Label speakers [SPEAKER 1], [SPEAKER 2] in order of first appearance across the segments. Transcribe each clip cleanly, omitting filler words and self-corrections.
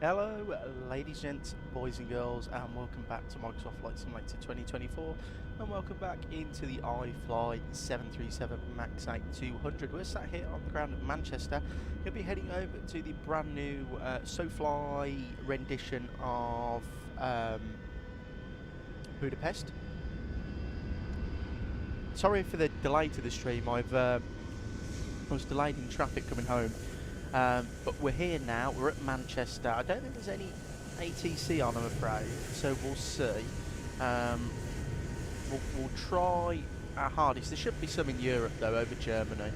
[SPEAKER 1] Hello ladies, gents, boys and girls, and welcome back to Microsoft Flight Simulator 2024, and welcome back into the iFly 737 MAX 8-200. We're sat here on the ground at Manchester. You'll be heading over to the brand new SoFly rendition of Budapest. Sorry for the delay to the stream. I was delayed in traffic coming home. But we're here now, we're at Manchester. I don't think there's any ATC on, I'm afraid, so we'll see. We'll try our hardest. There should be some in Europe though, over Germany.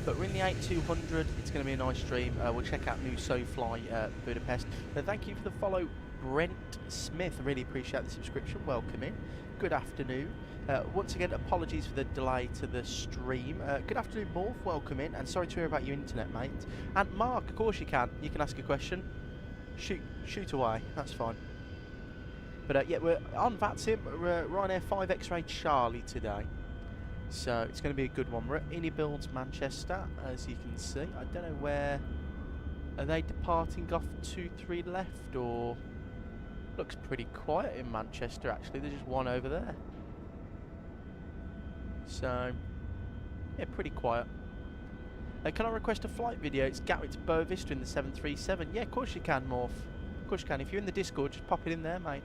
[SPEAKER 1] But we're in the 8200, it's going to be a nice stream. We'll check out new SoFly Budapest. Thank you for the follow, Brent Smith. I really appreciate the subscription. Welcome in. Good afternoon. Once again, apologies for the delay to the stream. Good afternoon, Morph. Welcome in. And sorry to hear about your internet, mate. And Mark, of course you can. You can ask a question. Shoot away. That's fine. But yeah, we're on VATSIM. We're Ryanair 5 X-Ray Charlie today. So it's going to be a good one. We're at Builds Manchester, as you can see. I don't know where... Are they departing off 2-3 left, or... Looks pretty quiet in Manchester, actually. There's just one over there. So, yeah, pretty quiet. Can I request a flight video? It's Gatwick to Boa Vista in the 737. Yeah, of course you can, Morph. Of course you can. If you're in the Discord, just pop it in there, mate.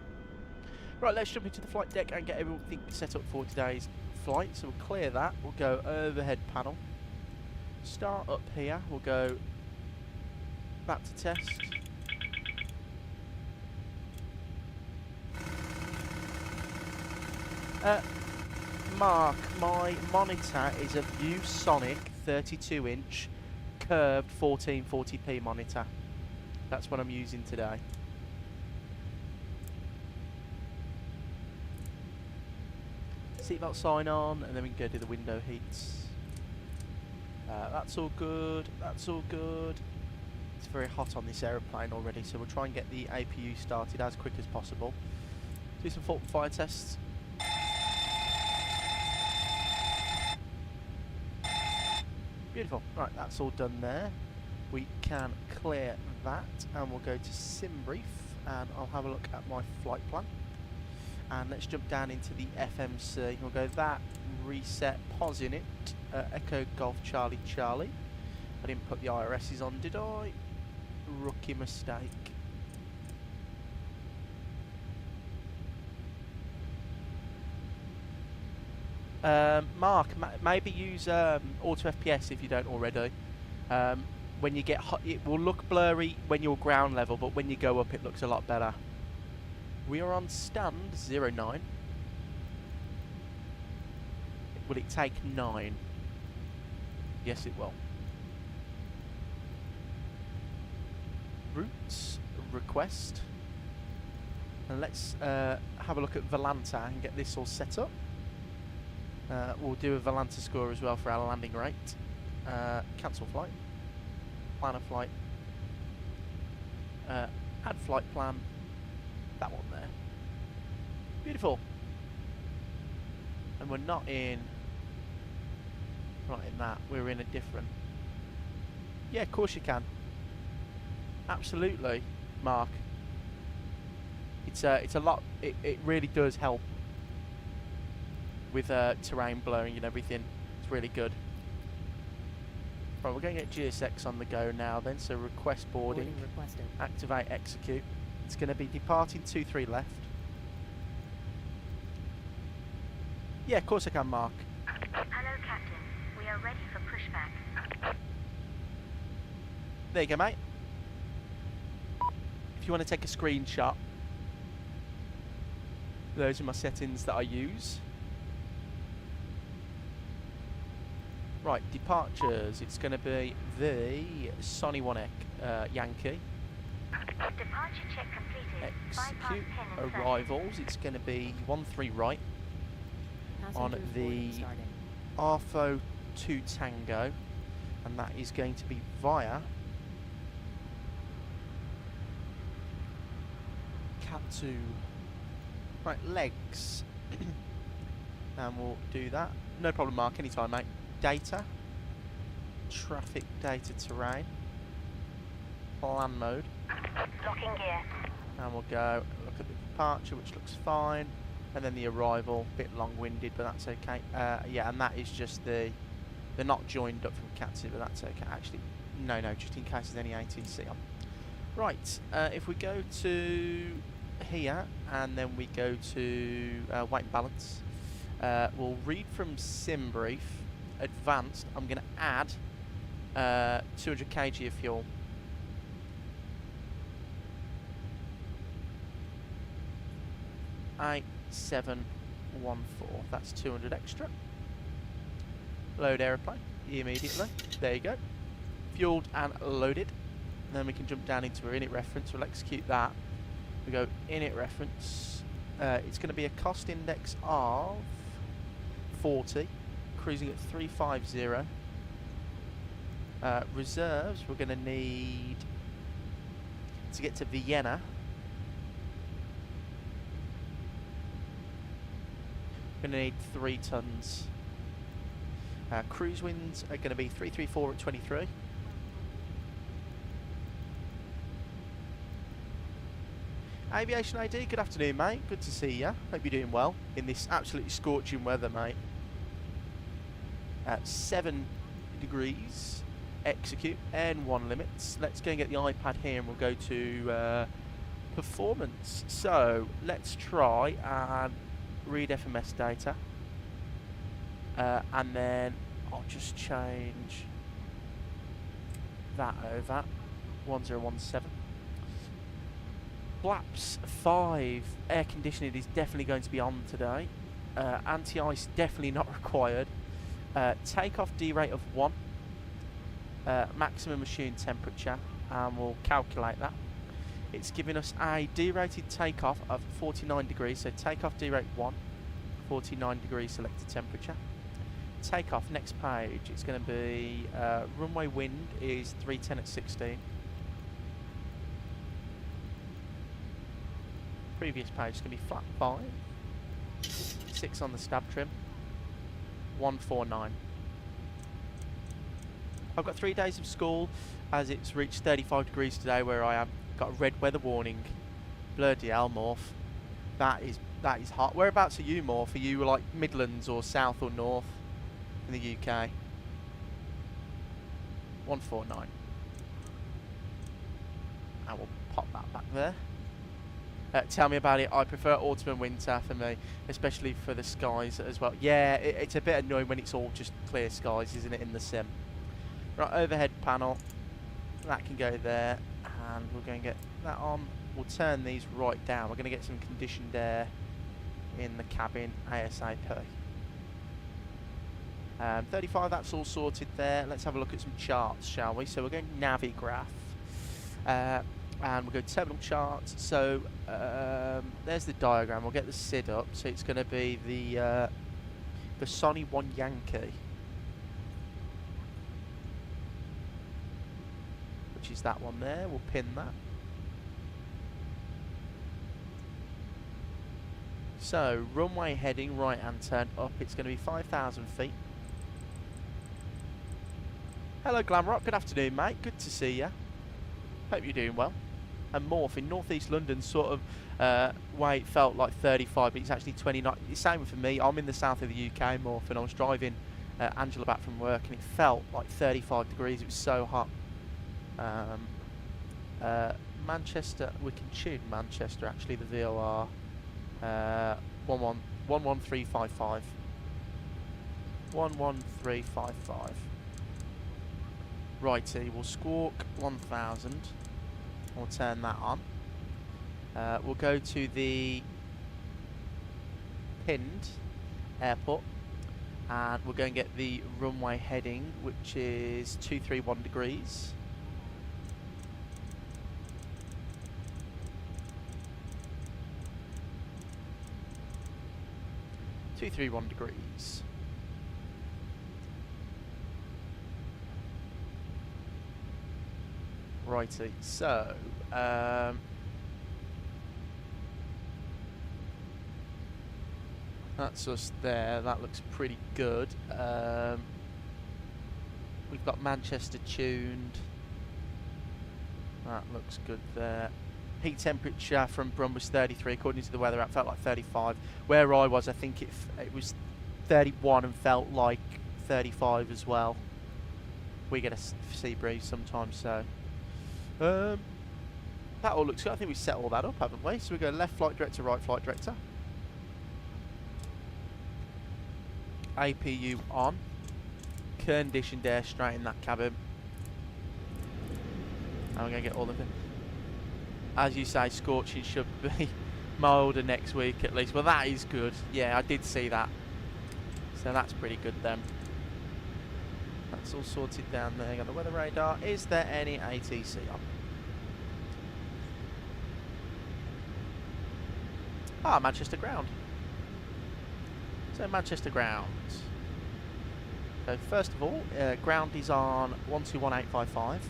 [SPEAKER 1] Right, let's jump into the flight deck and get everything set up for today's flight. So we'll clear that. We'll go overhead panel. Start up here. We'll go back to test. Mark, my monitor is a ViewSonic 32-inch curved 1440p monitor. That's what I'm using today. Seatbelt sign on, and then we can go do the window heats. That's all good. That's all good. It's very hot on this aeroplane already, so we'll try and get the APU started as quick as possible. Do some fault and fire tests. Beautiful. Right, that's all done there. We can clear that, and we'll go to sim brief, and I'll have a look at my flight plan. And let's jump down into the FMC. We'll go that, reset, pause in it, Echo Golf Charlie Charlie. I didn't put the IRSs on, did I? Rookie mistake. Mark, maybe use auto FPS if you don't already. When you get hot, it will look blurry when you're ground level, but when you go up, it looks a lot better. We are on stand 09. Will it take 9? Yes, it will. Routes request. And let's have a look at Volanta and get this all set up. We'll do a Volanta score as well for our landing rate. Cancel flight. Plan a flight. Add flight plan. That one there. Beautiful. And we're not in that. We're in a different. Yeah, of course you can. Absolutely, Mark. It's a lot. It really does help with terrain blurring and everything. It's really good. Right, we're going to get GSX on the go now then, so request boarding, activate, execute. It's going to be departing 23 left. Yeah, of course I can, Mark.
[SPEAKER 2] Hello, Captain. We are ready for pushback.
[SPEAKER 1] There you go, mate. If you want to take a screenshot, those are my settings that I use. Right, departures. It's going to be the Sonny 1 Yankee.
[SPEAKER 2] Departure check completed.
[SPEAKER 1] Execute. Arrivals. It's going to be 13 right on the Arfo 2 Tango, and that is going to be via Cat 2. Right, legs. And we'll do that. No problem, Mark. Anytime, mate. Data, traffic data, terrain, plan mode.
[SPEAKER 2] Locking gear.
[SPEAKER 1] And we'll go look at the departure, which looks fine, and then the arrival, a bit long-winded, but that's okay. Yeah, and that is just they're not joined up from Cat 2, but that's okay. Actually, no, just in case there's any ATC on. Right, if we go to here, and then we go to weight and balance, we'll read from sim brief. Advanced, I'm going to add 200 kg of fuel. Eight, 7, 1, 4. That's 200 extra. Load aeroplane immediately. There you go. Fueled and loaded. And then we can jump down into our init reference. We'll execute that. We go init reference. It's going to be a cost index of 40. Cruising at 350. Reserves, we're going to need to get to Vienna. We're going to need 3 tons. Cruise winds are going to be 334 at 23. Aviation AD, good afternoon, mate. Good to see you. Hope you're doing well in this absolutely scorching weather, mate. 7 degrees. Execute. N1 limits. Let's go and get the iPad here, and we'll go to performance. So let's try and read FMS data, and then I'll just change that over 1017. Flaps 5 air conditioning is definitely going to be on today. Anti-ice definitely not required. Takeoff D rate of 1. Maximum machine temperature, and we'll calculate that. It's giving us a D-rated takeoff of 49 degrees, so takeoff D rate 1, 49 degrees selected temperature. Takeoff, next page, it's going to be runway wind is 310 at 16. Previous page is going to be flat 5, 6 on the stab trim, 149. I've got 3 days of school as it's reached 35 degrees today where I am. Got a red weather warning. Bloody hell, Morph. That is hot. Whereabouts are you, Morph? Are you like Midlands or South or North in the UK? 149. I will pop that back there. Tell me about it. I prefer autumn and winter for me, especially for the skies as well. Yeah, it's a bit annoying when it's all just clear skies, isn't it, in the sim? Right, overhead panel. That can go there, and we're going to get that on. We'll turn these right down. We're going to get some conditioned air in the cabin ASAP. 35, that's all sorted there. Let's have a look at some charts, shall we? So we're going Navigraph. And we'll go terminal charts. So there's the diagram. We'll get the SID up. So it's going to be the Sonny 1 Yankee, which is that one there. We'll pin that. So runway heading right hand turn up. It's going to be 5,000 feet. Hello Glamrock, good afternoon mate. Good to see you. Hope you're doing well. And Morph in northeast London, sort of way it felt like 35, but it's actually 29. It's same for me. I'm in the south of the UK, Morph, and I was driving Angela back from work, and it felt like 35 degrees. It was so hot. Manchester, we can tune Manchester actually. The VOR 11355. 11355. Righty, we'll squawk 1000. We'll turn that on. We'll go to the pinned airport, and we'll go and get the runway heading, which is 231 degrees. degrees. Righty, so that's us there. That looks pretty good. We've got Manchester tuned. That looks good there. Heat temperature from Brum was 33. According to the weather app, felt like 35. Where I was, I think it was 31 and felt like 35 as well. We get a sea breeze sometimes, so that all looks good. I think we set all that up, haven't we? So we go left flight director, right flight director. APU on. Conditioned air straight in that cabin. And we're going to get all of it. As you say, scorching should be milder next week at least. Well, that is good. Yeah, I did see that. So that's pretty good then. That's all sorted down there. Got the weather radar. Is there any ATC on? Ah, Manchester ground. So Manchester ground. So first of all, ground is on 121855.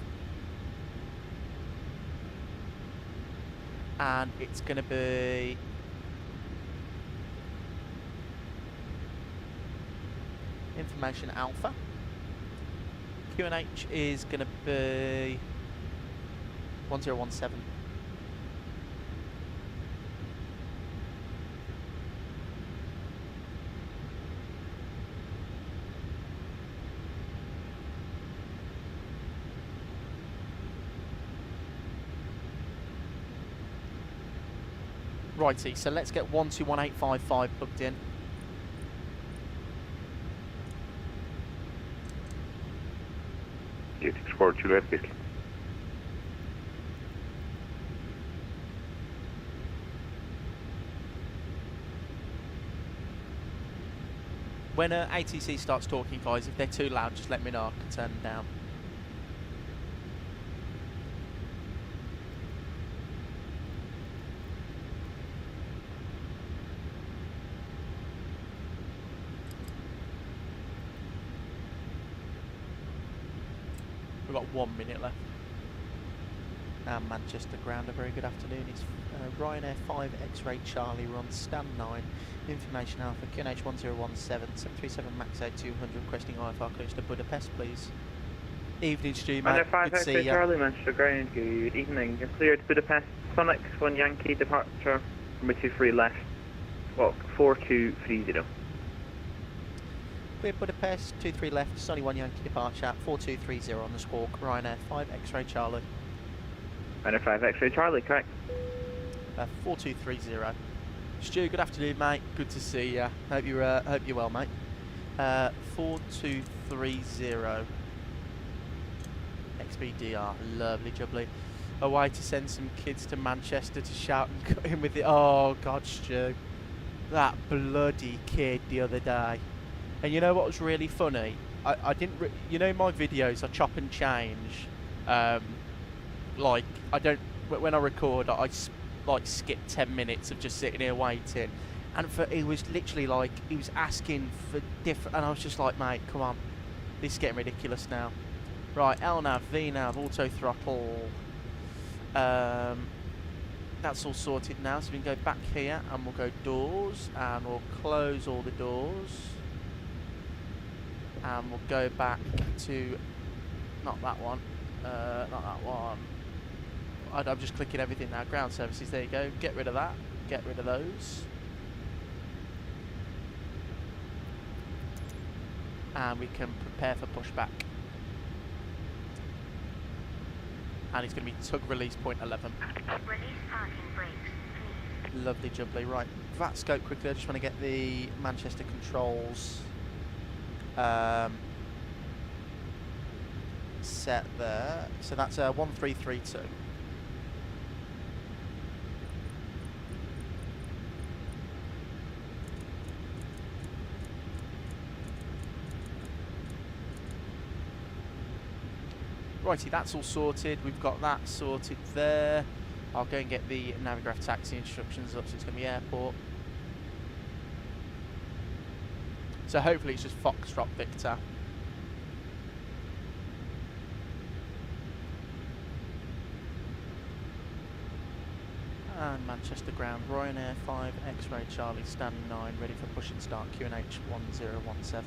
[SPEAKER 1] And it's going to be information alpha. QNH is going to be 1017. Righty, so let's get 121855 booked in.
[SPEAKER 3] You score 2 left, please.
[SPEAKER 1] When ATC starts talking, guys, if they're too loud, just let me know. I can turn them down. We've got 1 minute left. Manchester ground, a very good afternoon. It's Ryanair 5 X-ray Charlie, we're on stand 9. Information Alpha, QNH 1017, 737 MAX 8200, requesting IFly clearance to Budapest, please. Evening, Stu, mate.
[SPEAKER 3] Ryanair 5
[SPEAKER 1] Good to see
[SPEAKER 3] X-ray
[SPEAKER 1] you.
[SPEAKER 3] Charlie, Manchester ground, good evening. You're cleared to Budapest, Sonic 1 Yankee departure, number 23 left, walk 4230.
[SPEAKER 1] Clear Budapest, 23 left, Sunny 1 Yankee departure, 4230 on the squawk, Ryanair 5 X-ray Charlie.
[SPEAKER 3] Ryanair 5 X-ray Charlie, correct.
[SPEAKER 1] 4230. Stu, good afternoon, mate. Good to see you. Hope you're well, mate. 4230. XBDR, lovely jubbly. A way to send some kids to Manchester to shout and cut in with it. Oh God, Stu, that bloody kid the other day. And you know what was really funny? I didn't. You know my videos, I chop and change. Like I don't. When I record, I like skip 10 minutes of just sitting here waiting, and he was literally like he was asking for different, and I was just like, mate, come on, this is getting ridiculous now. Right, LNAV, VNAV, auto throttle. That's all sorted now, so we can go back here and we'll go doors, and we'll close all the doors, and we'll go back to not that one, not that one. I'm just clicking everything now. Ground services, there you go. Get rid of that. Get rid of those. And we can prepare for pushback. And it's going to be tug release point 11.
[SPEAKER 2] Release parking brakes, please.
[SPEAKER 1] Lovely jubbly. Right, VAT scope quickly. I just want to get the Manchester controls set there. So that's 1332. Righty, that's all sorted. We've got that sorted there. I'll go and get the Navigraph taxi instructions up, so it's going to be airport. So hopefully it's just Foxtrot Victor. And Manchester ground, Ryanair 5 X-ray Charlie, stand 9, ready for push and start, QNH 1017.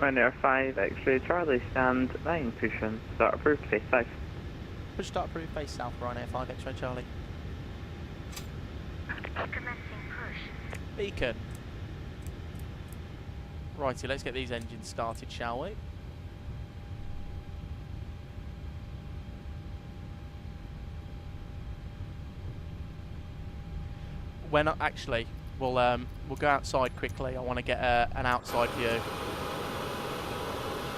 [SPEAKER 3] Ryanair 5 X-ray Charlie, stand 9, push and start approved, face south.
[SPEAKER 1] Push start approved, face south, Ryanair 5 X-ray Charlie.
[SPEAKER 2] Commencing push.
[SPEAKER 1] Beacon. Righty, let's get these engines started, shall we? When actually, we'll go outside quickly. I want to get an outside view.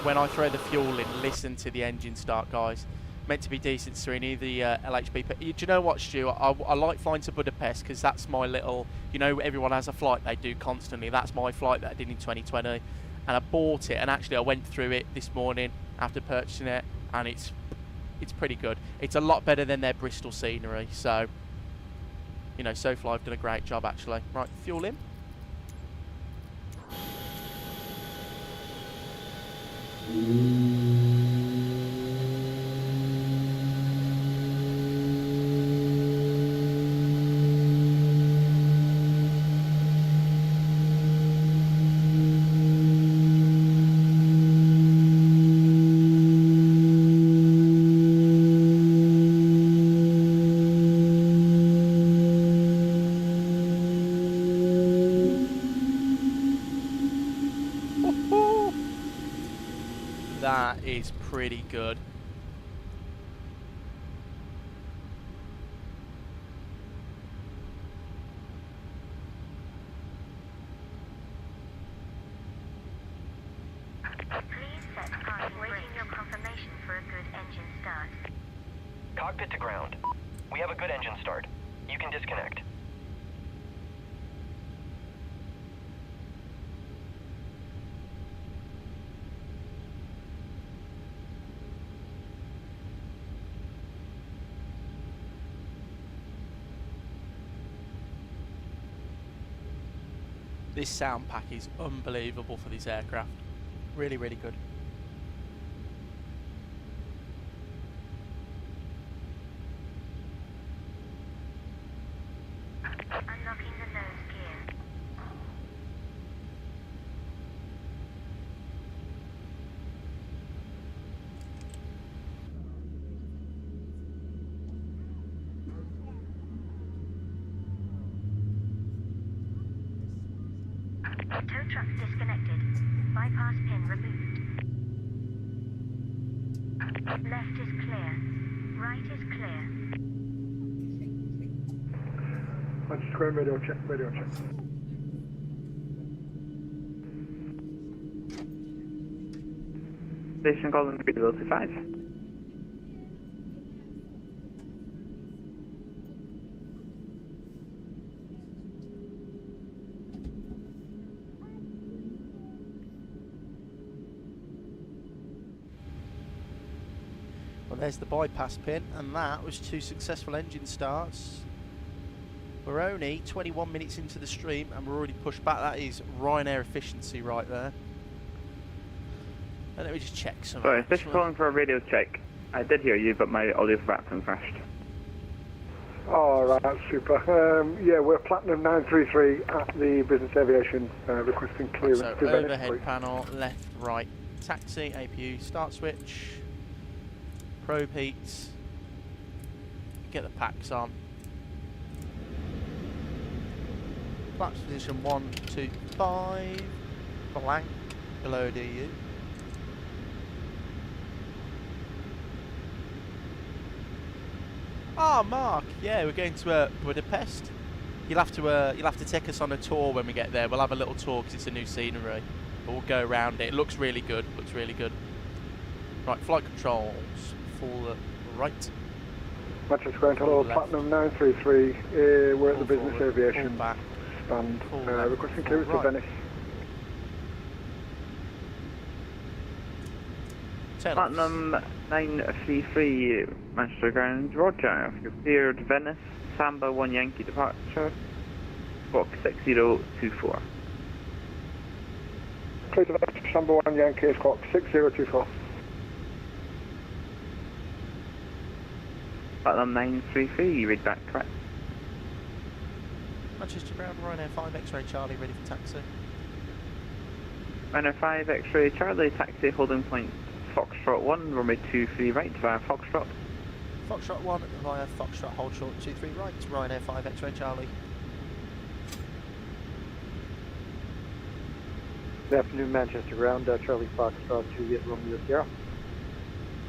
[SPEAKER 1] When I throw the fuel in, listen to the engine start, guys. Meant to be decent, Serene, the LHBP. Do you know what, Stu? I like flying to Budapest because that's my little, you know, everyone has a flight they do constantly. That's my flight that I did in 2020. And I bought it, and actually I went through it this morning after purchasing it, and it's pretty good. It's a lot better than their Bristol scenery, so, you know, SoFly have done a great job, actually. Right, fuel in. That is pretty good.
[SPEAKER 2] start.
[SPEAKER 4] Cockpit to ground. We have a good engine start. You can disconnect.
[SPEAKER 1] This sound pack is unbelievable for this aircraft. Really, really good.
[SPEAKER 2] Unlocking the nose gear. Tow truck disconnected. Bypass pin removed. Left is clear. Right is clear.
[SPEAKER 5] Manchester Ground radio check, radio check.
[SPEAKER 3] Station calling readability 5.
[SPEAKER 1] Well, there's the bypass pin, and that was 2 successful engine starts. We're only 21 minutes into the stream, and we're already pushed back. That is Ryanair efficiency right there. And let me just check some.
[SPEAKER 3] Sorry, station calling for a radio check. I did hear you, but my audio for VATSIM crashed.
[SPEAKER 5] Alright, that's super. Yeah, we're Platinum 933 at the Business Aviation, requesting clearance
[SPEAKER 1] So
[SPEAKER 5] to Venice,
[SPEAKER 1] overhead
[SPEAKER 5] please.
[SPEAKER 1] panel, left, right, taxi, APU, start switch, probe heats, get the packs on. Flaps position 1, 2, 5, blank, below DU. Ah, Mark, yeah, we're going to Budapest. You'll have to take us on a tour when we get there. We'll have a little tour because it's a new scenery. But we'll go around it. It looks really good. Looks really good. Right, flight controls. Full right.
[SPEAKER 5] Manchester Ground, hello,
[SPEAKER 1] Full left.
[SPEAKER 5] Platinum 933. We're at the
[SPEAKER 1] Full
[SPEAKER 5] Business
[SPEAKER 1] forward,
[SPEAKER 5] Aviation
[SPEAKER 1] full back.
[SPEAKER 5] stand,
[SPEAKER 1] Full left,
[SPEAKER 5] requesting
[SPEAKER 1] full
[SPEAKER 5] clearance to
[SPEAKER 1] right.
[SPEAKER 5] Venice.
[SPEAKER 1] Turn off.
[SPEAKER 3] Platinum 933, Manchester Ground, Roger. You're cleared Venice, Samba 1 Yankee departure, squawk 6024.
[SPEAKER 5] Clear to Venice, Samba 1 Yankee, squawk 6024.
[SPEAKER 3] Platinum 933, read back correct.
[SPEAKER 1] Manchester Ground, Ryanair 5 X-ray Charlie, ready for taxi.
[SPEAKER 3] Ryanair 5 X-ray Charlie, taxi holding point Foxtrot 1, runway 23 right via Foxtrot.
[SPEAKER 1] Foxtrot 1 via Foxtrot, hold short 23 right, Ryanair 5 X-ray Charlie.
[SPEAKER 6] Good afternoon, Manchester Ground, Charlie Foxtrot, Juliet Romeo Sierra.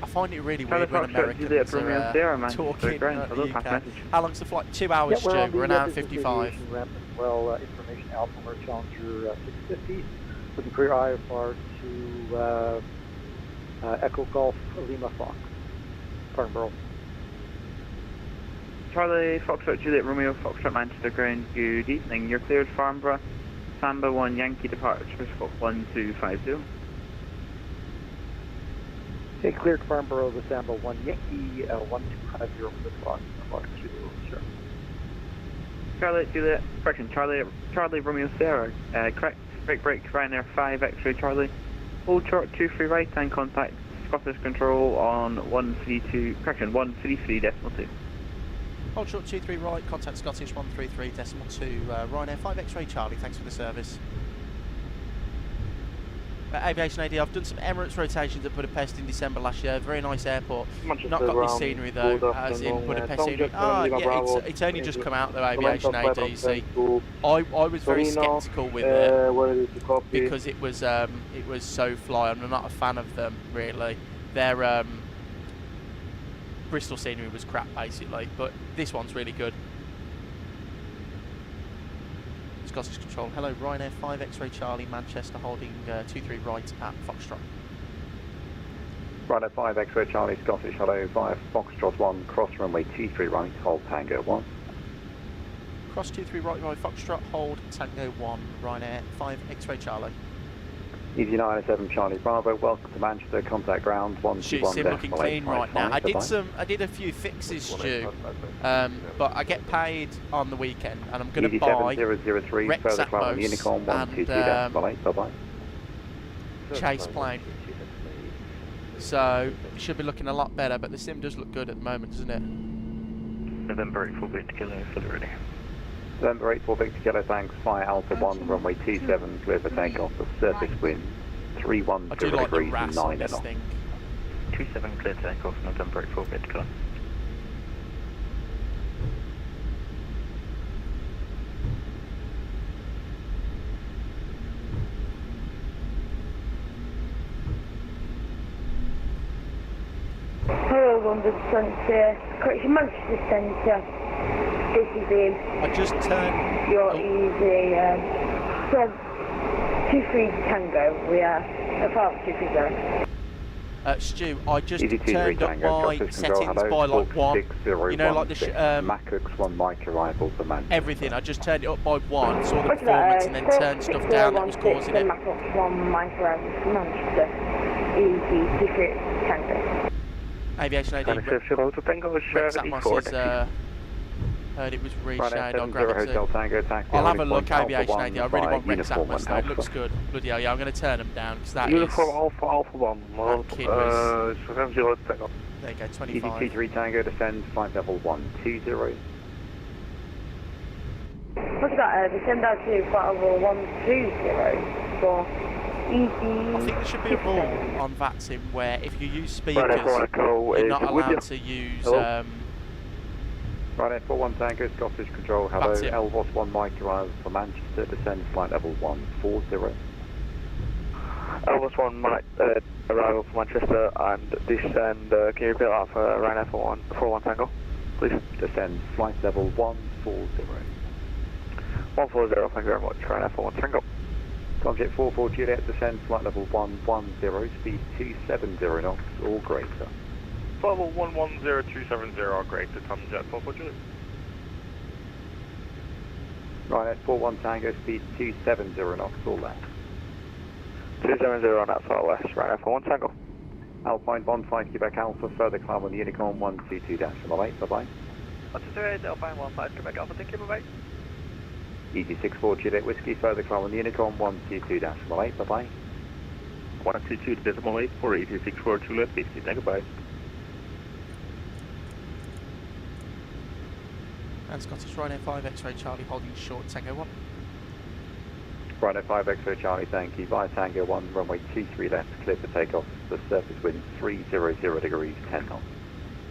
[SPEAKER 1] I find it really
[SPEAKER 3] Charlie
[SPEAKER 1] weird when
[SPEAKER 3] Foxtrot, Juliet
[SPEAKER 1] Americans
[SPEAKER 3] Romeo
[SPEAKER 1] are
[SPEAKER 3] Sierra, Manchester
[SPEAKER 1] talking
[SPEAKER 3] Ground.
[SPEAKER 1] at
[SPEAKER 3] Hello,
[SPEAKER 1] the
[SPEAKER 3] pass
[SPEAKER 1] UK.
[SPEAKER 3] message.
[SPEAKER 1] How long's the flight? 2 hours,
[SPEAKER 6] we're on
[SPEAKER 1] Stu. We're an
[SPEAKER 6] the
[SPEAKER 1] hour and
[SPEAKER 6] Business
[SPEAKER 1] 55.
[SPEAKER 6] Aviation ramp as well, information Alpha Challenger 650, with a clear IFR to Echo Golf Lima Fox, Farnborough.
[SPEAKER 3] Charlie Foxtrot, Juliet Romeo, Foxtrot, Manchester Ground, good evening. You're cleared Farnborough, Samba 1 Yankee departure, squawk 1250.
[SPEAKER 6] Okay, cleared Farnborough, the Samba 1 Yankee, 1250 for the Fox, sure.
[SPEAKER 3] Charlie, Juliet, correction, Charlie Romeo Sierra, correct, break, Ryanair 5 X-ray Charlie, hold short 23 right and contact Scottish Control on 133.2.
[SPEAKER 1] Hold short 23 right, contact Scottish 133.2, Ryanair 5 X-ray Charlie, thanks for the service. Aviation AD, I've done some Emirates rotations at Budapest in December last year, very nice airport. Not got this scenery though, as in Budapest scenery. Yeah, it's only just come out though, Aviation AD, you see. I was very sceptical with it because it was so fly. I'm not a fan of them really. Their Bristol scenery was crap basically, but this one's really good. Scottish Control. Hello, Ryanair 5 X-ray Charlie, Manchester, holding 23 right at Foxtrot.
[SPEAKER 7] Ryanair 5 X-ray Charlie Scottish, hello, via Foxtrot 1, cross runway 23 right, hold Tango 1.
[SPEAKER 1] Cross 23 right by Foxtrot, hold Tango 1, Ryanair 5 X-ray Charlie.
[SPEAKER 7] EG907 Charlie Bravo, welcome to Manchester, contact ground 121.
[SPEAKER 1] Sim looking clean right now. I did a few fixes, Stu, but I get paid on the weekend, and I'm going to buy
[SPEAKER 7] EG7003, further climb on Unicorn 123, bye-bye.
[SPEAKER 1] Chase plane. So it should be looking a lot better, but the sim does look good at the moment, doesn't it?
[SPEAKER 3] November 84 Victor Kilo, fully ready.
[SPEAKER 7] November 84 Victor Kilo, thanks, fly Alpha 1, runway 27, clear for takeoff, the surface wind 310
[SPEAKER 1] I do like the
[SPEAKER 7] degrees,
[SPEAKER 1] RAS on
[SPEAKER 7] 9
[SPEAKER 1] this
[SPEAKER 7] knots.
[SPEAKER 1] thing.
[SPEAKER 3] 27 clear takeoff, November 84 Victor Kilo.
[SPEAKER 8] Hello, London Centre. Correction, Manchester Centre. This is Ian.
[SPEAKER 1] I just turned.
[SPEAKER 8] Your easy 23 Tango. We are at 5230.
[SPEAKER 1] Stu, I just
[SPEAKER 7] Easy
[SPEAKER 1] turned up my settings by like one. You know, like the
[SPEAKER 7] Macux 1 Mike arrival for Manchester.
[SPEAKER 1] everything. I just turned it up by one, saw the performance, and then turned stuff down that was causing it.
[SPEAKER 8] One micro from Manchester. EGCC Tango.
[SPEAKER 1] Aviation AD. Rex Atmos is, heard it was reshaded on gravity. I'll have a look, Aviation AD. I really want Rex Atmos though. It looks good. Bloody hell, yeah, I'm going to turn them down because that
[SPEAKER 3] Uniform
[SPEAKER 1] is.
[SPEAKER 3] Alpha 1.
[SPEAKER 1] That kid was.
[SPEAKER 3] 70 takeoff.
[SPEAKER 1] There you go, 25.
[SPEAKER 7] EGT3 Tango descends, flight level 120.
[SPEAKER 8] Look at that, descend out to flight level 120 for
[SPEAKER 1] I think there should be a rule on VATSIM where if you use speakers, you're not allowed to use.
[SPEAKER 7] Ryanair 41 Tango, Scottish Control, hello,
[SPEAKER 1] That's it.
[SPEAKER 7] Elvos 1 Mike arrival for Manchester, descends flight level 140.
[SPEAKER 3] Elvis 1 Mike, arrival from Manchester and descend, can you repeat that for Ryanair 41 Tango, please?
[SPEAKER 7] Descends flight level 140.
[SPEAKER 3] 140, thank you very much, Ryanair 41 Tango.
[SPEAKER 7] Object 44 Juliet descends flight level 110, speed 270 knots or greater.
[SPEAKER 3] Flight level 110270 or greater, come jet 44 Juliet.
[SPEAKER 7] Ryanair 41 Tango, speed 270 knots or less.
[SPEAKER 3] 270 knots or less, Ryanair 41 Tango.
[SPEAKER 7] Alpine 15 Quebec Alpha, further climb on Unicorn 122-8, bye-bye.
[SPEAKER 3] 128 Alpine 15 Quebec Alpha, thank you, bye-bye.
[SPEAKER 7] EG64 Juliet Whiskey, further climb on Unicorn 122-8, bye-bye.
[SPEAKER 3] 122.8 for EG64 Juliet Whiskey, thank you, bye.
[SPEAKER 1] And Scottish Ryanair 5 X-ray Charlie holding short Tango 1.
[SPEAKER 7] Ryanair 5 X-ray Charlie, thank you. Via Tango 1, runway 23 left, clear for takeoff. The surface wind 300 degrees, 10 knots.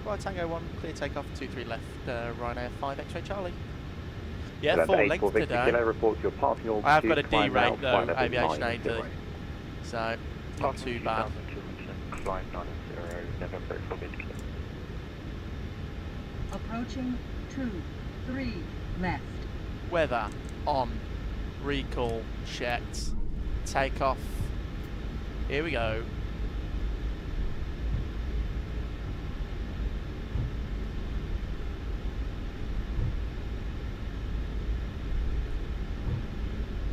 [SPEAKER 1] Right, Tango 1, clear takeoff, 23 left, Ryanair 5 X-ray Charlie. Yeah,
[SPEAKER 7] November
[SPEAKER 1] full length
[SPEAKER 7] 84 Victor
[SPEAKER 1] today.
[SPEAKER 7] Kilo reports your passing all
[SPEAKER 1] I have got a
[SPEAKER 7] two,
[SPEAKER 1] D
[SPEAKER 7] climb
[SPEAKER 1] rate
[SPEAKER 7] now,
[SPEAKER 1] though,
[SPEAKER 7] flight level
[SPEAKER 1] Aviation
[SPEAKER 7] 90.
[SPEAKER 1] AD. So, not too bad.
[SPEAKER 3] Flight 90, November 84 Victor Kilo.
[SPEAKER 9] Approaching 23 left.
[SPEAKER 1] Weather on, recall checked, takeoff. Here we go.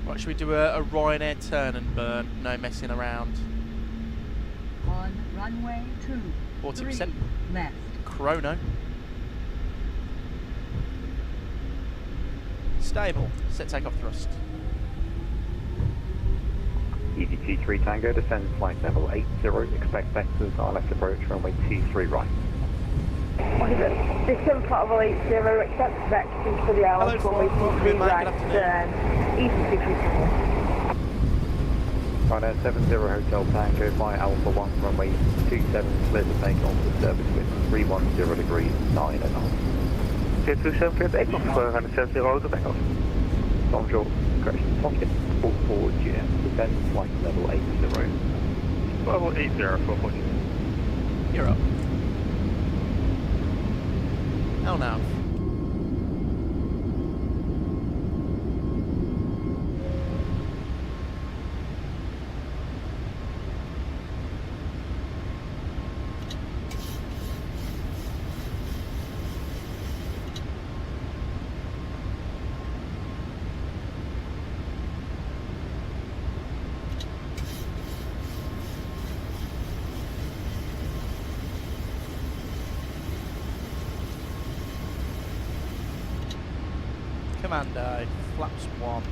[SPEAKER 1] Right, should we do a Ryanair turn and burn? No messing around.
[SPEAKER 9] On runway
[SPEAKER 1] 40%
[SPEAKER 9] left.
[SPEAKER 1] chrono. Stable. Set takeoff thrust.
[SPEAKER 7] EGT3 Tango descends flight level 80. Expect vectors are left approach runway 23 right.
[SPEAKER 8] What is it? Descend flight level 80, accept vectors for the hour.
[SPEAKER 1] Hello, welcome in, mate. Good afternoon.
[SPEAKER 8] EG63 Tango.
[SPEAKER 7] Ryanair 70 Hotel Tango by Alpha 1 runway 27 clear to take off the service wind 310 degrees 9 knots.
[SPEAKER 3] 227 takeoff, Ryanair 70 Hotel Tango.
[SPEAKER 7] Tom Short, correction, Tomkin 44 GM, descend flight level 80.
[SPEAKER 3] Level 80 for 40.
[SPEAKER 1] You're up. Hell now. Commando, flaps 1.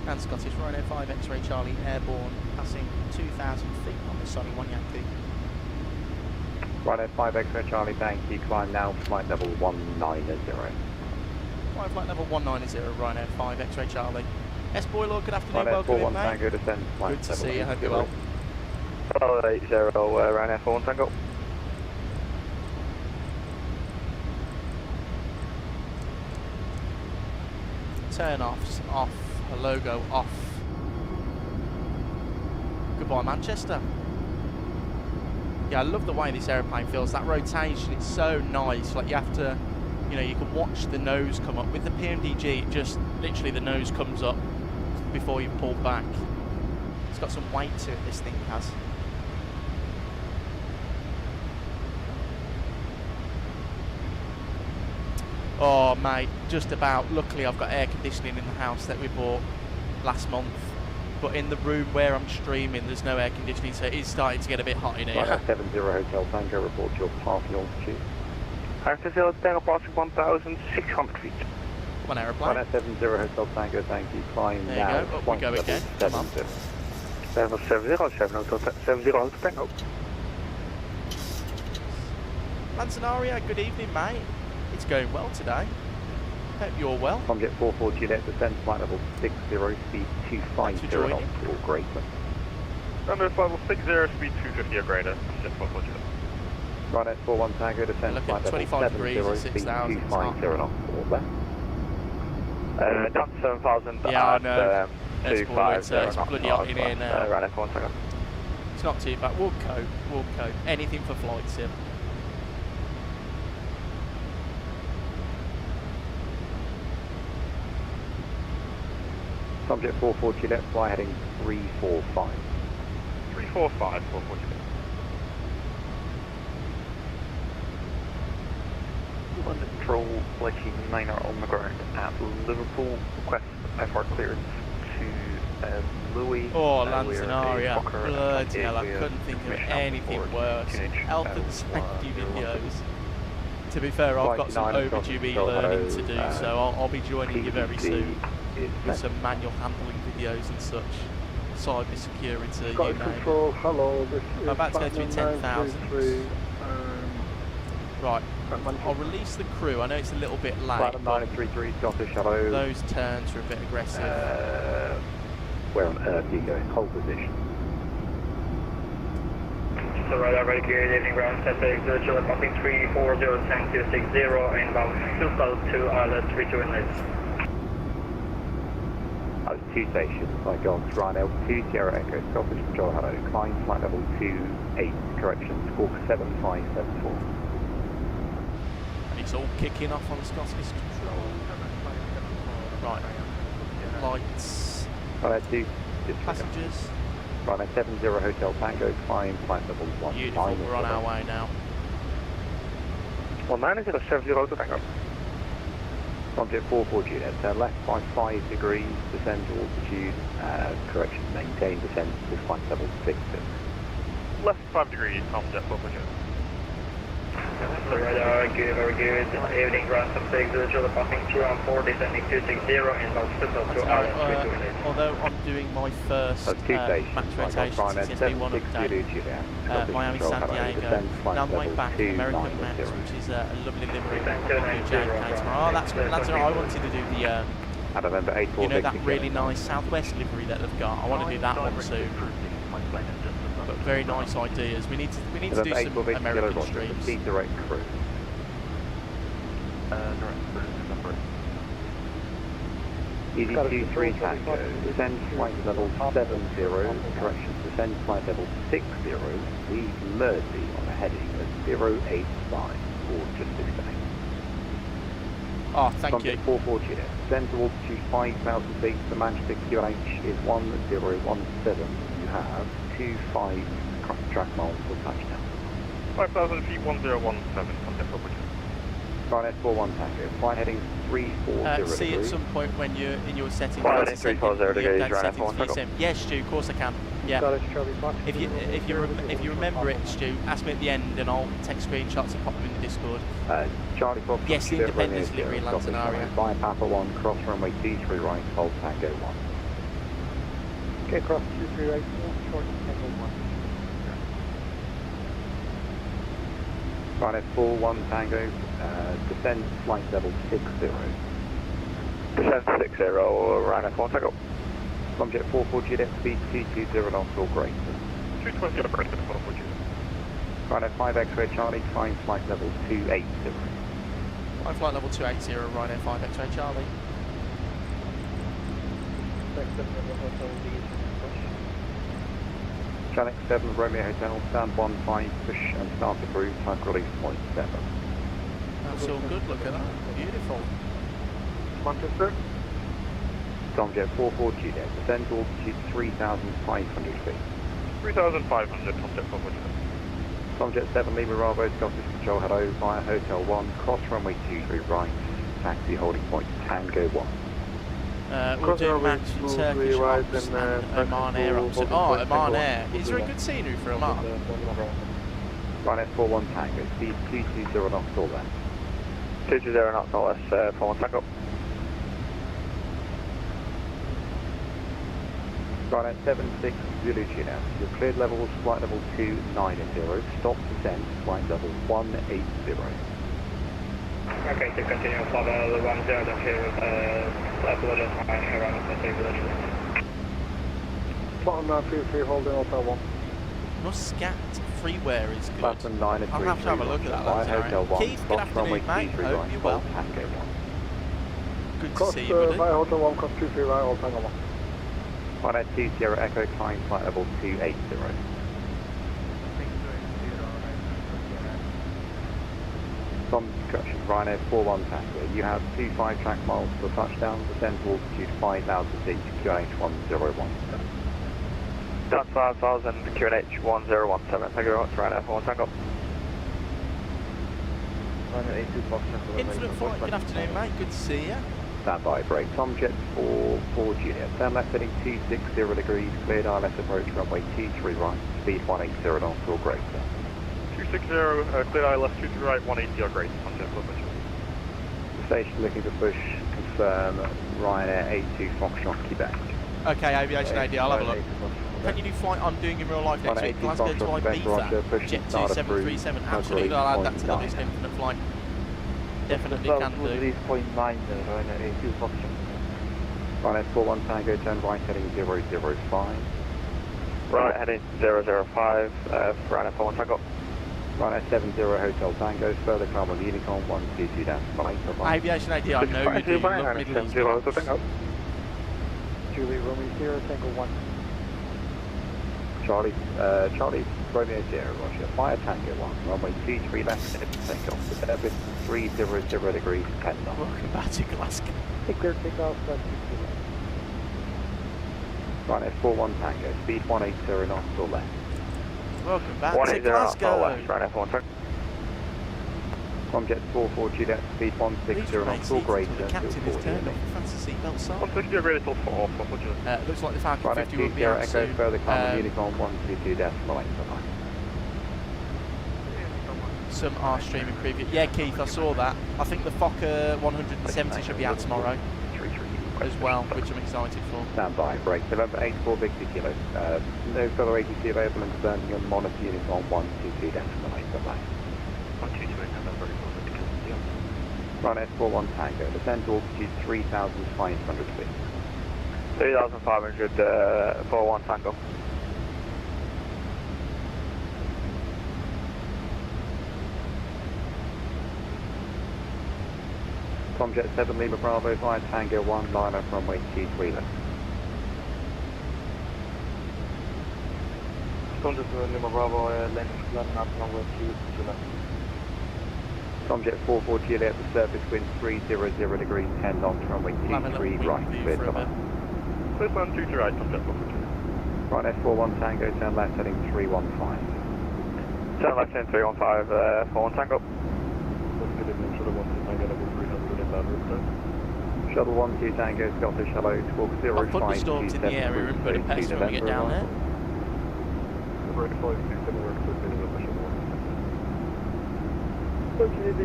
[SPEAKER 1] And Scottish Ryanair 5 X-Ray Charlie airborne, passing 2,000 feet on the Sunny 1 Yankee.
[SPEAKER 7] Ryanair 5 X-Ray Charlie, thank you. Climb now, flight level 190.
[SPEAKER 1] Right, flight level 190, Ryanair 5 X-Ray Charlie. S-Boy Lord, good afternoon, welcome in, mate.
[SPEAKER 7] Tango, descend, flight
[SPEAKER 1] Good to
[SPEAKER 7] level
[SPEAKER 1] see you, hope you're well.
[SPEAKER 3] 80, Ryanair 41 Tango.
[SPEAKER 1] Turn offs, off, a logo off. Goodbye Manchester. Yeah, I love the way this aeroplane feels. That rotation, it's so nice. Like you have to, you know, you can watch the nose come up. With the PMDG, just literally the nose comes up before you pull back. It's got some weight to it, this thing has. Oh mate, just about. Luckily I've got air conditioning in the house that we bought last month. But in the room where I'm streaming, there's no air conditioning, so it is starting to get a bit hot in here.
[SPEAKER 7] Ryanair 70 Hotel Tango, report your passing altitude.
[SPEAKER 3] Ryanair 70 Tango, passing 1,600 feet.
[SPEAKER 1] Come on, aeroplane.
[SPEAKER 7] Ryanair 70 Hotel Tango, thank you. Climb
[SPEAKER 1] There
[SPEAKER 7] now.
[SPEAKER 1] you go, up we go again. Come on.
[SPEAKER 3] 70 Hotel Tango.
[SPEAKER 1] Lancenaria, good evening, mate. It's going well today. Hope you're well.
[SPEAKER 7] Comjet 44 Juliet, descend flight level 60, speed 250 knots or greater.
[SPEAKER 3] Runway flight level 60, speed 250 or greater. Comjet 44 Juliet.
[SPEAKER 7] Ryanair 41 Tango, descend
[SPEAKER 1] Look
[SPEAKER 7] flight
[SPEAKER 1] at
[SPEAKER 7] level
[SPEAKER 1] 25 degrees
[SPEAKER 7] 70,
[SPEAKER 1] at
[SPEAKER 7] speed
[SPEAKER 1] 6,000.
[SPEAKER 7] 250 knots or left.
[SPEAKER 3] Down 7,000
[SPEAKER 1] Yeah, I know. That's cool,
[SPEAKER 3] 250
[SPEAKER 1] it's bloody hot in here now.
[SPEAKER 3] Ryanair 41 Tango.
[SPEAKER 1] It's not too bad. We'll cope. Anything for flight sim.
[SPEAKER 7] Comjet 44 Juliet, fly heading 345.
[SPEAKER 3] 345, 44 Juliet. London Control, Flight 9 are on the ground at Liverpool. Request IFR clearance to Louis.
[SPEAKER 1] Oh, Lancenaria. Bloody hell, I couldn't think of anything worse. Health and safety videos. To be fair, I've got some overdue e-learning to do, so I'll be joining you very soon with some manual handling videos and such. Cyber security, you name
[SPEAKER 5] Control,
[SPEAKER 1] it.
[SPEAKER 5] hello, this is
[SPEAKER 1] I'm about to go through 10,000. Right,
[SPEAKER 5] Manchester.
[SPEAKER 1] I'll release the crew. I know it's a little bit late,
[SPEAKER 7] Flight 933 Scottish, hello.
[SPEAKER 1] those turns are a bit aggressive.
[SPEAKER 7] Where on earth are you going? Hold position.
[SPEAKER 3] So radar ready, clear, evening ground, set virtual passing 340, tank 260, inbound, fuel call to island 32 inlets.
[SPEAKER 7] That was 2 stations, my God, Ryanair 2 Sierra Echo, Scottish Control, hello. Climb flight level 28, correction, squawk 7574.
[SPEAKER 1] And it's all kicking off on the Scottish Control. Right, lights,
[SPEAKER 7] Ryanair 2,
[SPEAKER 1] passengers.
[SPEAKER 7] Ryanair 70 Hotel Tango, climb flight level 1.
[SPEAKER 1] Beautiful, we're on our way now.
[SPEAKER 3] 19070 Hotel Tango.
[SPEAKER 7] Comjet 44 Juliet, turn left by 5 degrees, descend to altitude, correction, maintain descent to flight level 60.
[SPEAKER 3] Left 5 degrees, Comjet 44 Juliet. Radar, good, very good. Evening ground, some 6 virtual passing 240, descending 260, inbound, fuel call to island 32 inlets.
[SPEAKER 1] Although I'm doing my first
[SPEAKER 7] That's 2 stations,
[SPEAKER 1] match
[SPEAKER 7] my God,
[SPEAKER 1] rotation
[SPEAKER 7] Ryanair
[SPEAKER 1] since SB1
[SPEAKER 7] 76
[SPEAKER 1] update.
[SPEAKER 7] Juliet, Juliet,
[SPEAKER 1] Miami,
[SPEAKER 7] Control,
[SPEAKER 1] San
[SPEAKER 7] hello.
[SPEAKER 1] Diego,
[SPEAKER 7] Descend flight
[SPEAKER 1] and on the way
[SPEAKER 7] level
[SPEAKER 1] back, American Max,
[SPEAKER 7] 290.
[SPEAKER 1] which is a lovely livery. Oh, that's good. That's I wanted to do the,
[SPEAKER 7] And November 8
[SPEAKER 1] you know, that really nice Southwest livery that they've got. I want to do that one soon. But very nice ideas. We need to do some American streams.
[SPEAKER 7] Proceed direct crew. EGCC-3 Tango, descend flight level 70, correction, descend flight level 60, leave Mersey on a heading of 085, or just 16.
[SPEAKER 1] Oh, thank you.
[SPEAKER 7] 44 Juliet, descend to altitude 5,000 feet, the Manchester QNH is 1017, you have 25 track miles for touchdown.
[SPEAKER 3] 5,000 feet, 1017, Comjet 44 Juliet.
[SPEAKER 7] Ryanair 41 Tango, flight heading 340
[SPEAKER 1] See at some point when you're in your settings.
[SPEAKER 3] Flight heading 340 degrees,
[SPEAKER 1] the update
[SPEAKER 3] Ryanair
[SPEAKER 1] settings
[SPEAKER 3] 41
[SPEAKER 1] for your sim. Yes, Stu, of course I can. Yeah.
[SPEAKER 6] Scottish Charlie Fox.
[SPEAKER 1] If you remember it, Stu, ask me at the end and I'll take screenshots and pop them in the Discord.
[SPEAKER 7] Charlie Fox.
[SPEAKER 1] Yes, the Independence livery land scenario.
[SPEAKER 7] By Papa 1, cross runway 23 right, hold Tango 1.
[SPEAKER 6] Okay, cross 23 right, short Tango 1.
[SPEAKER 7] Ryanair 41 Tango, descend flight level 60.
[SPEAKER 3] Descend 60, Ryanair 4 Tango.
[SPEAKER 7] Subject 44 Juliet, speed 220 knots or greater.
[SPEAKER 3] 220 greater, 44 Juliet.
[SPEAKER 7] Ryanair 5 X-ray Charlie, climb flight level 280.
[SPEAKER 1] Climb flight level 280, Ryanair 5 X-ray Charlie.
[SPEAKER 7] Channel 7 Romeo Hotel, stand 1-5, push and start to cruise, type release point 7.
[SPEAKER 1] That's all good, look at that. Beautiful.
[SPEAKER 5] Manchester.
[SPEAKER 7] Tomjet 44 Juliet, descend to altitude 3,500 feet.
[SPEAKER 3] 3,500, Tomjet 44
[SPEAKER 7] Tomjet 7 Lima Bravo, Scottish Control, hello, via Hotel 1, cross runway 23 right, taxi holding point Tango 1.
[SPEAKER 1] We'll do Max for Turkish Ops and Oman Air Ops. Oh, Oman Air. Is there a good scenery for Oman?
[SPEAKER 7] Ryanair 41 Tango, speed 220 knots or less.
[SPEAKER 3] 220 knots or less, 41 Tango.
[SPEAKER 7] Ryanair 76 Zulu Juliet, your cleared levels, flight level 290, stop descent, flight level 180.
[SPEAKER 3] Okay, to continue for the 10 down here, flight level around the same position.
[SPEAKER 5] Bottom 933 holding Hotel 1.
[SPEAKER 1] Muscat freeware is good.
[SPEAKER 7] Button 9
[SPEAKER 1] I'll have to have a look at that. That's
[SPEAKER 7] Hotel 1,
[SPEAKER 1] Keith, good afternoon, mate. Hope you're well.
[SPEAKER 7] Tango 1.
[SPEAKER 1] Good to
[SPEAKER 5] Cross
[SPEAKER 1] see you, buddy.
[SPEAKER 5] via Hotel 1, cross 23 right, hold Tango 1.
[SPEAKER 7] Ryanair 2 Sierra Echo, climb flight level 280. From construction, Ryanair 41 Tango, you have 25 track miles for touchdown, descend to altitude 5,000 feet, QNH 1017.
[SPEAKER 3] That's 5,000, QNH 1017. Thank you very much, Ryanair 4 Tango.
[SPEAKER 1] Infinite Flight, good afternoon, mate. Good to see you.
[SPEAKER 7] Standby brake. Tomjet 4 Juliet. Turn left heading 260 degrees. Cleared ILS approach runway 23 right. Speed 180 knots or greater.
[SPEAKER 3] 260, cleared ILS 23 right, 180 or greater. Tomjet 4 Juliet.
[SPEAKER 7] Station looking to push. Confirm Ryanair 82 Foxtrot Quebec.
[SPEAKER 1] Okay, Aviation AD, I'll have a look. Can you do flight I'm doing in real life next week? Glasgow to Ibiza, Jet 2737. Absolutely, I'll add that to the list. Infinite Flight. Definitely can do.
[SPEAKER 6] 3.9, Ryanair 82 Foxtrot.
[SPEAKER 7] Ryanair 41 Tango, turn right heading 005.
[SPEAKER 3] Right heading 005, Ryanair 41 Tango.
[SPEAKER 7] Ryanair 70 Hotel Tango, further climb on Unicorn 122-9.
[SPEAKER 1] Aviation AD, I know you do. You love Middle East flights.
[SPEAKER 6] Julie Romeo Sierra Tango 1.
[SPEAKER 7] Charlie Romeo Sierra, Roger. Fire Tango 1, runway 23 left, take off to Airbus 300 degrees, 10 knots.
[SPEAKER 1] Welcome back to Glasgow.
[SPEAKER 6] Take clear takeoff, that's 60
[SPEAKER 7] Ryanair 41 Tango, speed 180 knots or less.
[SPEAKER 1] Welcome back to
[SPEAKER 3] 180 knots or
[SPEAKER 1] Glasgow.
[SPEAKER 3] less, Ryanair 4 Tango.
[SPEAKER 7] Tomjet 44 Juliet, speed 160 knots or greater.
[SPEAKER 1] The captain is turned off. Fancy seatbelt sign.
[SPEAKER 3] 160 greater till 4 Juliet.
[SPEAKER 1] Looks like the Falcon
[SPEAKER 7] Ryanair
[SPEAKER 1] 50
[SPEAKER 7] 2
[SPEAKER 1] will be
[SPEAKER 7] Sierra
[SPEAKER 1] out
[SPEAKER 7] Echo,
[SPEAKER 1] soon.
[SPEAKER 7] further climb on Unicorn 122-9.
[SPEAKER 1] Some are streaming preview. Yeah, Keith, I saw that. I think the Fokker 170 should be out tomorrow as well, which I'm excited for.
[SPEAKER 7] Standby, brake. November 84 Victor Kilo. No further ATC available and concerning on monitor Unicorn 122-9.
[SPEAKER 3] 122 November 84 Victor Kilo.
[SPEAKER 7] Ryanair 41 Tango, descend to altitude 3,500 feet.
[SPEAKER 3] 3,500, 41 Tango.
[SPEAKER 7] Tomjet 7 Lima Bravo via Tango 1, line up runway 23 left.
[SPEAKER 3] Tomjet 7 Lima Bravo, line up runway 23 left.
[SPEAKER 7] Tomjet 44 Juliet, the surface wind 300 degrees, 10 knots, runway 23 right, clear to land.
[SPEAKER 3] Clear to land 23 right, Tomjet 44 Juliet.
[SPEAKER 7] Ryanair 41 Tango, turn left heading 315.
[SPEAKER 3] Turn left heading 315, 41 Tango.
[SPEAKER 7] Shuttle 12 Tango, Scottish, hello, talk 052.
[SPEAKER 1] I've thunderstorms in the area in Budapest when we get down there.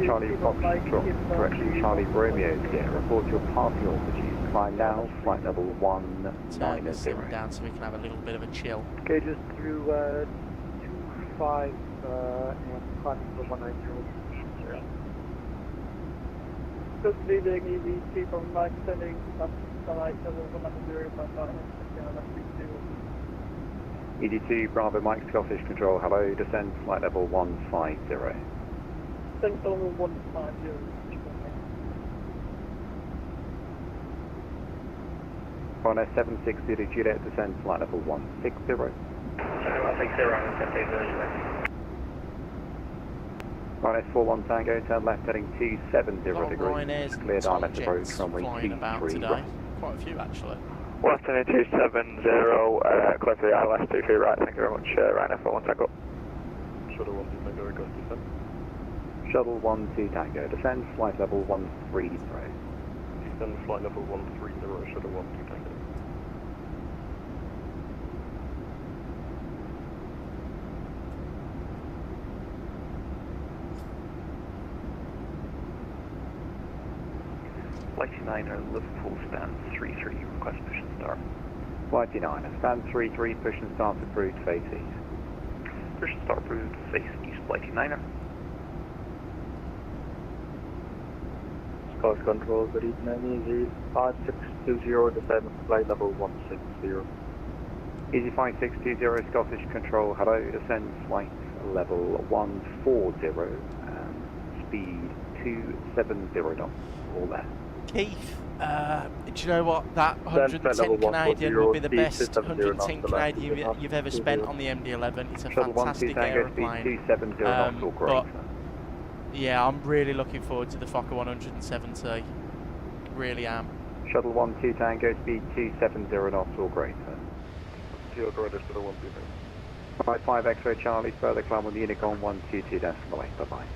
[SPEAKER 7] Charlie Fox Control, correction, Charlie Romeo Sierra, report your parking altitude. Climb now, flight level 190.
[SPEAKER 1] Turn the sim down so we can have a little bit of a chill.
[SPEAKER 6] Okay, just through 25 and climbing for 190.
[SPEAKER 8] Just leading EVT from Mike sending up flight level 190.5.
[SPEAKER 7] ED2 Bravo Mike Scottish Control, hello, descend flight level 150.
[SPEAKER 8] Descend level 150.
[SPEAKER 7] Ryanair 760 to Juliet, descend flight level 160.
[SPEAKER 3] 160,
[SPEAKER 7] Ryanair 41 Tango, turn left heading 270
[SPEAKER 1] A lot of
[SPEAKER 7] degrees.
[SPEAKER 1] Ryanair's
[SPEAKER 7] Cleared
[SPEAKER 1] top
[SPEAKER 7] ILS approach,
[SPEAKER 1] jets
[SPEAKER 7] runway
[SPEAKER 1] flying about
[SPEAKER 7] 23
[SPEAKER 1] today.
[SPEAKER 7] right.
[SPEAKER 1] Quite a few actually.
[SPEAKER 3] Western 270, clear for the ILS 23 right, thank you very much, Ryanair 41 Tango.
[SPEAKER 10] Shuttle 12 Tango, request descent.
[SPEAKER 7] Shuttle 12 Tango, descend flight level 130.
[SPEAKER 10] Descend flight level 130, shuttle 12 Tango.
[SPEAKER 3] Flight 9er, Liverpool stand 33, request push and start.
[SPEAKER 7] Flight 9, stand 33, push and start approved, face east.
[SPEAKER 3] Push and start approved, face east, Flight 9er.
[SPEAKER 6] Scottish Control, good evening, Easy 5620, descend flight level 160.
[SPEAKER 7] Easy 5620, Scottish Control, hello, descend flight level 140 and speed 270 knots, all there.
[SPEAKER 1] Keith, do you know what? That 110 Canadian will be the best 110 Canadian you've ever spent on the MD-11. It's a fantastic aeroplane.
[SPEAKER 7] 270 knots, all great.
[SPEAKER 1] But yeah, I'm really looking forward to the Fokker 170. Really am.
[SPEAKER 7] Shuttle 12 Tango, speed 270 knots, all great, sir.
[SPEAKER 10] Kilo corrector, shuttle 12 Tango.
[SPEAKER 7] 55 X-ray Charlie, further climb on Unicorn 122.8, bye-bye.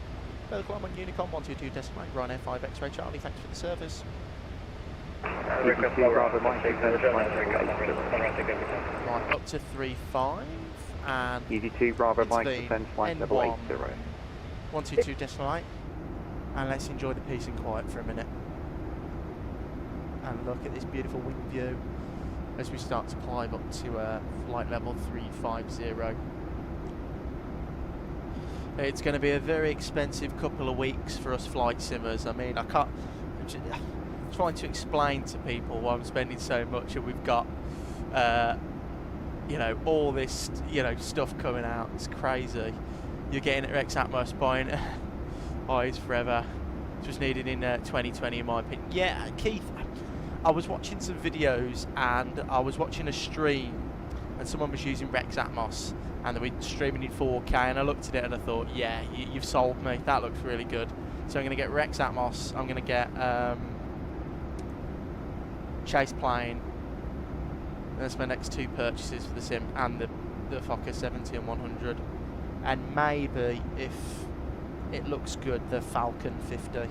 [SPEAKER 1] Further climb on Unicorn 122.8, Ryanair 5 X-ray Charlie, thanks for the service.
[SPEAKER 7] EGCC Bravo Mike, descend flight level 80.
[SPEAKER 1] Right, up to 3.5 and
[SPEAKER 7] ED2 Bravo Mike,
[SPEAKER 1] been
[SPEAKER 7] descend flight level
[SPEAKER 1] N1.
[SPEAKER 7] 80.
[SPEAKER 1] 122.8, and let's enjoy the peace and quiet for a minute. And look at this beautiful wind view as we start to climb up to flight level 350. It's going to be a very expensive couple of weeks for us flight simmers. I mean, I'm trying to explain to people why I'm spending so much, and we've got, you know, all this, you know, stuff coming out. It's crazy. You're getting at Rex Atmos point. Eyes forever. Just needed in 2020, in my opinion. Yeah, Keith, I was watching some videos and I was watching a stream, and someone was using Rex Atmos, and they were streaming in 4K, and I looked at it and I thought, yeah, you've sold me. That looks really good. So I'm going to get Rex Atmos. I'm going to get Chase Plane. That's my next two purchases for the sim, and the Fokker 70 and 100. And maybe, if it looks good, the Falcon 50.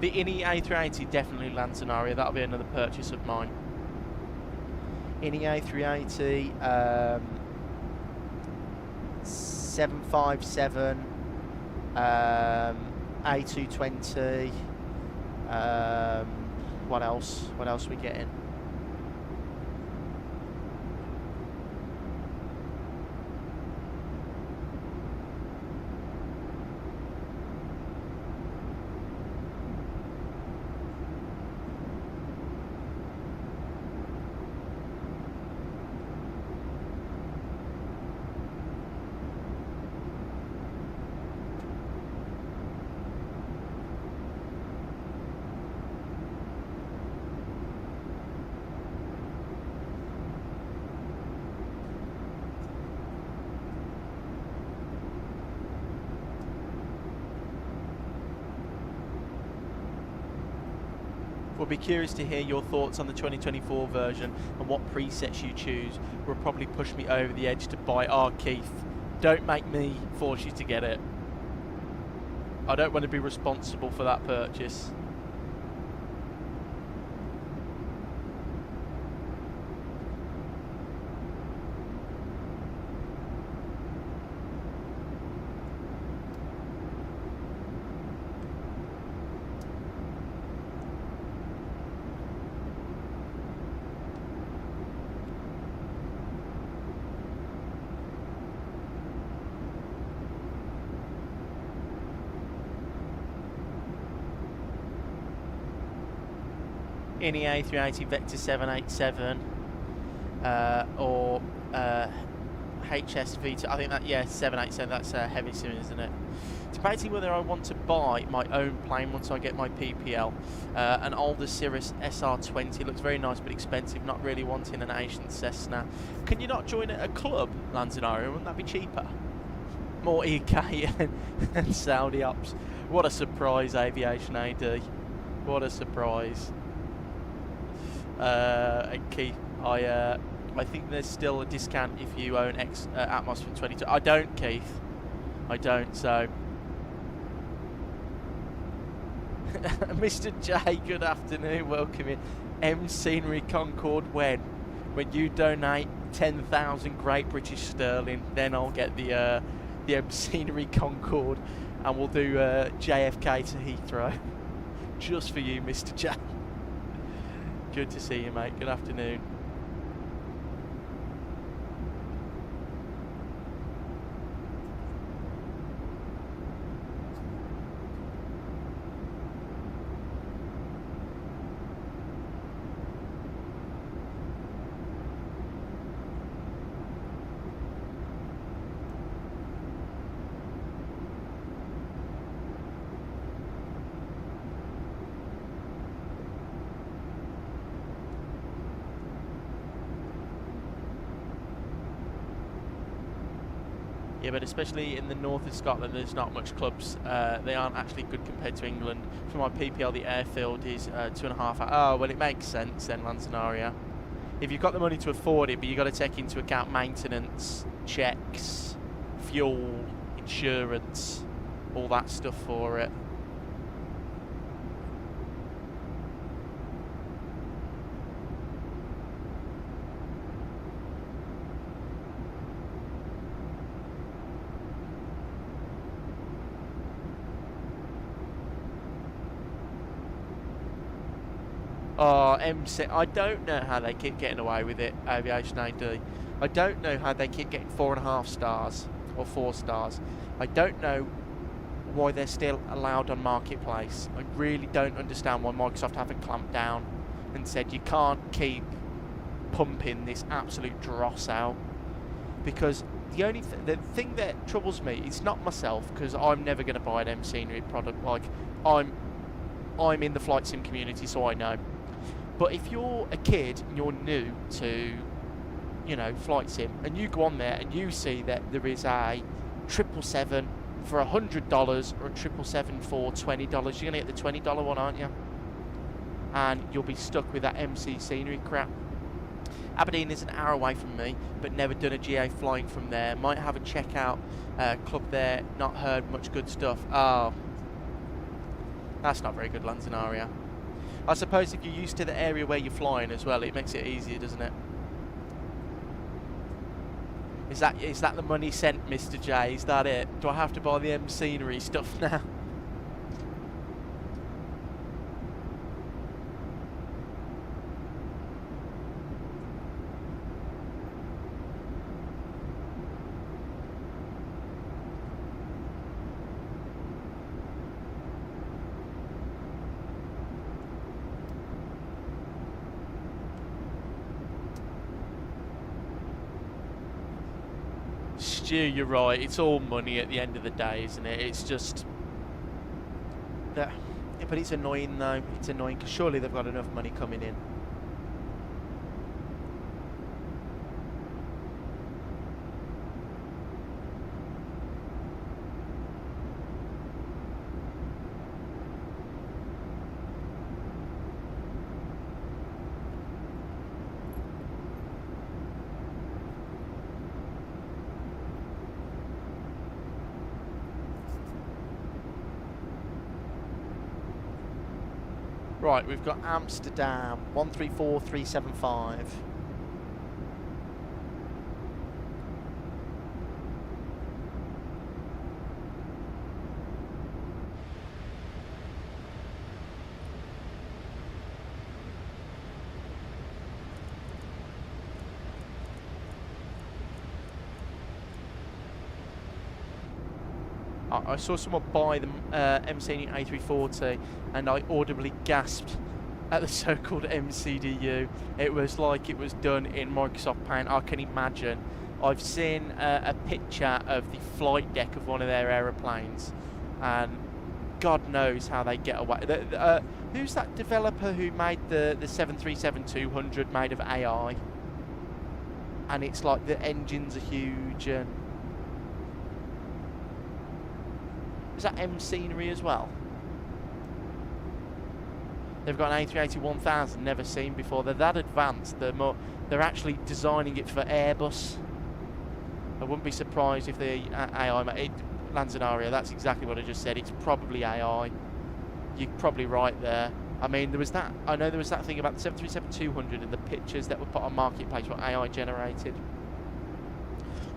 [SPEAKER 1] The INI A380 definitely land scenario. That'll be another purchase of mine. INI A380, 757, A220. What else? What else are we getting? We'll be curious to hear your thoughts on the 2024 version and what presets you choose. Will probably push me over the edge to buy. Oh, Keith, don't make me force you to get it. I don't want to be responsible for that purchase. In the A380 Vector 787 or HSV2, I think that, yeah, 787, that's heavy sim, isn't it? Debating whether I want to buy my own plane once I get my PPL. An older Cirrus SR20 looks very nice but expensive, not really wanting an Asian Cessna. Can you not join a club, Lanzarote? Wouldn't that be cheaper? More EK and Saudi ops. What a surprise, Aviation AD. What a surprise. And Keith, I think there's still a discount if you own Atmos from 22. I don't, Keith. I don't, so. Mr. J, good afternoon, welcome in. M Scenery Concorde when? When you donate 10,000 Great British Sterling, then I'll get the M Scenery Concorde and we'll do JFK to Heathrow. Just for you, Mr. J. Good to see you, mate. Good afternoon. Yeah, but especially in the north of Scotland, there's not much clubs. They aren't actually good compared to England. For my PPL, the airfield is 2.5 hours. Oh, well, it makes sense then, Lanzarote. If you've got the money to afford it, but you've got to take into account maintenance, checks, fuel, insurance, all that stuff for it. Oh, MC, I don't know how they keep getting away with it, Aviation AD. I don't know how they keep getting 4.5 stars or 4 stars. I don't know why they're still allowed on Marketplace. I really don't understand why Microsoft haven't clamped down and said you can't keep pumping this absolute dross out. Because the thing that troubles me, it's not myself, because I'm never going to buy an M Scenery product. Like, I'm in the flight sim community, so I know. But if you're a kid and you're new to, you know, flight sim, and you go on there and you see that there is a 777 for $100 or a 777 for $20, you're going to get the $20 one, aren't you? And you'll be stuck with that MC Scenery crap. Aberdeen is an hour away from me, but never done a GA flying from there. Might have a checkout club there, not heard much good stuff. Oh, that's not very good, Lanzarote. I suppose if you're used to the area where you're flying as well, it makes it easier, doesn't it? Is that the money sent, Mr. J? Is that it? Do I have to buy the M Scenery stuff now? Stu, you're right. It's all money at the end of the day, isn't it? It's just that. But it's annoying though. It's annoying because surely they've got enough money coming in. Right, we've got Amsterdam, 134375. I saw someone buy the MC A340 and I audibly gasped at the so-called MCDU. It was like it was done in Microsoft Paint. I can imagine. I've seen a picture of the flight deck of one of their aeroplanes, and God knows how they get away. Who's that developer who made the 737-200 made of AI? And it's like the engines are huge and... Is that M Scenery as well? They've got an A380-1000, never seen before. They're that advanced. They're actually designing it for Airbus. I wouldn't be surprised if the AI Lanzanaria. That's exactly what I just said. It's probably AI. You're probably right there. I mean, there was that. I know there was that thing about the 737-200 and the pictures that were put on Marketplace were AI generated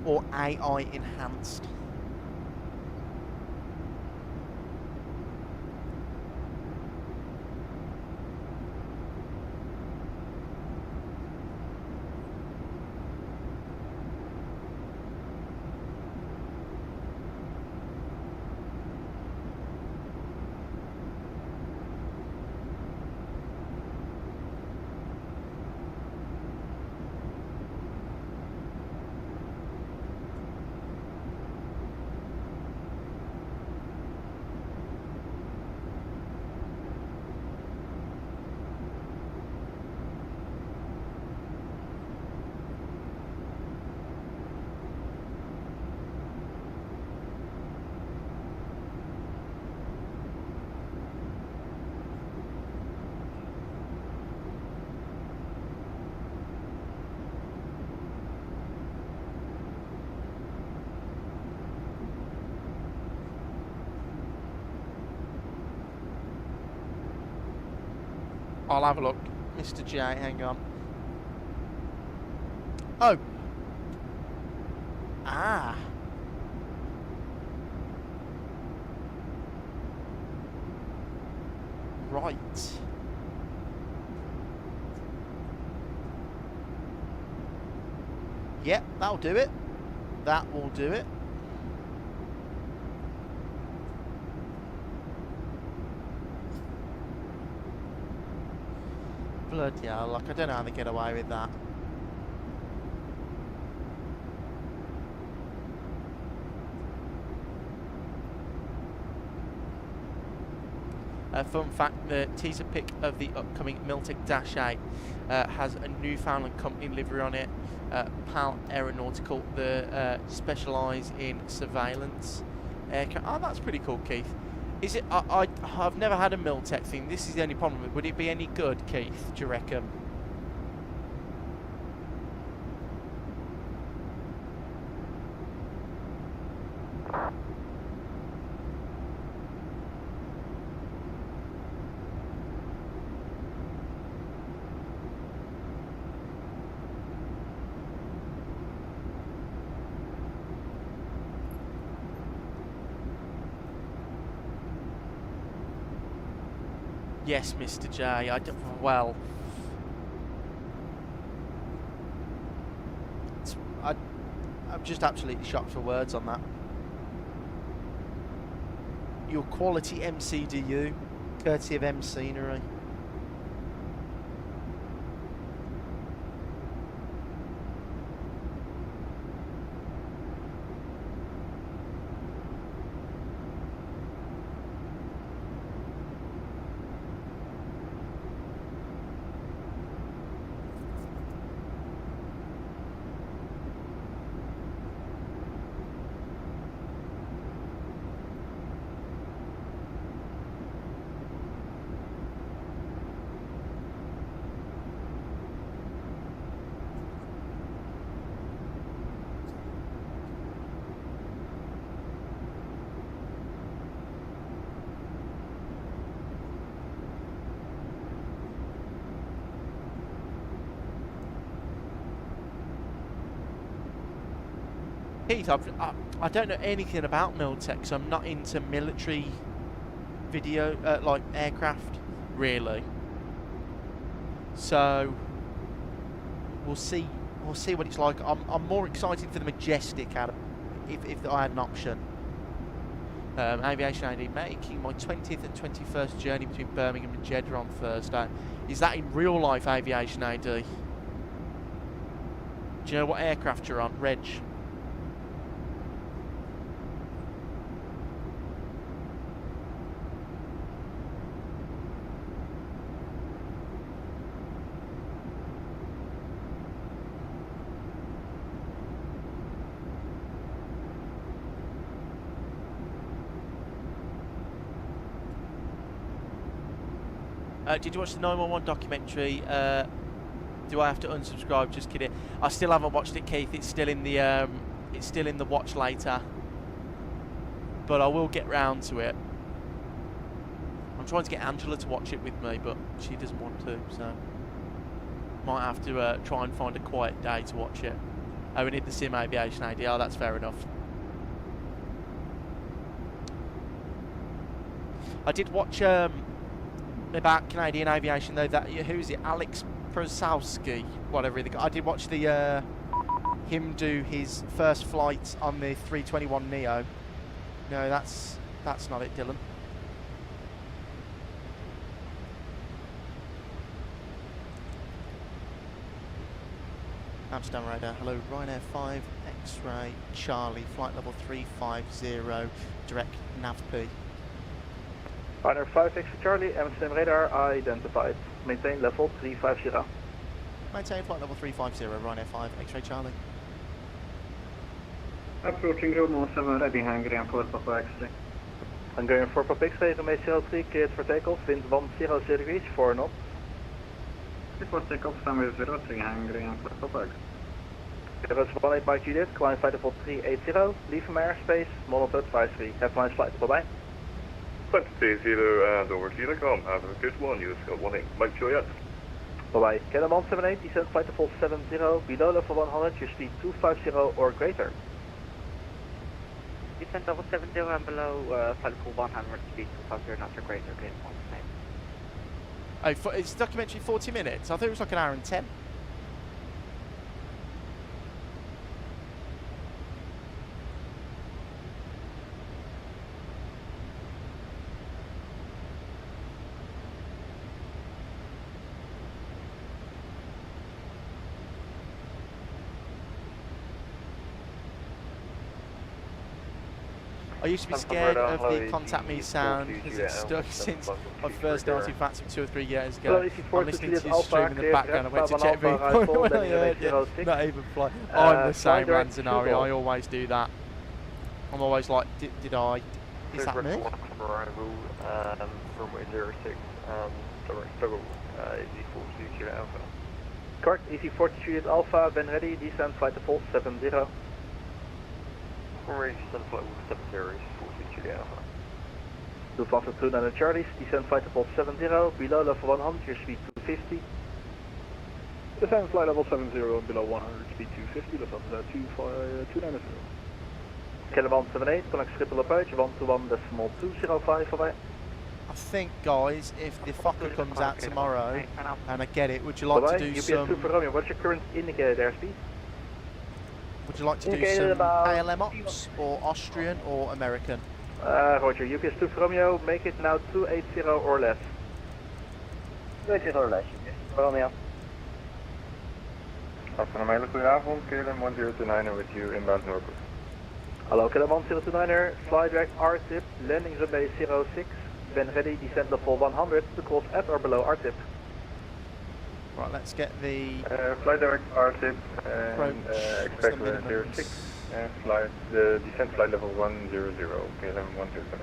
[SPEAKER 1] or AI enhanced. I'll have a look. Mr. J, hang on. Oh. Ah. Right. Yep, that'll do it. That will do it. Bloody hell, like, I don't know how they get away with that. Fun fact, the teaser pic of the upcoming Miltic Dash 8 has a Newfoundland company livery on it, PAL Aeronautical, that specialise in surveillance aircraft. Oh, that's pretty cool, Keith. Is it? I've never had a Miltech thing. This is the only problem. Would it be any good, Keith? Do you reckon? Yes, Mr. J. Well, I'm just absolutely shocked for words on that. Your quality MCDU, courtesy of M Scenery. Keith, I don't know anything about Miltech, so I'm not into military video, like aircraft, really. So we'll see. We'll see what it's like. I'm more excited for the Majestic out of, if I had an option. Aviation AD, making my 20th and 21st journey between Birmingham and Jeddah on Thursday. Is that in real life, Aviation AD? Do you know what aircraft you're on, Reg? Did you watch the 911 documentary? Do I have to unsubscribe? Just kidding. I still haven't watched it, Keith. It's still in the watch later. But I will get round to it. I'm trying to get Angela to watch it with me, but she doesn't want to, so might have to try and find a quiet day to watch it. Oh, we need the Sim Aviation AD. Oh, that's fair enough. I did watch about Canadian aviation though. That who is it? Alex Prozowski, whatever. I did watch the him do his first flight on the 321neo. No, that's not it, Dillon. Amsterdam radar. Hello, Ryanair 5 X-ray Charlie, flight level 350, direct NAVP.
[SPEAKER 3] Ryanair 5 X Charlie, Amsterdam radar identified. Maintain level 350.
[SPEAKER 1] Maintain flight level 350, Ryanair 5 X-ray Charlie.
[SPEAKER 3] Approaching Road 7, ready Hungary and forward Papa X-ray. Hungarian 4 Papa X-ray, Romeo 03, cleared for takeoff, wind 100 degrees, 4 knots. Before takeoff, Sunway 03, Hungary and forward Papa X-ray. Road 18 by Juliet, climb flight level 380, leave from airspace, monitor advisory, have nice flight, bye-bye.
[SPEAKER 10] 20 and over to Unicom, have a good one, you've got one in, Mike Juliet.
[SPEAKER 3] Bye-bye. Canada 178, descent flight level 70, below level 100, your speed 250 or greater.
[SPEAKER 11] Descent level 70 and below flight level 100, speed 250, not or greater, okay,
[SPEAKER 1] Oh, it's documentary 40 minutes? I thought it was like an hour and 10. I used to be scared of the contact me sound because it's stuck since I first started VATSIM 2 or 3 years ago. I'm listening to you stream in the background. I went to check the not even fly. I'm the same, Ranzanari. I always do that. I'm always like, did I? Is that me?
[SPEAKER 10] Runway 06 direct level EC42 Juliet Alpha.
[SPEAKER 3] Correct, EC42 Juliet Alpha, when ready, descent flight level 70.
[SPEAKER 10] Runway descent flight level 70 is 42 Juliet Alpha.
[SPEAKER 3] Lufthansa 29 Charlie, descent flight level 70, below level 100, your speed 250.
[SPEAKER 5] Descent flight level 70 and below 100, speed 250, Lufthansa 290.
[SPEAKER 3] Canada 178, connect Schiphol approach, 121.205 voorbij.
[SPEAKER 1] I think, guys, if the Fokker comes out tomorrow, and I get it, would you like to do some...
[SPEAKER 3] What's your current indicated airspeed?
[SPEAKER 1] Would you like to do some ALM ops, or Austrian, or American?
[SPEAKER 3] Roger, UPS 2 for Romeo, make it now 280 or less.
[SPEAKER 11] 280 or less, Romeo.
[SPEAKER 10] After een hele goede avond, KLM 1029 with you inbound Norfolk.
[SPEAKER 3] Hello, KLM 1029er, fly direct R-tip, landing runway 06, when ready, descent level 100 to cross at or below R-tip.
[SPEAKER 1] Right, let's get the...
[SPEAKER 10] fly direct R-tip and expect 06 and flight, the descent flight level 100, KLM 1029.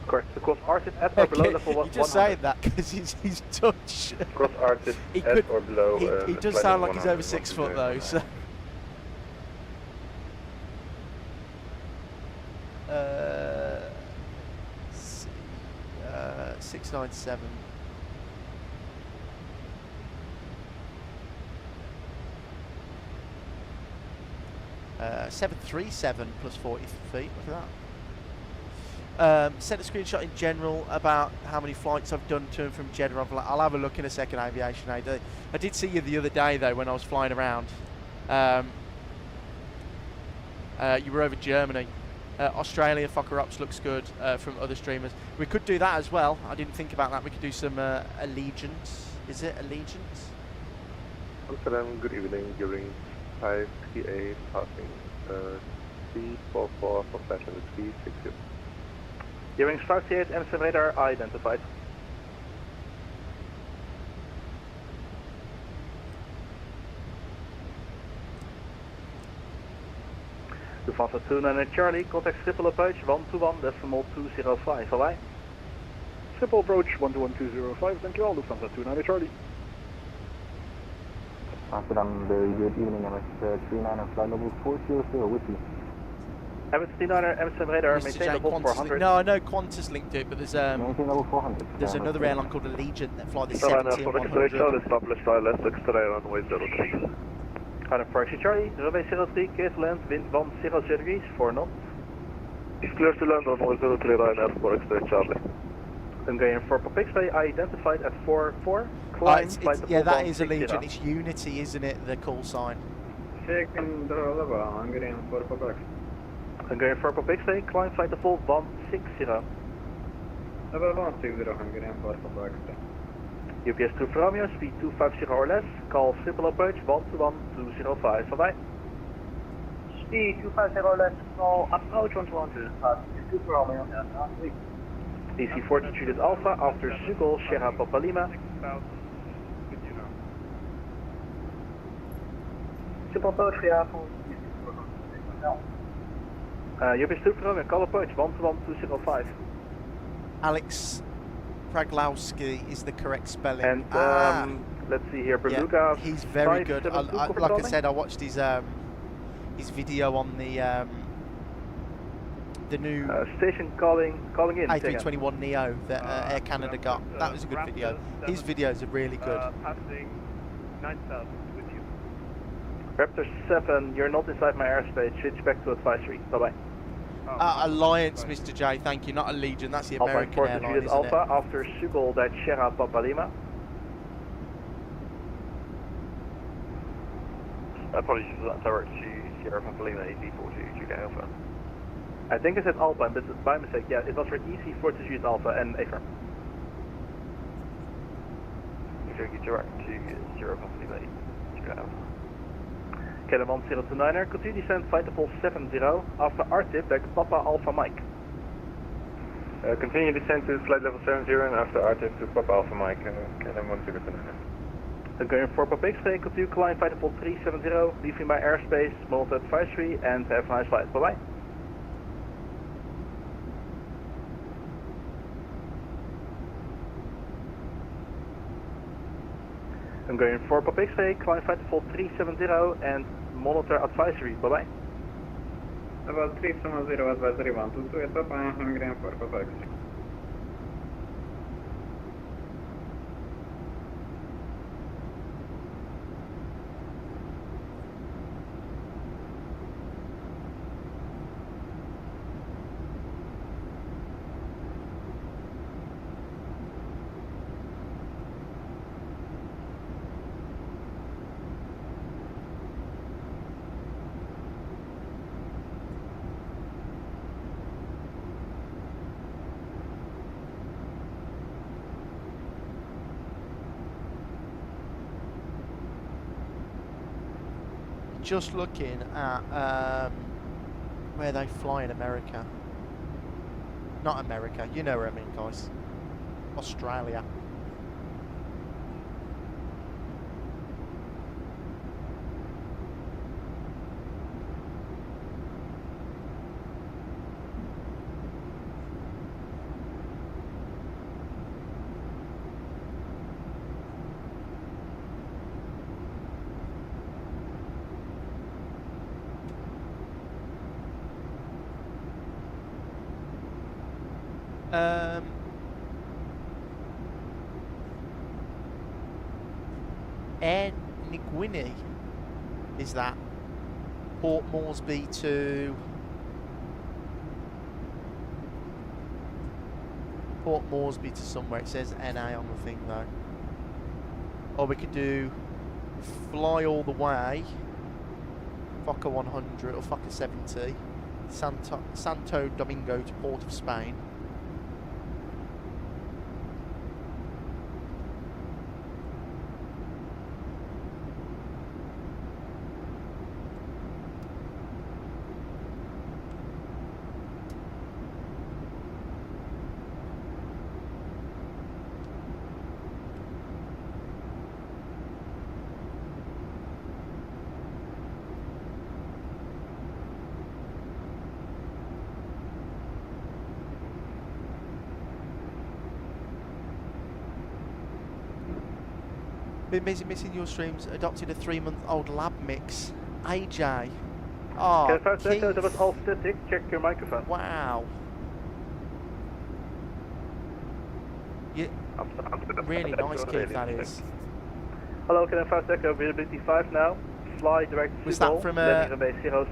[SPEAKER 3] Correct, to cross R-tip at or below level 100.
[SPEAKER 1] You just saying that because he's Dutch.
[SPEAKER 10] Cross R-tip at or below...
[SPEAKER 1] He does sound like he's over 6 foot though, so... 697. 737 plus 40 feet. Look at that. Sent a screenshot in general about how many flights I've done to and from Jeddah. I'll have a look in a second, Aviation AD. I did see you the other day though when I was flying around. You were over Germany. Australia, Fokker Ups looks good from other streamers. We could do that as well. I didn't think about that. We could do some Allegiance. Is it Allegiance?
[SPEAKER 10] Amsterdam, good evening. During 538 passing 344 for flash and 360.
[SPEAKER 3] During 538, Amsterdam radar identified. Lufthansa 29 Charlie, contact Schiphol approach 121.205, alright?
[SPEAKER 5] Schiphol approach 121.205, thank you all, Lufthansa 29 Charlie.
[SPEAKER 12] Amsterdam, very good evening, MS39 flight level 400 with you.
[SPEAKER 3] MS39 Amsterdam radar, maintain level 400.
[SPEAKER 1] No, I know Qantas linked to it, but there's
[SPEAKER 12] maintain level 400.
[SPEAKER 1] There's another airline called Allegiant that fly the 70 and 100.
[SPEAKER 10] Established ILS, extra runway 03.
[SPEAKER 3] Kind of Proxy Charlie, runway 03, clear to land, wind 10 degrees, 4 knots.
[SPEAKER 10] It's clear to land, runway 03, Ryanair for extra Charlie.
[SPEAKER 3] Hungarian 4 for Pixway, identified at 44. Climb,
[SPEAKER 1] yeah, that is Allegiant. It's Unity, isn't it? The call sign.
[SPEAKER 10] Second level, Hungarian 4 for Pixway.
[SPEAKER 3] Hungarian 4 for Pixway, climb flight level 160.
[SPEAKER 10] Level 160, Hungarian 4 for Pixway.
[SPEAKER 3] UPS 2 for Romeo, speed 250 or less, call Schiphol approach 121.205, bye-bye.
[SPEAKER 11] Speed 250 or less, call approach 121.205, 2 for Romeo,
[SPEAKER 3] DC 40 treated Alpha, after Schiphol, Sierra Papa Lima.
[SPEAKER 11] Schiphol approach, Sierra
[SPEAKER 3] UPS 2 for Romeo, call approach 121.205.
[SPEAKER 1] Alex Praglowski is the correct spelling.
[SPEAKER 3] And let's see here, Berluga.
[SPEAKER 1] Yeah, he's very good. Like I said, I watched his video on the new
[SPEAKER 3] station calling in.
[SPEAKER 1] A321neo that Air Canada got. That was a good video. His videos are really good.
[SPEAKER 10] Passing 9,000 with you.
[SPEAKER 3] Raptor 7, you're not inside my airspace. Switch back to advisory. Bye bye.
[SPEAKER 1] Alliance, Mr. J, thank you. Not Allegiant, that's the American airline, isn't
[SPEAKER 3] Alpha,
[SPEAKER 1] it?
[SPEAKER 3] after Schiphol, that's Sierra Papa Lima.
[SPEAKER 10] Apologies for that, direct to Sierra Papa Lima, EC40 UK Alpha.
[SPEAKER 3] I think I said Alpha, but by mistake, yeah, it was for EC40 Alpha and Affirm.
[SPEAKER 10] Okay, direct to Sierra Papa Lima, UK Alpha.
[SPEAKER 3] Kellerman 029er, continue descent, flight level 70, after RTIP, back Papa Alpha Mike.
[SPEAKER 10] Continue descent to flight level 70 and after RTIP to Papa Alpha Mike, Kellerman 029er.
[SPEAKER 3] Hungarian 4 Papa X-ray, continue climb, flight level 370, leaving my airspace, Malta advisory, and have a nice flight, bye bye. Hungarian 4 Papa X-ray, climb flight level 370 and monitor advisory, bye bye.
[SPEAKER 10] Level 370 advisory 122, it's up on Hungarian 4 Papa X-ray.
[SPEAKER 1] Just looking at where they fly in America. Not America, you know where I mean, guys. Australia. Air Niguini is that. Port Moresby to somewhere. It says NA on the thing though. Or we could do fly all the way, Fokker 100 or Fokker 70, Santo Domingo to Port of Spain. Been busy missing your streams. Adopted a 3-month-old lab mix. AJ. Oh,
[SPEAKER 11] okay, that was all static. Check your microphone.
[SPEAKER 1] Wow. Yeah. Really nice, Keith, that is.
[SPEAKER 11] Hello, can I fast echo visibility 5 now? Fly direct to
[SPEAKER 1] Was that from a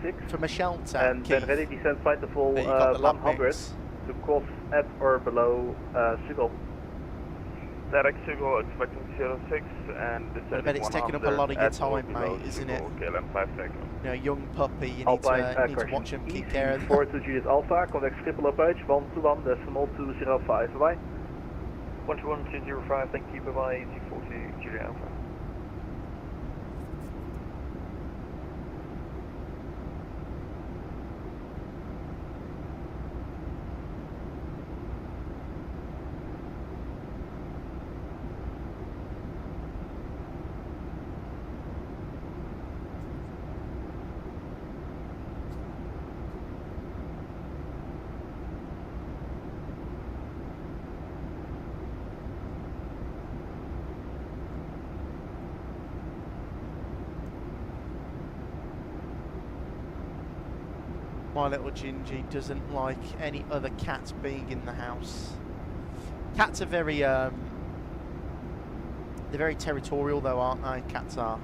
[SPEAKER 11] 06
[SPEAKER 1] from a shelter?
[SPEAKER 11] And
[SPEAKER 1] Keith,
[SPEAKER 11] then ready descent flight to full
[SPEAKER 1] that you got the lab
[SPEAKER 11] 100
[SPEAKER 1] mix?
[SPEAKER 11] to cross at or below Schiphol.
[SPEAKER 10] Direct Schiphol expecting 06 and descending
[SPEAKER 1] I bet it's taking up a lot of your time, mate, isn't it?
[SPEAKER 10] KLM 5 takeoff.
[SPEAKER 1] You know, young puppy, you need
[SPEAKER 11] Alpine,
[SPEAKER 1] to watch him, keep care of them.
[SPEAKER 11] 4 to Juliet Alpha, contact Schiphol approach 121.205, bye-bye.
[SPEAKER 10] 121.205, thank you, bye-bye, 240 Juliet Alpha.
[SPEAKER 1] My little Gingy doesn't like any other cats being in the house. Cats are very, they're very territorial though, aren't they? Cats are.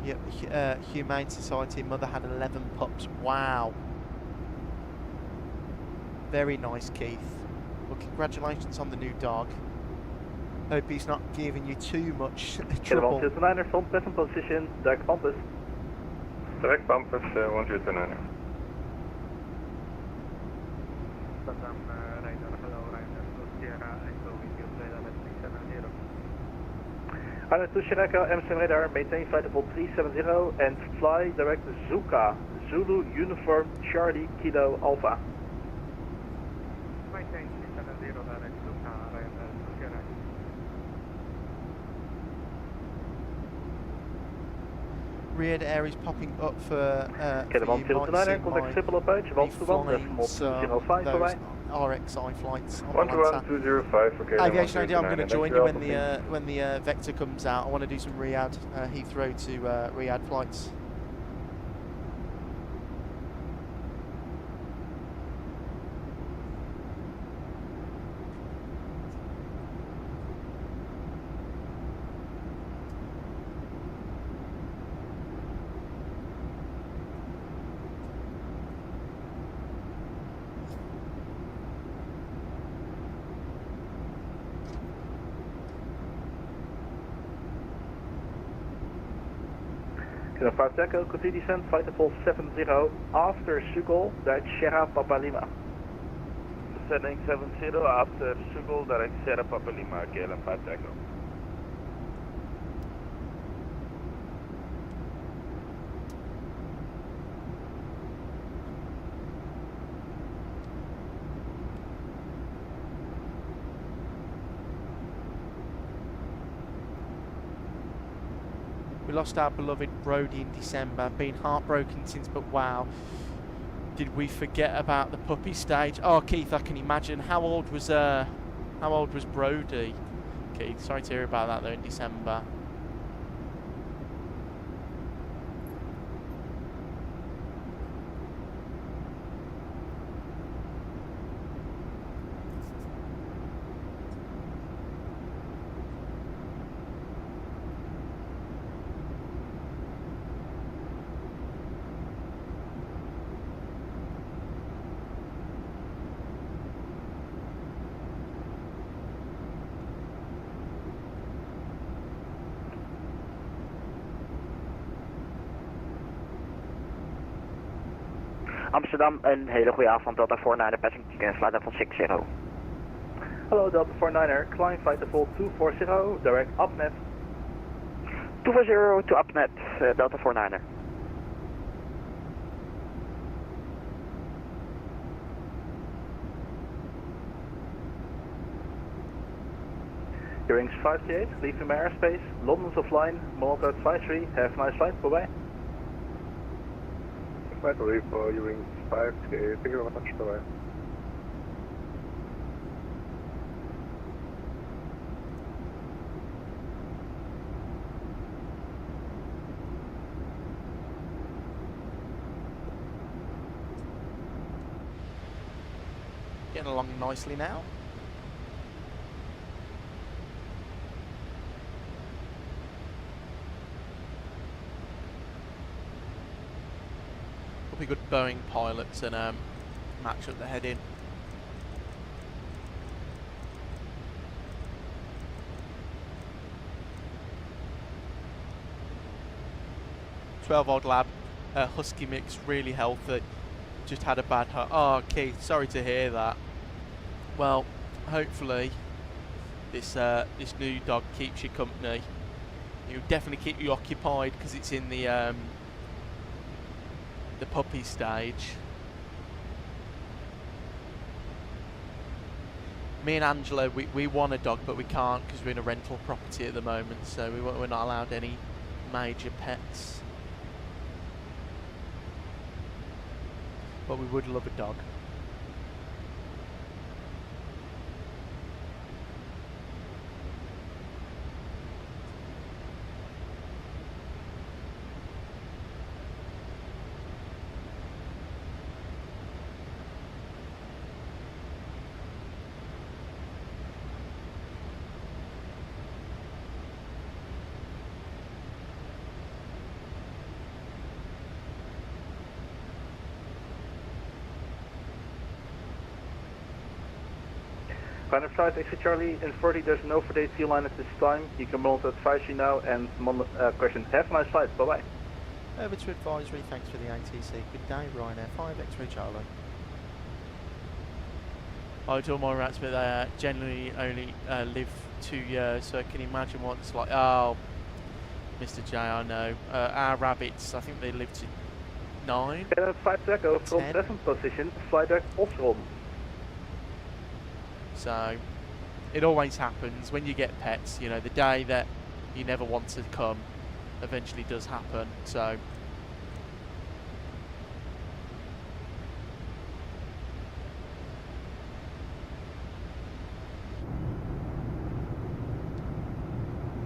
[SPEAKER 1] Yep, Humane Society mother had 11 pups. Wow. Very nice, Keith. Well, congratulations on the new dog. Hope he's not giving you too much trouble.
[SPEAKER 11] Get 109er, front present position, direct compass.
[SPEAKER 10] Direct compass 109er.
[SPEAKER 11] Ryanair to Shinaka, MSM radar, maintain flight level 370 and fly direct Zuka, Zulu Uniform Charlie Kilo Alpha.
[SPEAKER 10] Maintain 370 direct Zuka, Ryanair to Shinaka.
[SPEAKER 1] Reared air is popping up for
[SPEAKER 11] Get 109er, contact Schiphol approach, 121.205, bye-bye.
[SPEAKER 1] RXI flights.
[SPEAKER 10] 11205 for KLM.
[SPEAKER 1] Aviation idea. I'm going to join you when the Vector comes out. I want to do some Riyadh, Heathrow to Riyadh flights.
[SPEAKER 11] Kilo 5 Echo, continue descent, flight level 70 after Schiphol, direct Sierra Papa Lima.
[SPEAKER 10] Descending 70 after Schiphol, direct Sierra Papa Lima, KLM 5 Echo. We
[SPEAKER 1] lost our beloved Brody in December. Been heartbroken since, but wow. Did we forget about the puppy stage? Oh, Keith, I can imagine. How old was Brody? Keith, sorry to hear about that though in December.
[SPEAKER 13] Amsterdam, een hele goede avond. Delta 49er, passing flight level 60.
[SPEAKER 11] Hello, Delta 49er, climb flight level 240, direct upnet.
[SPEAKER 13] 240 to upnet, Delta 49er.
[SPEAKER 11] Bearings 538, leave from airspace, London's offline, Malta advisory, have a nice flight, bye bye.
[SPEAKER 10] Flight leave for Ewing 5, thank you very much, bye-bye.
[SPEAKER 1] Getting along nicely now. Will be good Boeing pilots and match up the heading. Old lab, husky mix, really healthy. Just had a bad heart. Oh, Keith, sorry to hear that. Well, hopefully this this new dog keeps you company. It'll definitely keep you occupied because it's in the puppy stage. Me and Angela, we want a dog, but we can't because we're in a rental property at the moment, so we're not allowed any major pets. But we would love a dog.
[SPEAKER 11] Final flight, exit Charlie, in 40, there's no for day line at this time. You can monitor advisory now and question. Have a nice flight, bye bye.
[SPEAKER 1] Over to advisory, thanks for the ATC. Good day, Ryanair 5 X-ray Charlie. I do all my rats, but they generally only live 2 years, so I can imagine what it's like. Oh, Mr. J, I know. Our rabbits, I think they live to 9.
[SPEAKER 11] 5 Echo from 7th position, flight deck off-on.
[SPEAKER 1] So it always happens when you get pets, you know, the day that you never want to come eventually does happen. So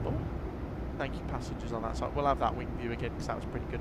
[SPEAKER 1] oh, thank you passengers on that side. We'll have that wing view again because that was pretty good.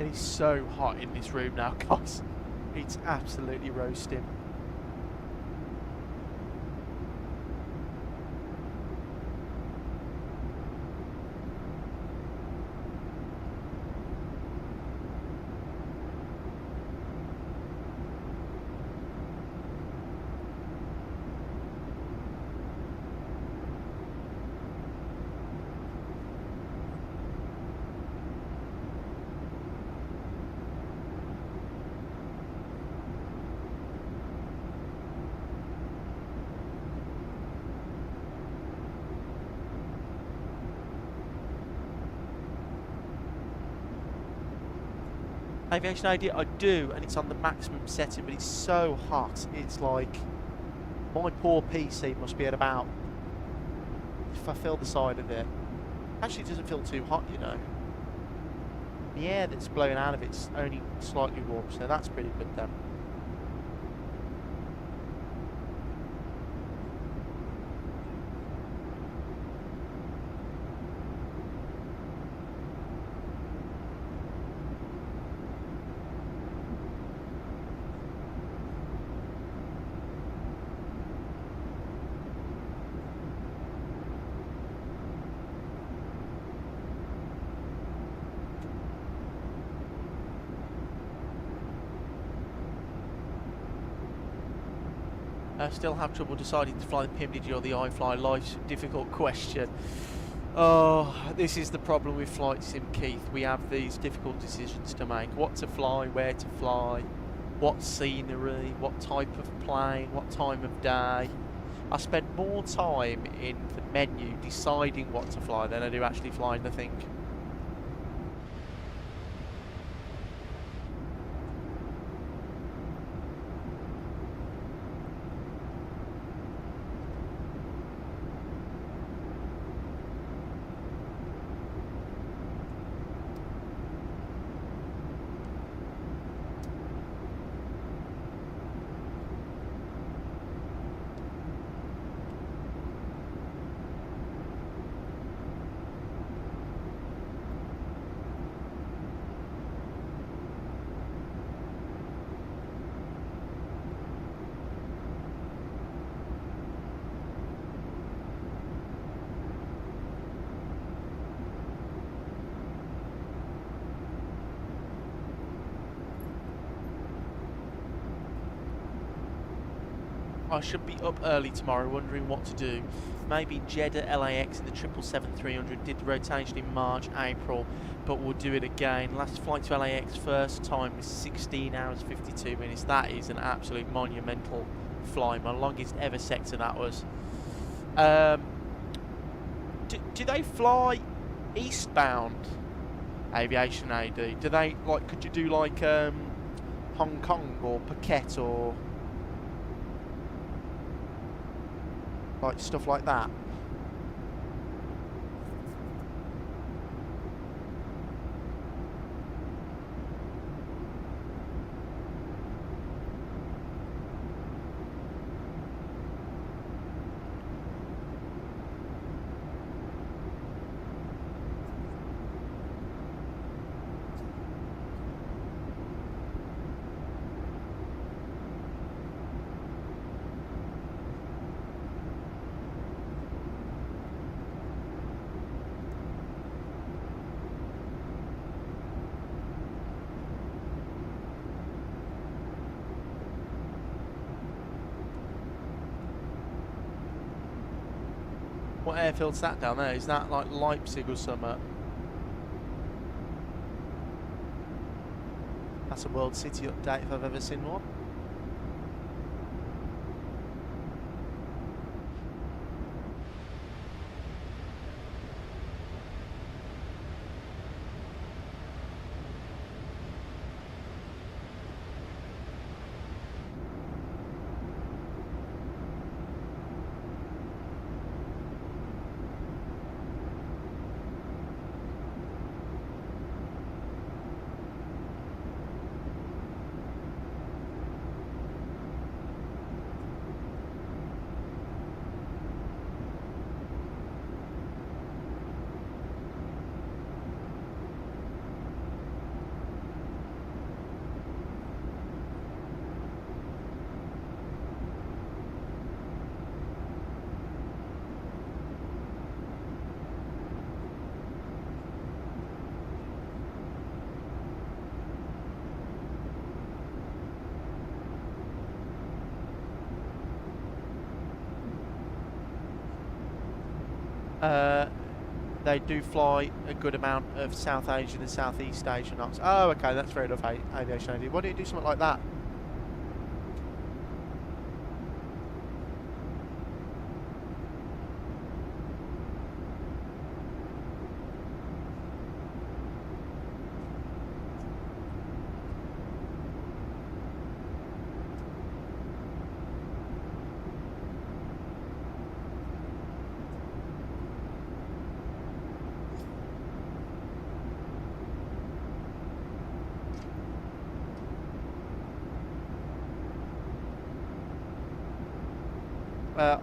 [SPEAKER 1] It is so hot in this room now, guys. It's absolutely roasting. Aviation AD, I do, and it's on the maximum setting, but it's so hot. It's like my poor PC must be at about, if I feel the side of it, actually it doesn't feel too hot, you know. The air that's blowing out of it's only slightly warm, so that's pretty good then. I still have trouble deciding to fly the PMDG or the iFly. Life's a difficult question. Oh, this is the problem with Flight Sim, Keith. We have these difficult decisions to make. What to fly, where to fly, what scenery, what type of plane, what time of day. I spend more time in the menu deciding what to fly than I do actually flying the thing. I should be up early tomorrow wondering what to do. Maybe Jeddah LAX in the 777-300 did the rotation in March, April, but we'll do it again. Last flight to LAX first time was 16 hours 52 minutes. That is an absolute monumental fly. My longest ever sector that was. Do they fly eastbound, Aviation AD? Do they, like, could you do like Hong Kong or Phuket or like stuff like that? What airfield's that down there? Is that like Leipzig or something? That's a World City update if I've ever seen one. They do fly a good amount of South Asian and Southeast Asian ops. Oh, okay, that's fair enough, Aviation AD. Why don't you do something like that?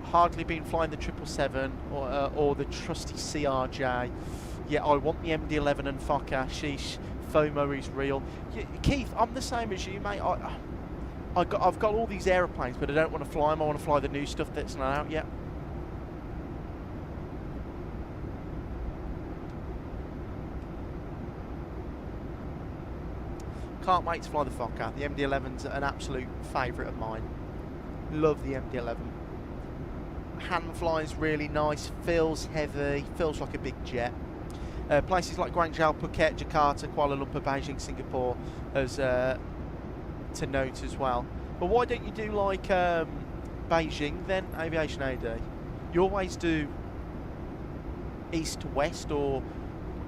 [SPEAKER 1] Hardly been flying the 777 or the trusty CRJ. Yeah, I want the MD-11 and Fokker. Sheesh, FOMO is real. Yeah, Keith, I'm the same as you, mate. I've got all these aeroplanes, but I don't want to fly them. I want to fly the new stuff that's not out yet. Can't wait to fly the Fokker. The MD-11's an absolute favourite of mine. Love the MD-11. Hand flies really nice, feels heavy, feels like a big jet. Places like Guangzhou, Phuket, Jakarta, Kuala Lumpur, Beijing, Singapore as to note as well. But why don't you do like Beijing then, Aviation AD? You always do east to west, or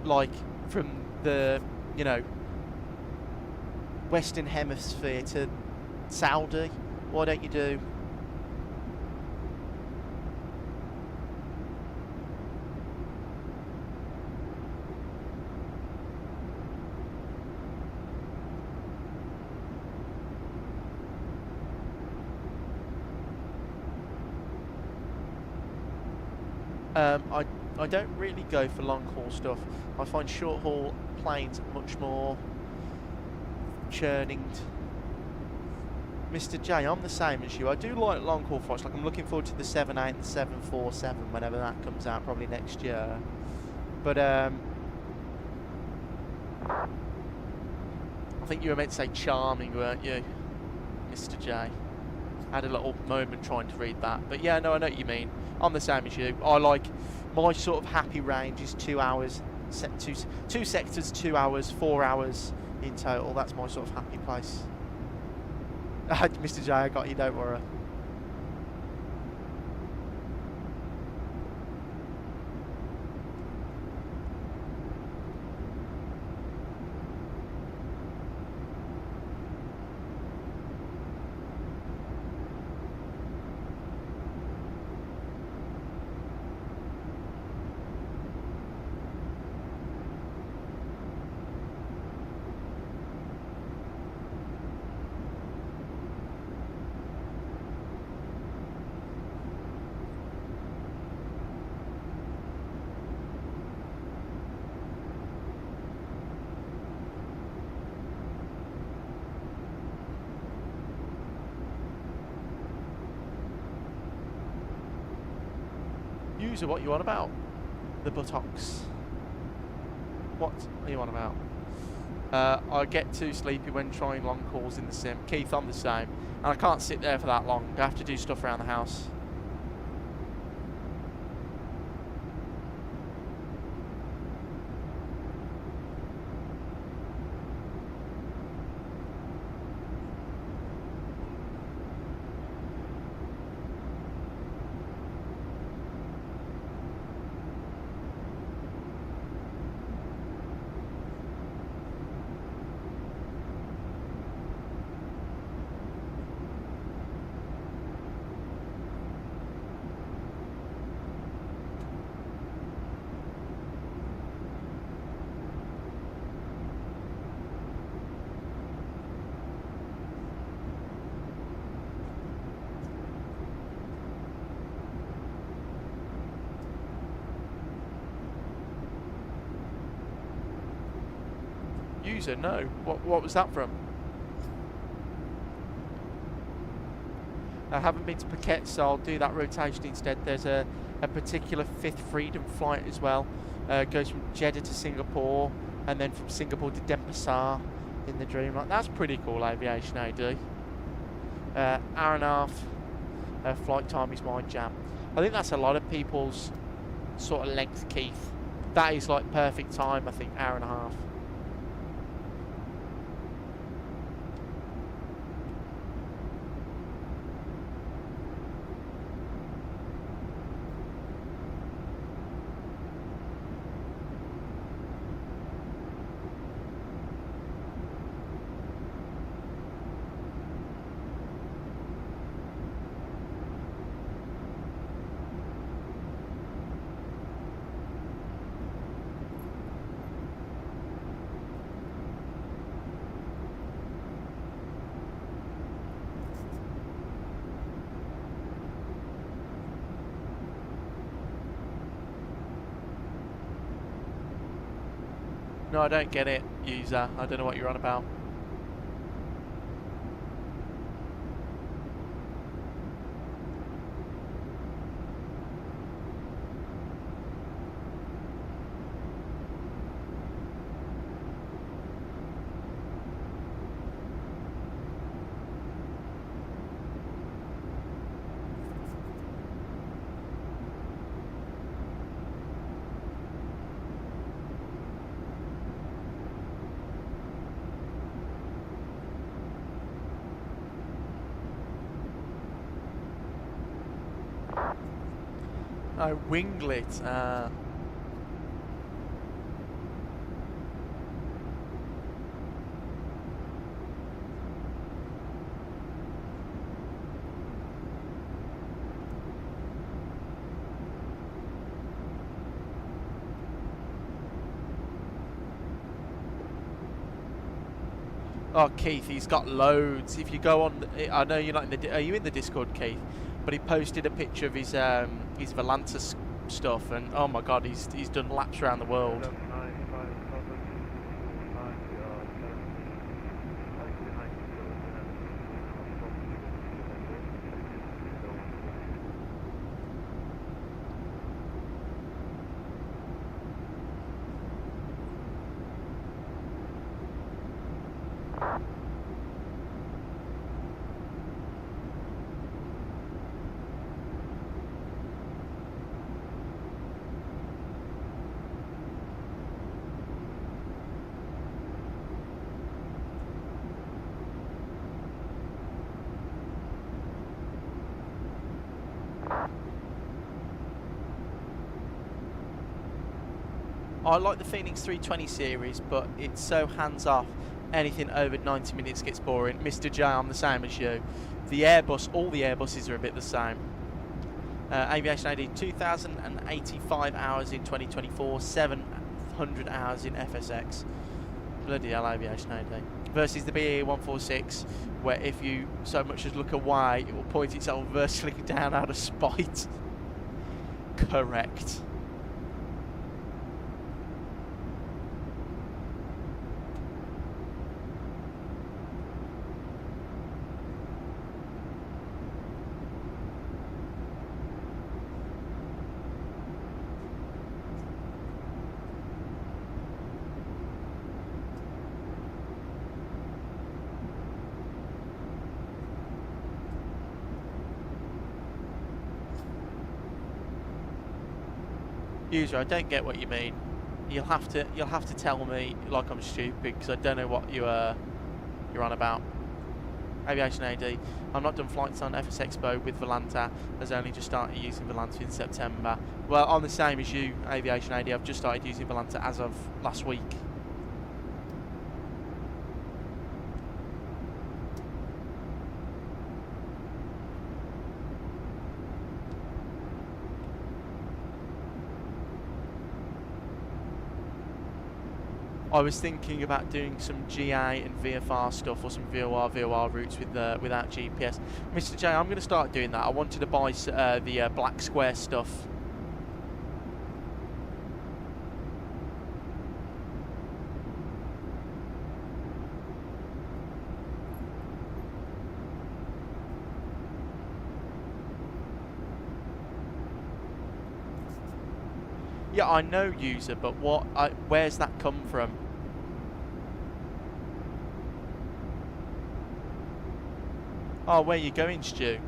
[SPEAKER 1] like from the, you know, Western Hemisphere to Saudi. Why don't you do I don't really go for long haul stuff. I find short haul planes much more churning. Mr. J, I'm the same as you. I do like long haul flights. Like I'm looking forward to the 78 and the 747 whenever that comes out, probably next year. But I think you were meant to say charming, weren't you, Mr. J? I had a little moment trying to read that. But yeah, no, I know what you mean. I'm the same as you. I like, my sort of happy range is 2 hours, two sectors, 2 hours, 4 hours in total. That's my sort of happy place. Mr. J, I got you, don't worry. User, what you on about? The buttocks. What are you on about? I get too sleepy when trying long calls in the sim. Keith, I'm the same. And I can't sit there for that long. I have to do stuff around the house. User, no. What was that from? I haven't been to Phuket, so I'll do that rotation instead. There's a particular Fifth Freedom flight as well. Goes from Jeddah to Singapore, and then from Singapore to Denpasar in the Dreamliner. That's pretty cool, Aviation AD. Hour and a half flight time is my jam. I think that's a lot of people's sort of length, Keith. That is like perfect time, I think, hour and a half. No, I don't get it, user. I don't know what you're on about. Oh, winglet. Oh, Keith, he's got loads. If you go on, I know you're not in the. Are you in the Discord, Keith? But he posted a picture of his Volanta stuff, and oh my God, he's done laps around the world. I like the Phoenix 320 series, but it's so hands-off. Anything over 90 minutes gets boring. Mr. J, I'm the same as you. The Airbus, all the Airbuses are a bit the same. Aviation AD, 2,085 hours in 2024, 700 hours in FSX. Bloody hell, Aviation AD. Versus the BE 146, where if you so much as look away, it will point itself vertically down out of spite. Correct. User, I don't get what you mean. You'll have to tell me like I'm stupid, because I don't know what you're on about. Aviation AD, I've not done flights on FS Expo with Volanta, as I only just started using Volanta in September. Well, I'm the same as you, Aviation AD. I've just started using Volanta as of last week. I was thinking about doing some GA and VFR stuff, or some VOR routes without GPS. Mr. J, I'm going to start doing that. I wanted to buy the black square stuff. Yeah, I know, user, but where's that come from? Oh, where you going, Stu?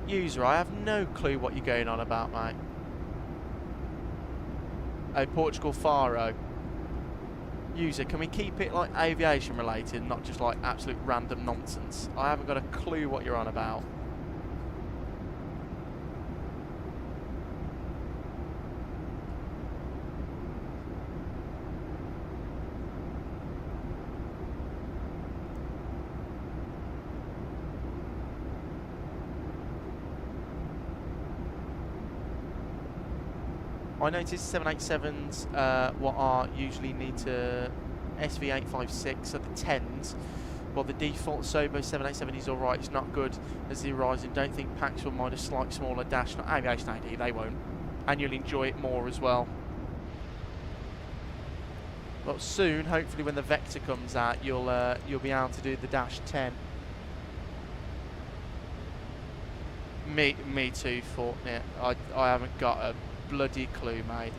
[SPEAKER 1] User, I have no clue what you're going on about, mate. Oh, Portugal Faro. User, can we keep it like aviation related, not just like absolute random nonsense? I haven't got a clue what you're on about. I noticed 787s what are usually need to SV856 are the 10s, while the default Sobo 787 is alright, it's not good as the Horizon. Don't think Pax will mind a slight smaller dash, not Aviation AD, they won't. And you'll enjoy it more as well. But soon, hopefully when the Vector comes out, you'll be able to do the dash 10. Me too, Fortnite. I haven't got a bloody clue, mate.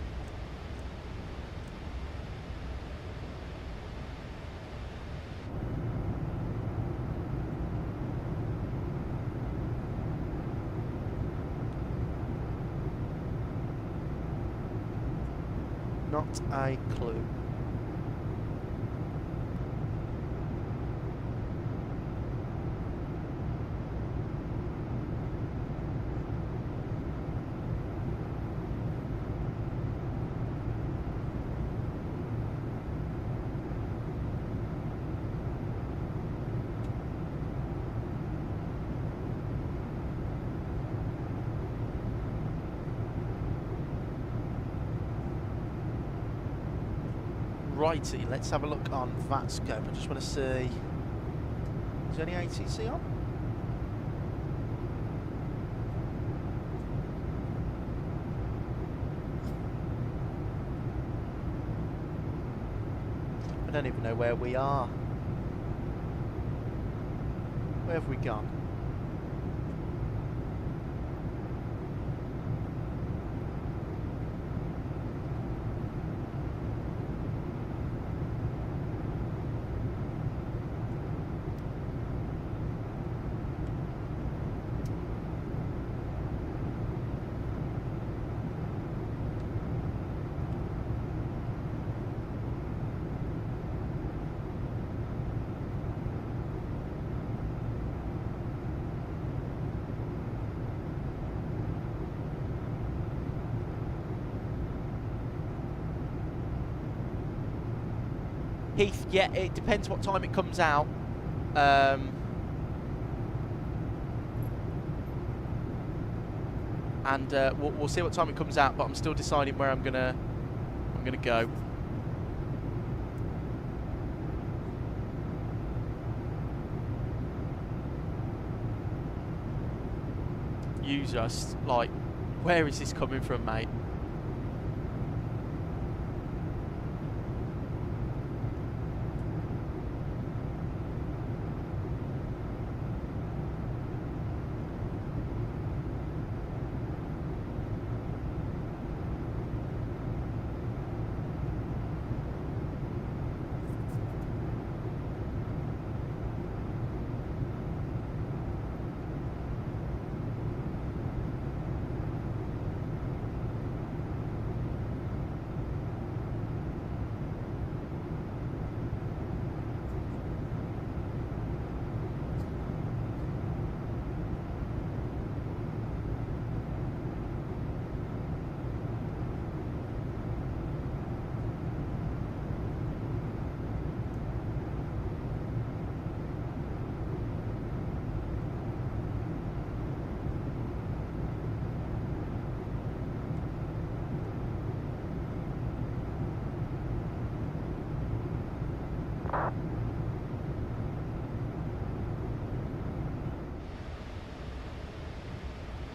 [SPEAKER 1] Not a clue. Righty, let's have a look on VATScope. I just want to see, is there any ATC on? I don't even know where we are. Where have we gone? Heath, yeah, it depends what time it comes out. And we'll see what time it comes out, but I'm still deciding where I'm gonna go. Use us, like, where is this coming from, mate?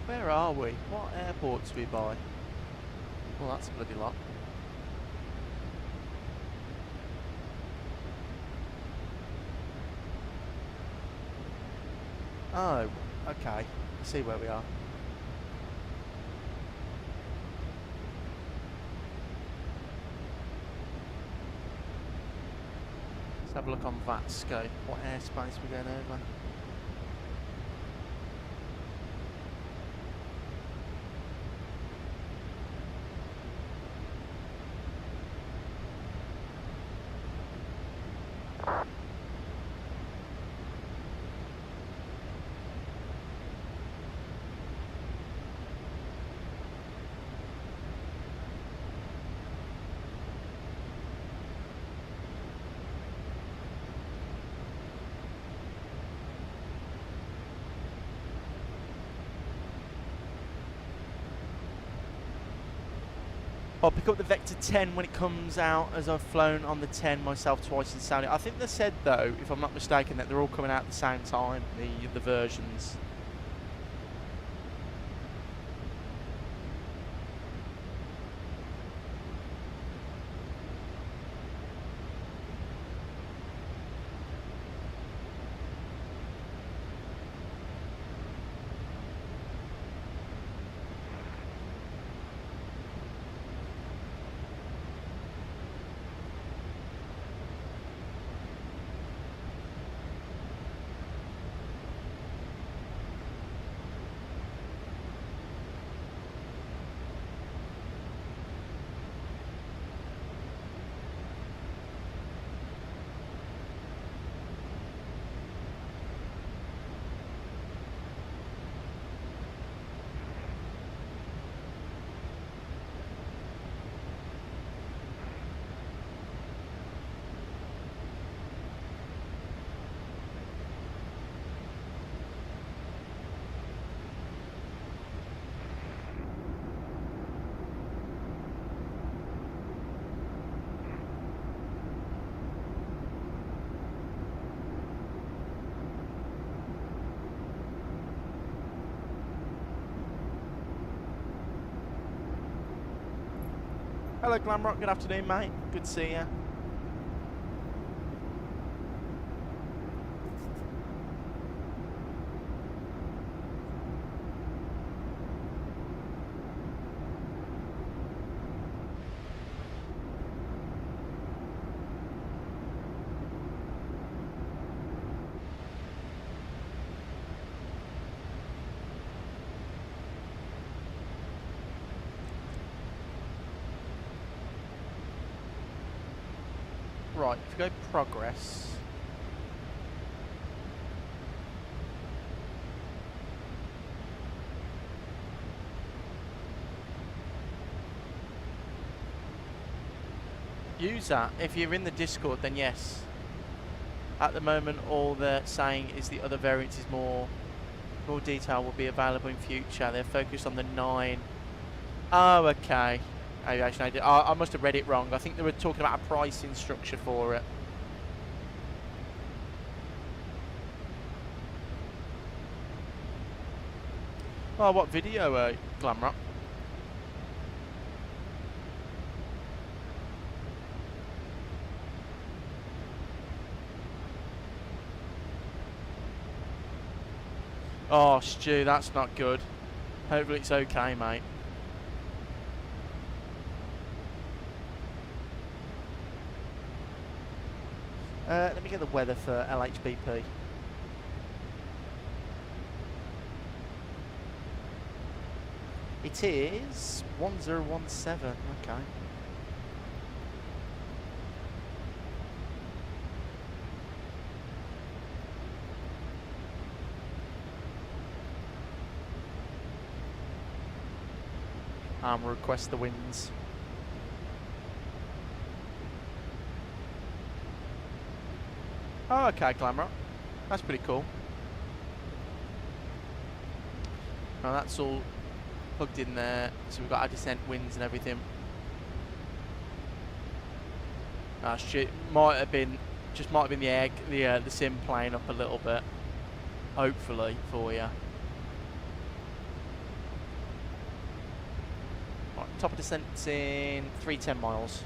[SPEAKER 1] Where are we? What airports do we buy? Well, that's a bloody lot. Oh, okay. I see where we are. Let's have a look on VATScope. What airspace we're going over. I'll pick up the Vector 10 when it comes out, as I've flown on the 10 myself twice in Saudi. I think they said, though, if I'm not mistaken, that they're all coming out at the same time, the versions. Hello Glamrock, good afternoon mate, good to see you. Right, if you go progress, use that. If you're in the Discord, then yes. At the moment, all they're saying is the other variants is more detail will be available in future. They're focused on the 9. Oh, okay. Aviation, I must have read it wrong. I think they were talking about a pricing structure for it. Oh, what video, Glamrock? Oh, Stu, that's not good. Hopefully it's okay, mate. Let me get the weather for LHBP. It is 1017, okay. Request the winds. Oh, okay, Glamrock. That's pretty cool. Now that's all plugged in there, so we've got our descent winds and everything. Ah, shit, might have been the sim playing up a little bit. Hopefully for you. Right, top of descent's in 310 miles.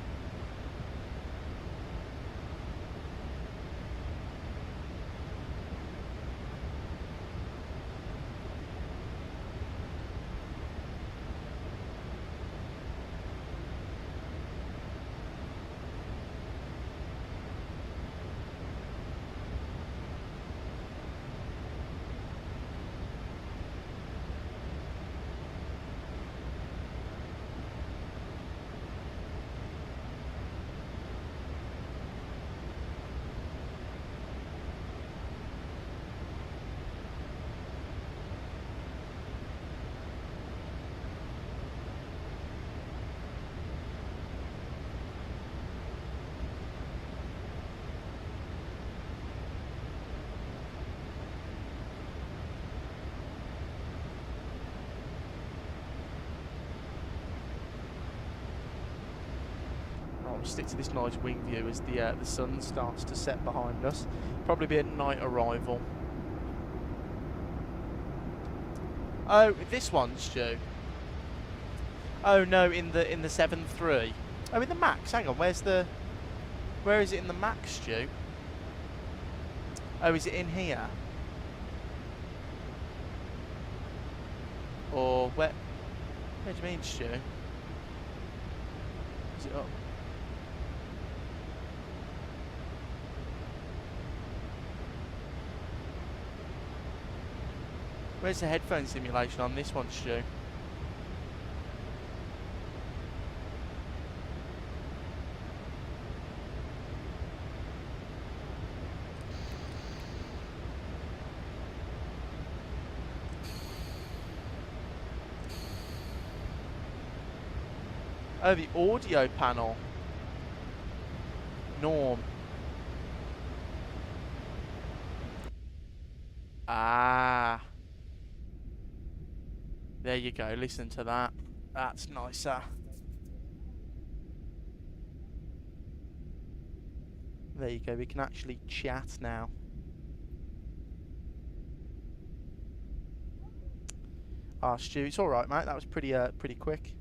[SPEAKER 1] I'll stick to this nice wing view as the sun starts to set behind us. Probably be a night arrival. Oh, this one, Stu. Oh no, in the 7.3. Oh, in the Max. Hang on, where is it in the Max, Stu? Oh, is it in here? Or where do you mean, Stu? Is it up? Where's the headphone simulation on this one, Stu? Oh, the audio panel. Norm. Ah. There you go, listen to that. That's nicer. There you go, we can actually chat now. Ah, Stu, it's alright, mate. That was pretty quick.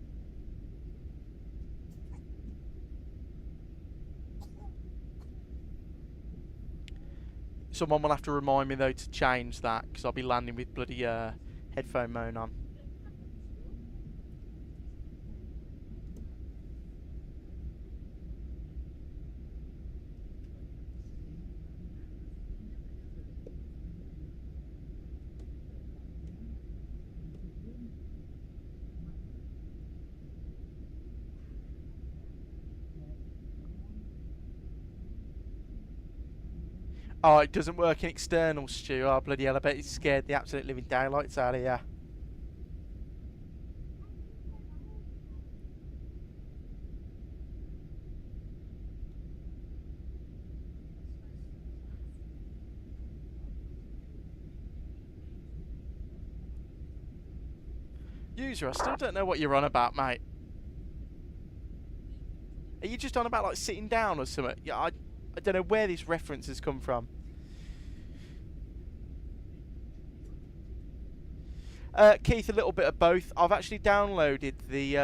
[SPEAKER 1] Someone will have to remind me though to change that, because I'll be landing with bloody headphone mode on. Oh, it doesn't work in external, Stu. Oh, bloody hell, I bet it scared the absolute living daylights out of you. User, I still don't know what you're on about, mate. Are you just on about, like, sitting down or something? Yeah, I don't know where these references come from. Keith, a little bit of both. I've actually downloaded the...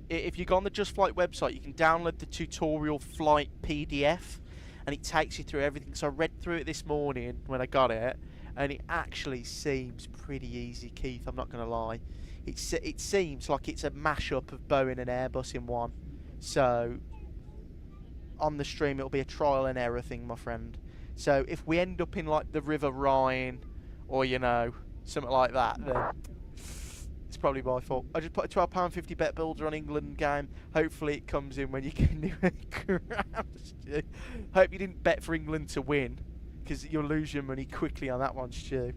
[SPEAKER 1] if you go on the Just Flight website, you can download the tutorial flight PDF, and it takes you through everything. So I read through it this morning when I got it, and it actually seems pretty easy, Keith, I'm not going to lie. It seems like it's a mashup of Boeing and Airbus in one. So, on the stream, it'll be a trial and error thing, my friend. So, if we end up in, like, the River Rhine, or, you know, something like that, then it's probably my fault. I just put a £12.50 bet builder on England game. Hopefully it comes in when you get new aircraft. Hope you didn't bet for England to win, because you'll lose your money quickly on that one, Stu.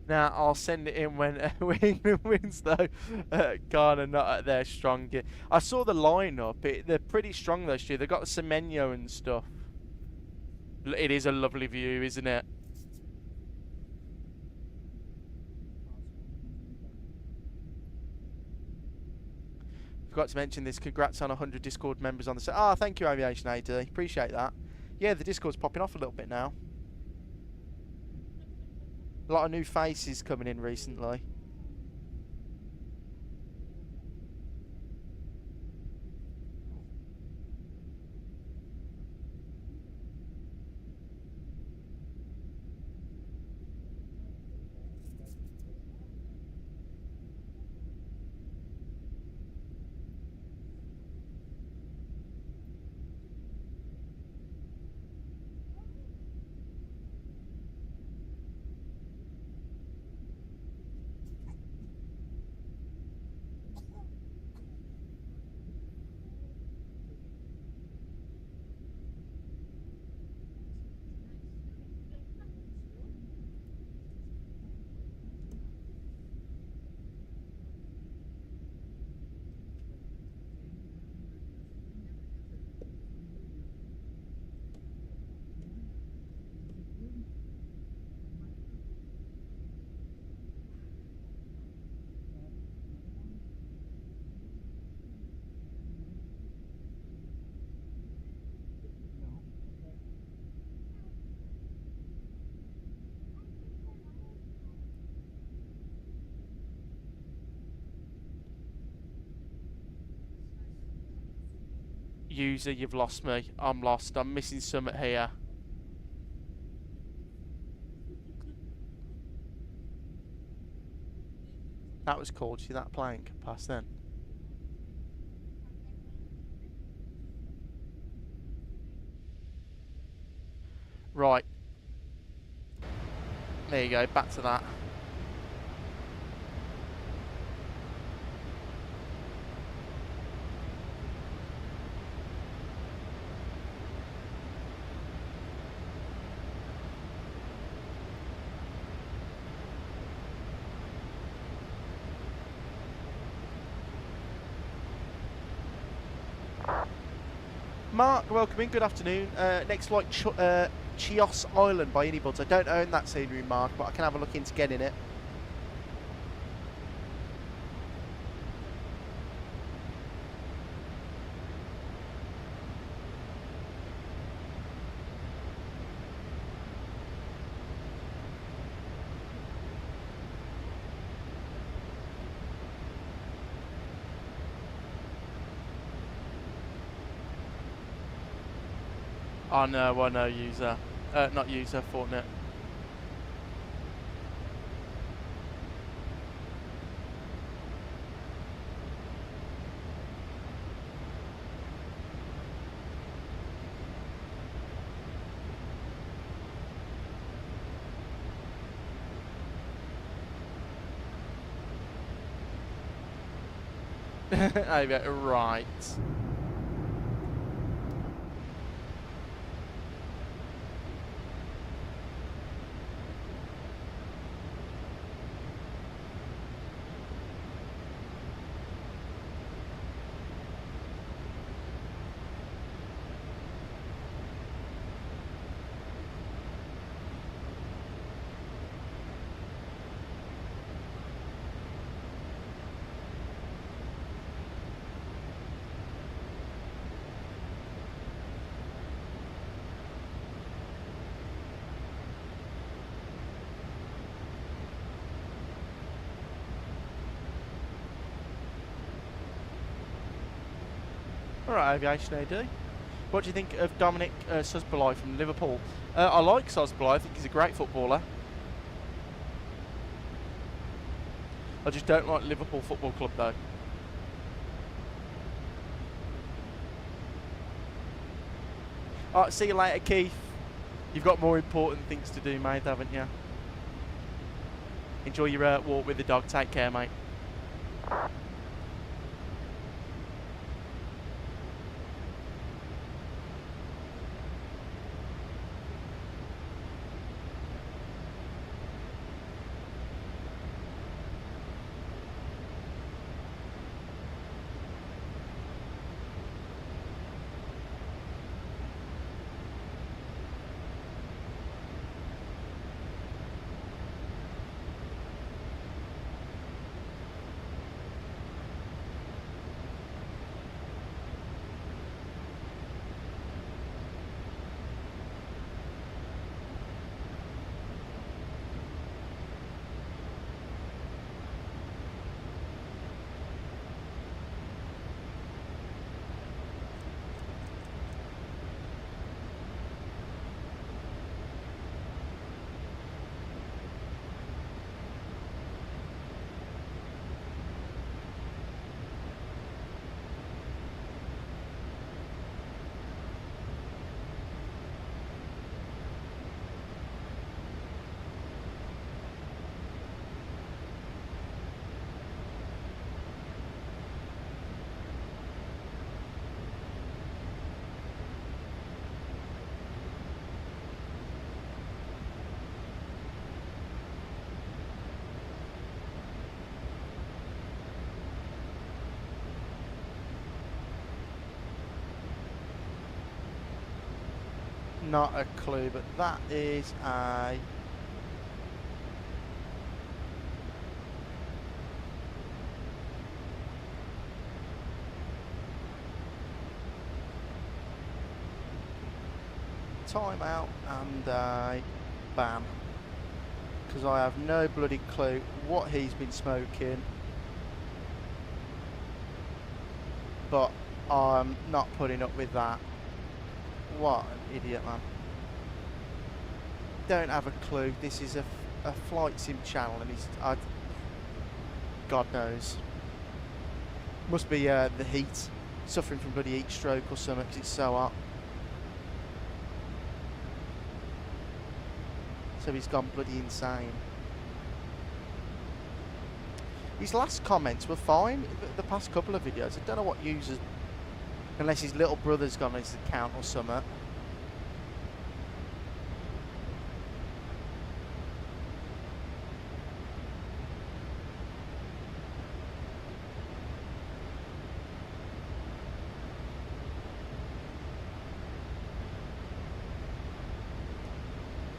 [SPEAKER 1] Now, I'll send it in when England wins, though. Ghana not at their strong gear. I saw the lineup. They're pretty strong, though, Stu. They've got the Semenyo and stuff. It is a lovely view, isn't it? Forgot to mention this. Congrats on 100 Discord members on the set. Ah, thank you, Aviation AD. Appreciate that. Yeah, the Discord's popping off a little bit now. A lot of new faces coming in recently. User, you've lost me. I'm lost. I'm missing something here. That was cool. See that plank past then? Right. There you go. Back to that. Mark, welcome in. Good afternoon. Next flight, Chios Island by Anybuds. I don't own that scenery, Mark, but I can have a look into getting it. Oh no, I know user. Not user, Fortnite. Right. Alright, Aviation AD. What do you think of Dominic Szoboszlai from Liverpool? I like Szoboszlai. I think he's a great footballer. I just don't like Liverpool Football Club though. Alright, see you later, Keith. You've got more important things to do, mate, haven't you? Enjoy your walk with the dog. Take care, mate. not a clue, but that is a... timeout and a ban. Because I have no bloody clue what he's been smoking. But I'm not putting up with that. What an idiot, man. Don't have a clue. This is a flight sim channel and he's... God knows. Must be the heat. Suffering from bloody heat stroke or something because it's so hot. So he's gone bloody insane. His last comments were fine. The past couple of videos, I don't know what users, unless his little brother's gone on his account or something.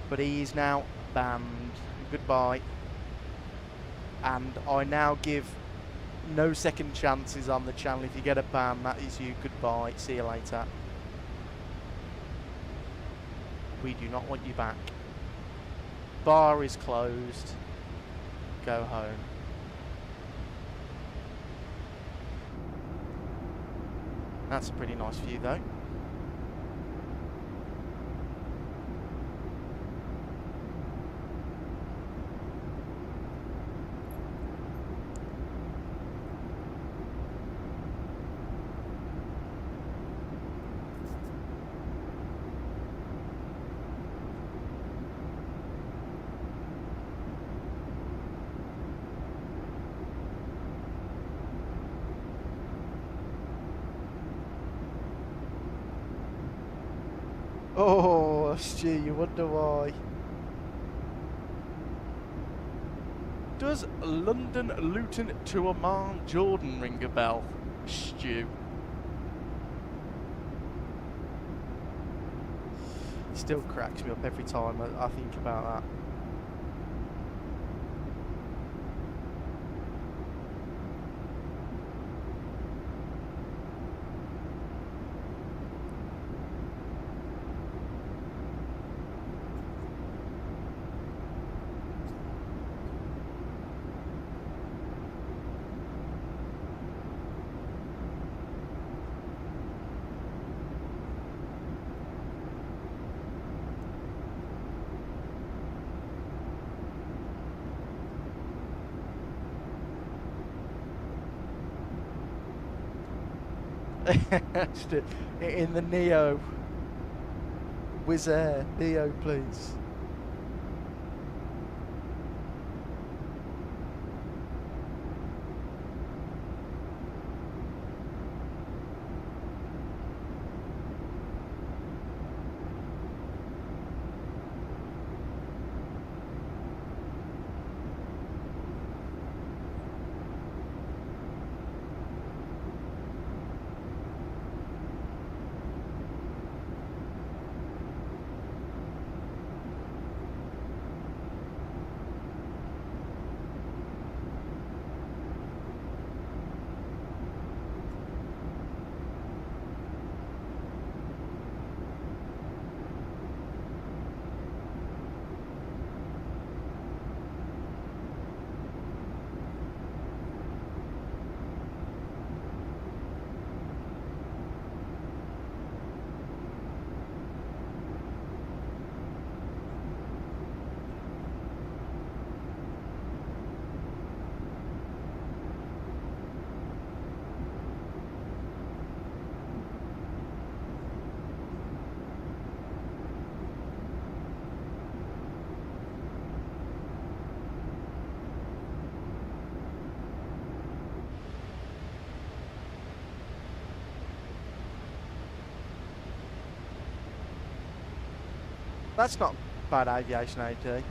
[SPEAKER 1] But he is now banned. Goodbye. And I now give no second chances on the channel. If you get a ban, that is you. Goodbye. See you later. We do not want you back. Bar is closed. Go home. That's a pretty nice view though. Oh, Stu, you wonder why. Does London Luton to Amman Jordan ring a bell, Stu? Still cracks me up every time I think about that. In the Neo. Wizz Air. Neo, please. That's not bad aviation AD.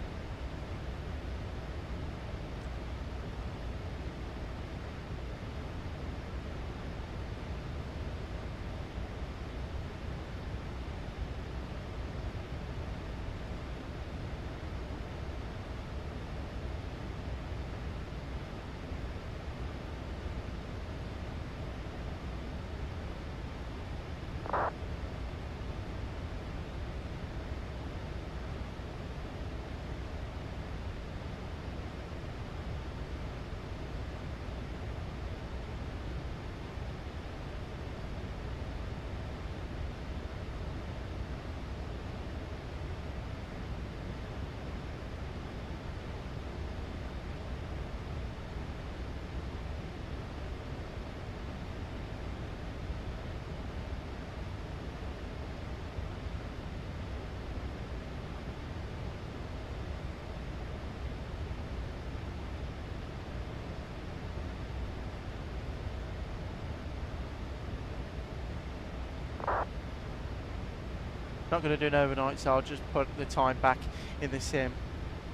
[SPEAKER 1] Not going to do an overnight, so I'll just put the time back in the sim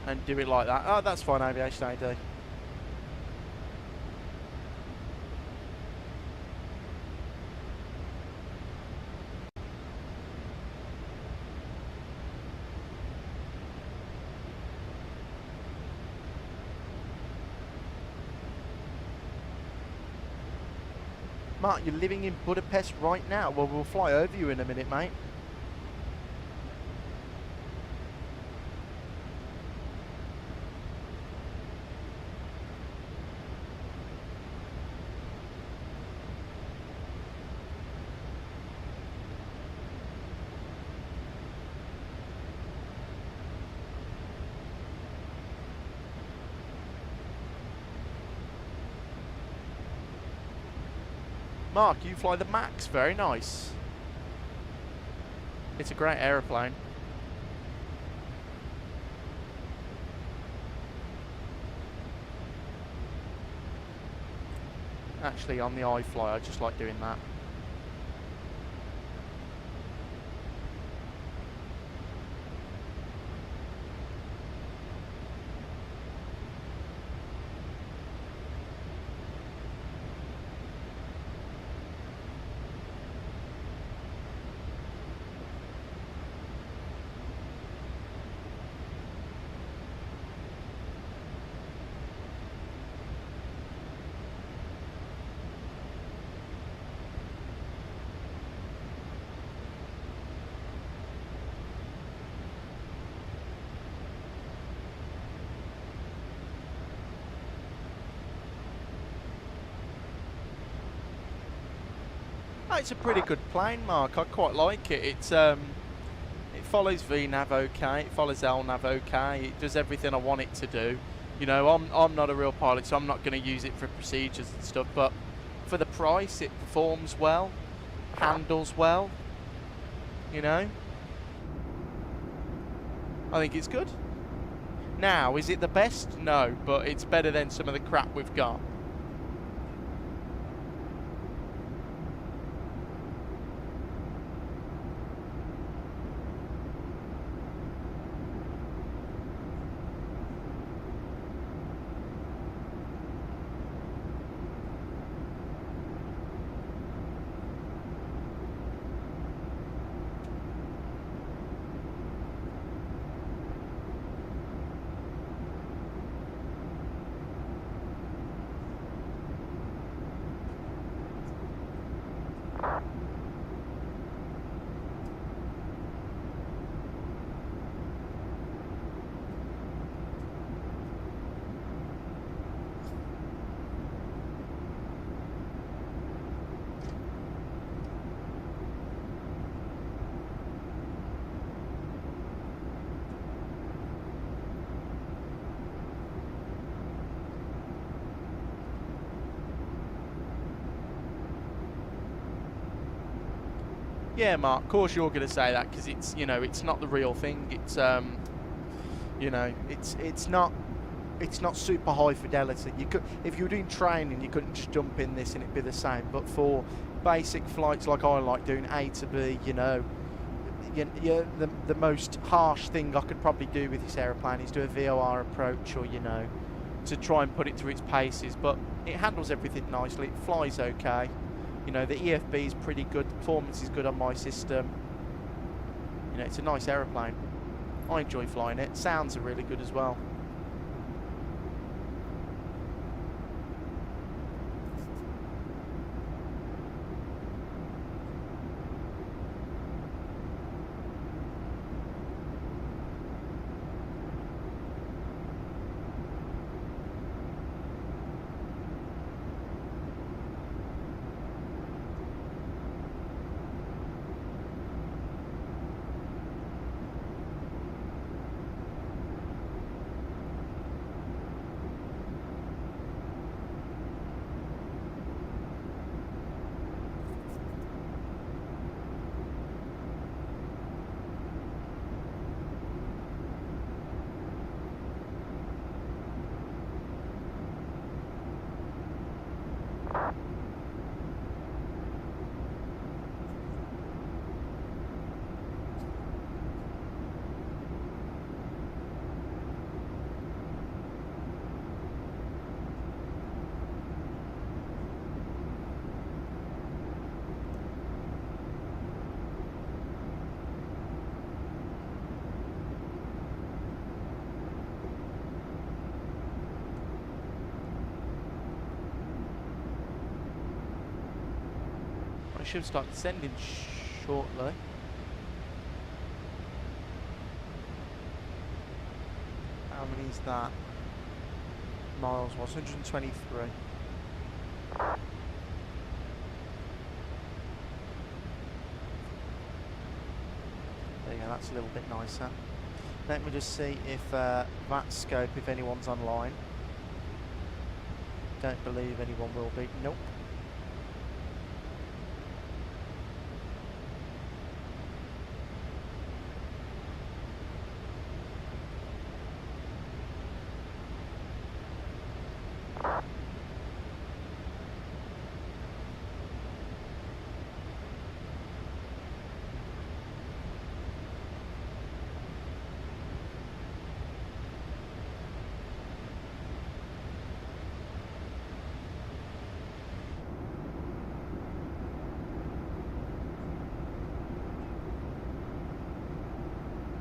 [SPEAKER 1] and do it like that. Oh, that's fine, Aviation AD. Mark, you're living in Budapest right now? Well, we'll fly over you in a minute, mate. Mark, you fly the Max. Very nice. It's a great aeroplane. Actually, on the iFly, I just like doing that. Oh, it's a pretty good plane, Mark. I quite like it. It's it follows VNav okay. It follows LNav okay. It does everything I want it to do. You know, I'm not a real pilot, so I'm not going to use it for procedures and stuff. But for the price, it performs well, handles well. You know, I think it's good. Now, is it the best? No, but it's better than some of the crap we've got. Yeah, Mark, of course you're going to say that because it's, you know, it's not the real thing. It's, you know, it's not super high fidelity. You could, if you were doing training, you couldn't just jump in this and it'd be the same. But for basic flights like I like doing A to B, you know, the most harsh thing I could probably do with this aeroplane is do a VOR approach, or, you know, to try and put it through its paces. But it handles everything nicely. It flies okay. You know, the EFB is pretty good, the performance is good on my system. You know, it's a nice aeroplane. I enjoy flying it. Sounds are really good as well. should start descending shortly. How many is that? Miles was 123. There you go, that's a little bit nicer. Let me just see if VATScope, if anyone's online. Don't believe anyone will be. Nope.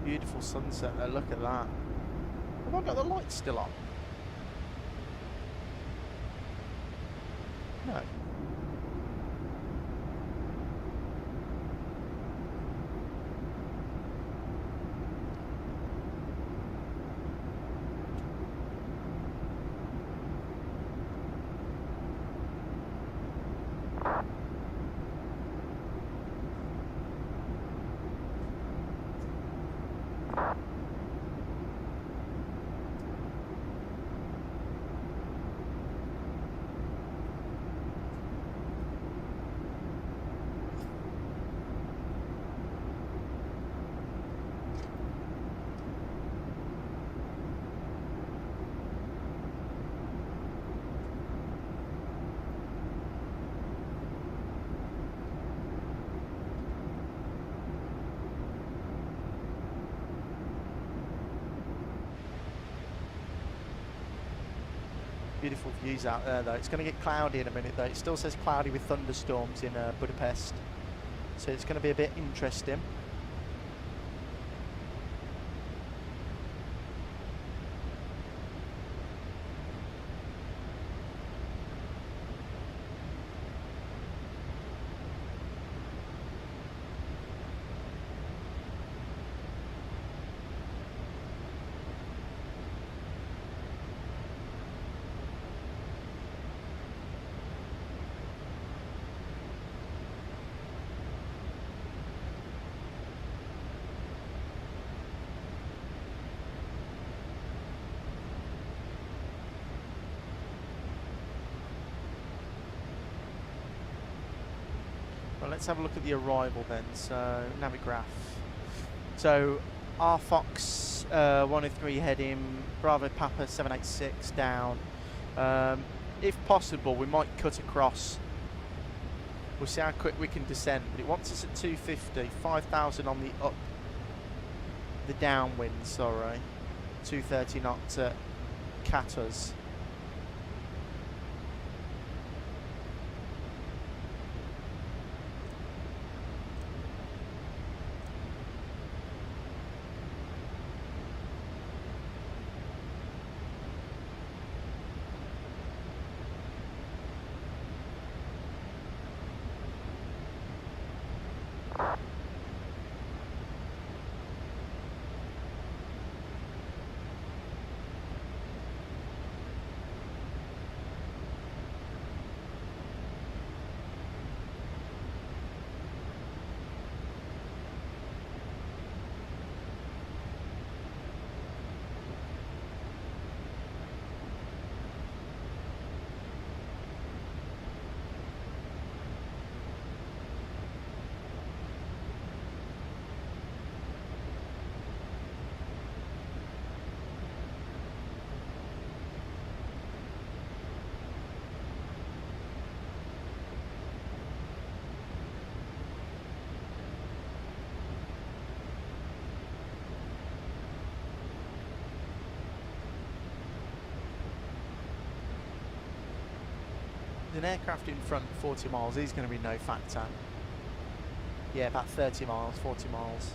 [SPEAKER 1] Beautiful sunset there, look at that. Have I got the lights still on? No. Beautiful views out there though. It's going to get cloudy in a minute though. It still says cloudy with thunderstorms in Budapest. So it's going to be a bit interesting. Well, let's have a look at the arrival then. So, Navigraph. So, R Fox 103 heading, Bravo Papa 786 down. If possible, we might cut across. We'll see how quick we can descend. But it wants us at 250, 5,000 on the up, the downwind, sorry. 230 knots at Katas. An aircraft in front 40 miles, he's going to be no factor. Yeah, about 30 miles, 40 miles.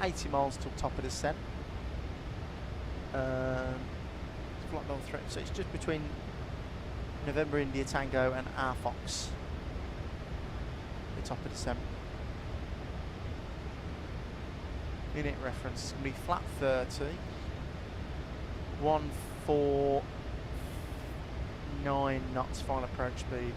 [SPEAKER 1] 80 miles till top of descent. Flight level 3, so it's just between November India Tango and R Fox. The top of descent. Minute reference is going to be flat 30. 149 knots final approach speed.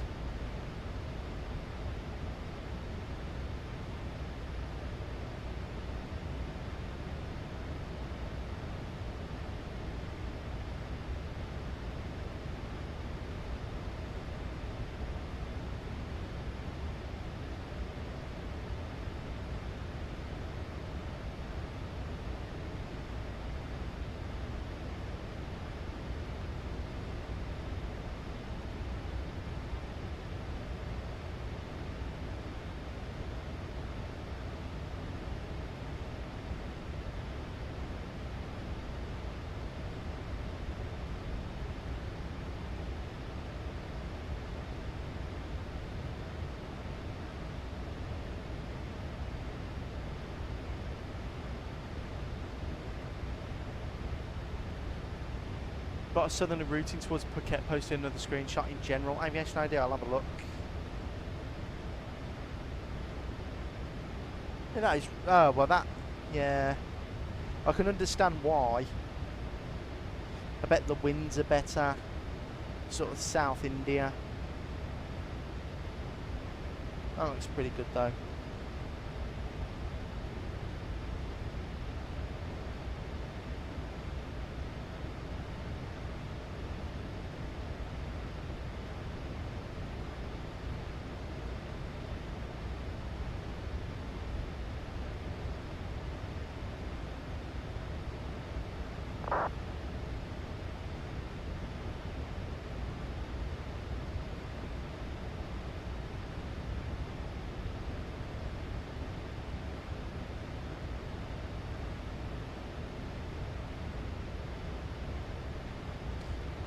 [SPEAKER 1] Got a southerly routing towards Phuket, posted another screenshot in general. Aviation ID, I'll have a look. Yeah, that is, oh, well that, yeah. I can understand why. I bet the winds are better. Sort of South India. That looks pretty good though.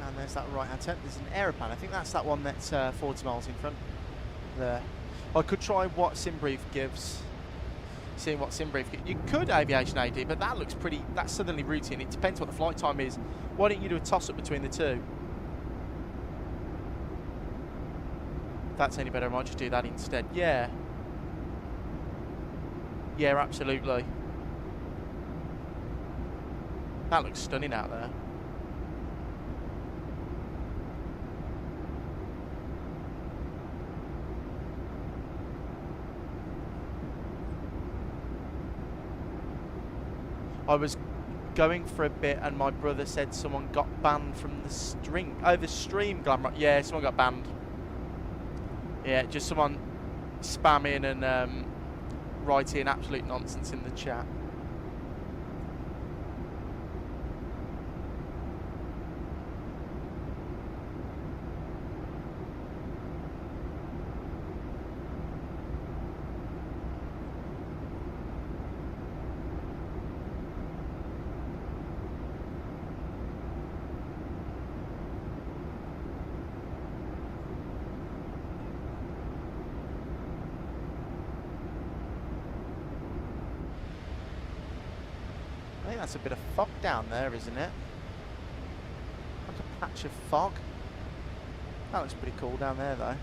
[SPEAKER 1] And there's that right hand turn. There's an aeroplane. I think that's that one that's 40 miles in front there. I could try what SimBrief gives. Seeing what SimBrief gives. You could Aviation AD, but that looks pretty, that's southerly routing. It depends what the flight time is. Why don't you do a toss up between the two? If that's any better, I might just do that instead. Yeah. Yeah, absolutely. That looks stunning out there. I was going for a bit and my brother said someone got banned from the stream. Oh, the stream, Glamrock. Yeah, someone got banned. Yeah, just someone spamming and writing absolute nonsense in the chat. I think that's a bit of fog down there, isn't it? Like a patch of fog. That looks pretty cool down there, though.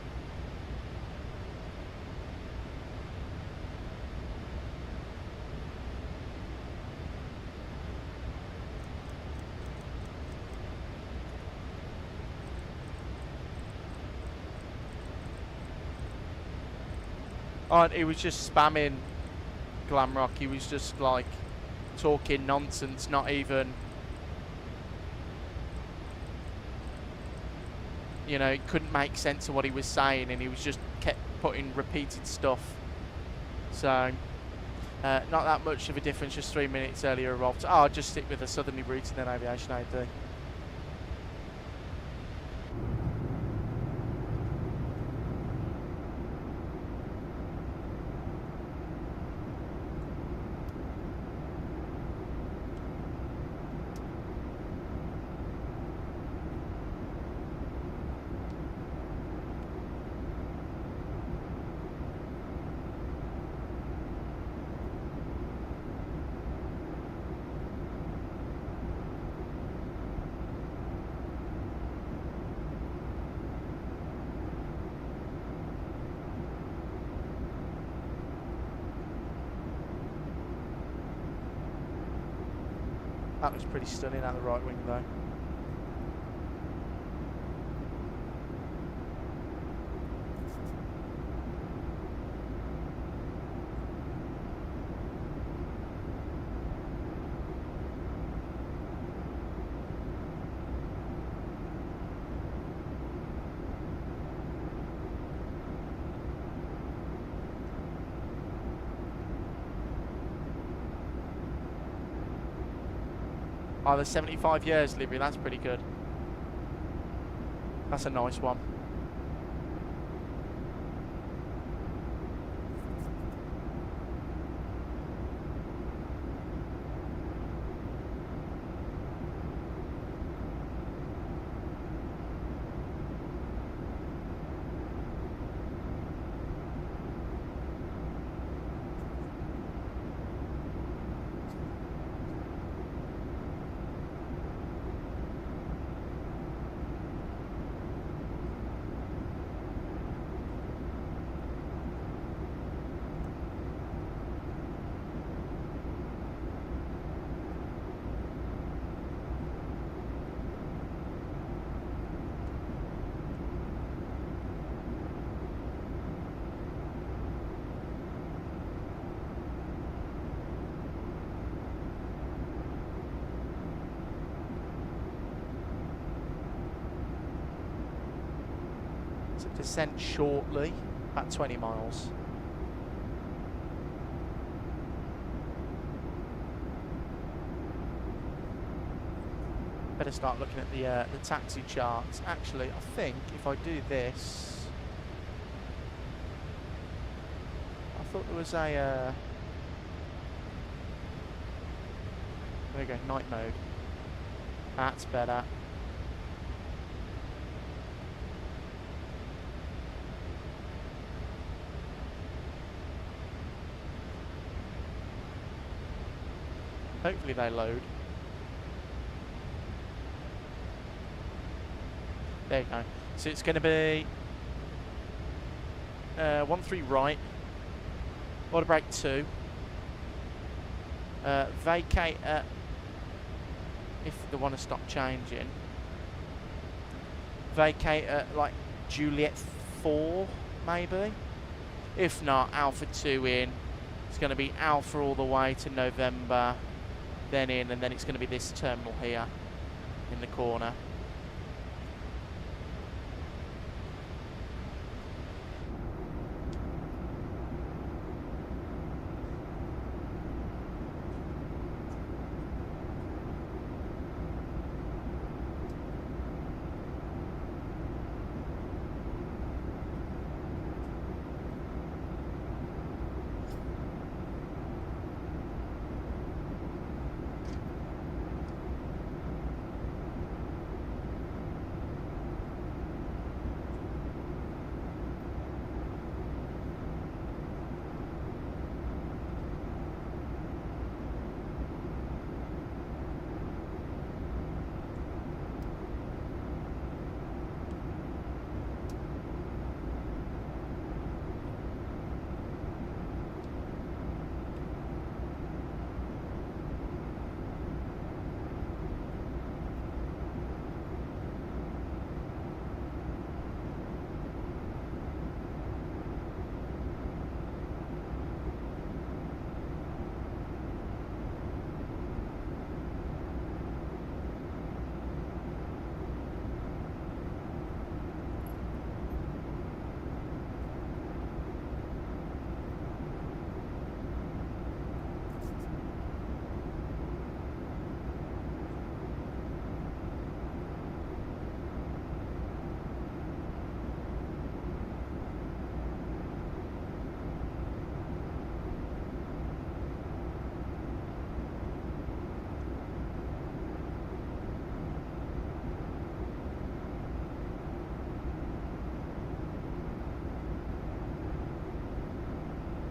[SPEAKER 1] Oh, and he was just spamming Glamrock. He was just like talking nonsense, not even, you know, it couldn't make sense of what he was saying, and he was just kept putting repeated stuff. So not that much of a difference, just 3 minutes earlier arrived. Oh, I'll just stick with the southerly route and then Aviation AD. That looks pretty stunning out the right wing though. Oh, the 75 years livery, that's pretty good. That's a nice one. Descent shortly, about 20 miles. Better start looking at the taxi charts. Actually, I think if I do this, I thought there was a. There we go, night mode. That's better. Hopefully they load. There you go. So it's going to be 1-3 right, order brake 2, vacate if they want to stop changing, vacate at like Juliet 4 maybe, if not Alpha 2 in. It's going to be Alpha all the way to November, then in, and then it's going to be this terminal here in the corner.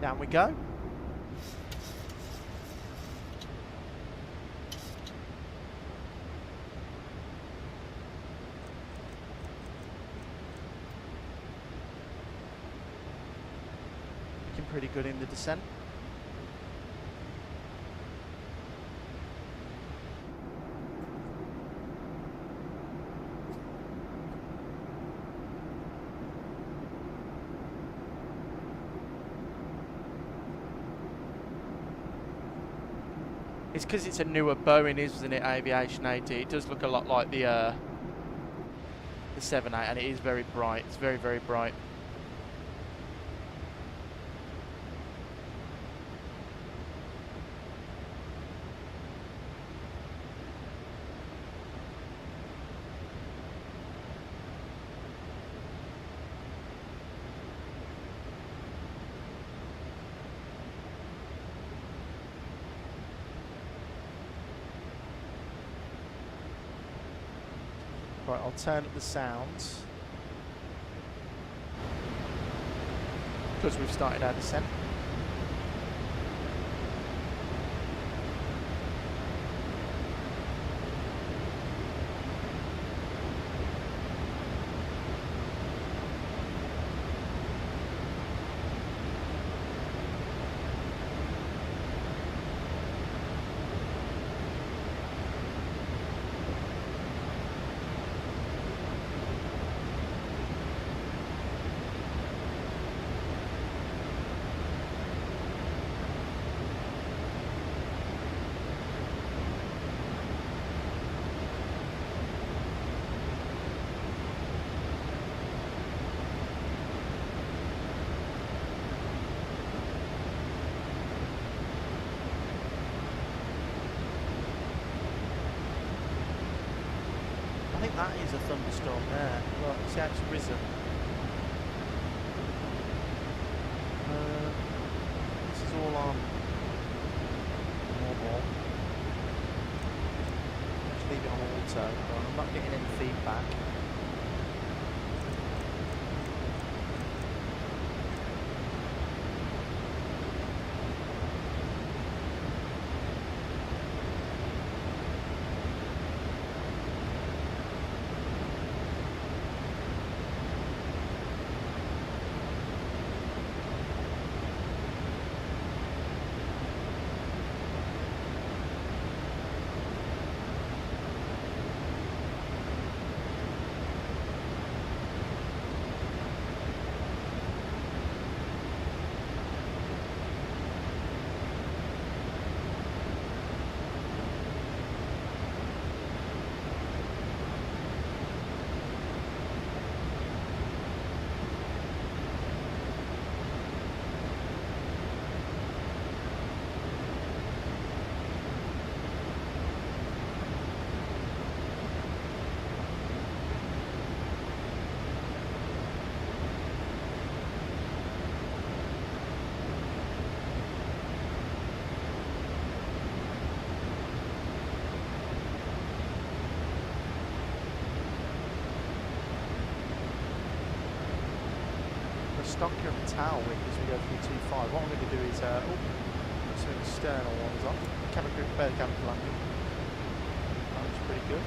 [SPEAKER 1] Down we go. Looking pretty good in the descent. It's because it's a newer Boeing, isn't it? Aviation AD. It does look a lot like the 7.8, and it is very bright. It's very, very bright. Right, I'll turn up the sounds because we've started our descent. I think that is a thunderstorm there. Look, see how it's risen. This is all on normal. Just leave it on auto. But I'm not getting any feedback. Stock your tail wind as we go through 2.5. What I'm going to do is, put some external ones on. Cabin crew, prepare the cabin for landing. That looks pretty good.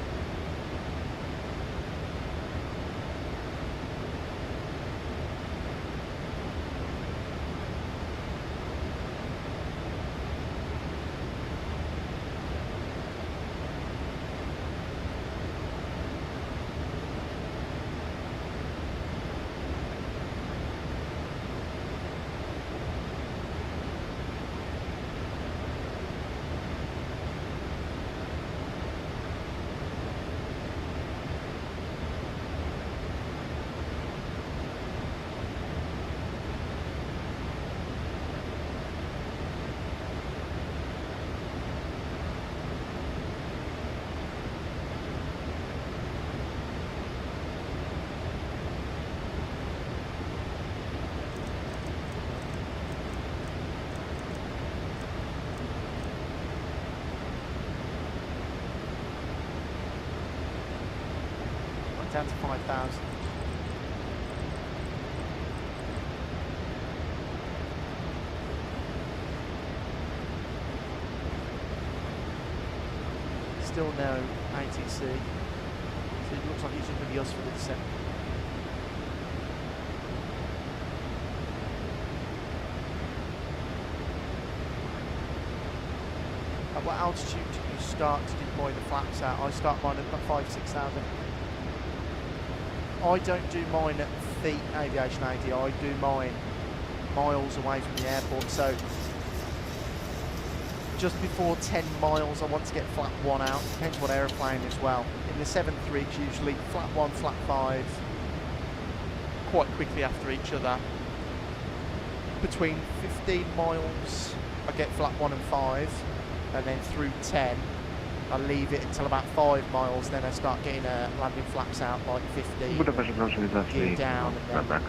[SPEAKER 1] Down to 5,000. Still no ATC. So it looks like it's just going to be us for the descent. At what altitude do you start to deploy the flaps at? I start mine at about 5,000-6,000. I don't do mine at feet aviation AD, I do mine miles away from the airport, so just before 10 miles I want to get flat 1 out, depends what aeroplane as well. In the 7-3 it's usually flat 1, flat 5, quite quickly after each other. Between 15 miles I get flat 1 and 5, and then through 10 I leave it until about 5 miles, then I start getting landing flaps out like 15, gear down, and then,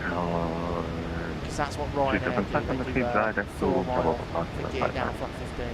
[SPEAKER 1] because that's what Ryanair do, they do 4 mile for gear down flat 15.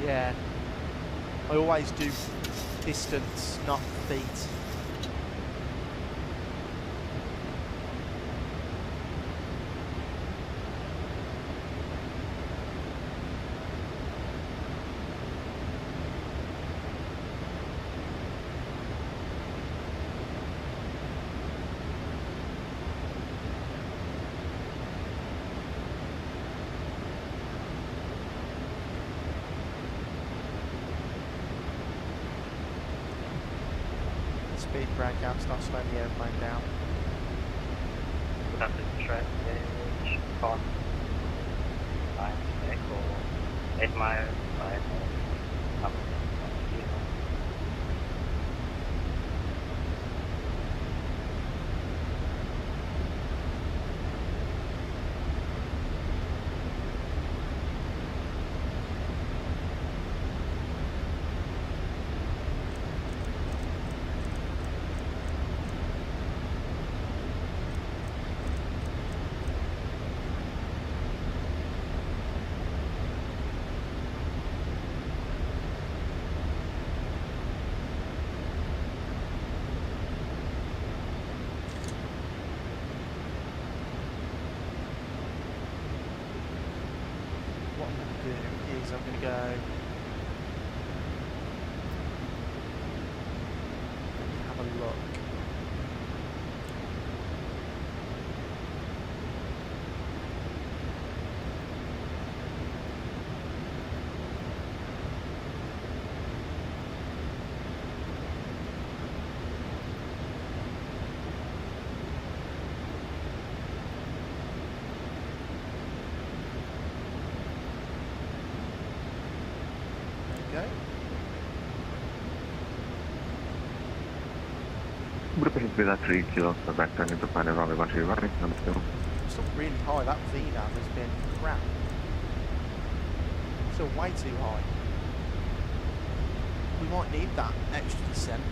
[SPEAKER 1] Yeah, I always do distance, not feet. Speed brake out, start slowing the airplane down.
[SPEAKER 14] That's the track damage on 5 or 8 miles, 5 up. I'm going to go have a look.
[SPEAKER 10] Budapest with that 3 kilos, so back turning to final runway 13 running, number 2.
[SPEAKER 1] Still really high, that VNAV has been crap. Still way too high. We might need that extra descent.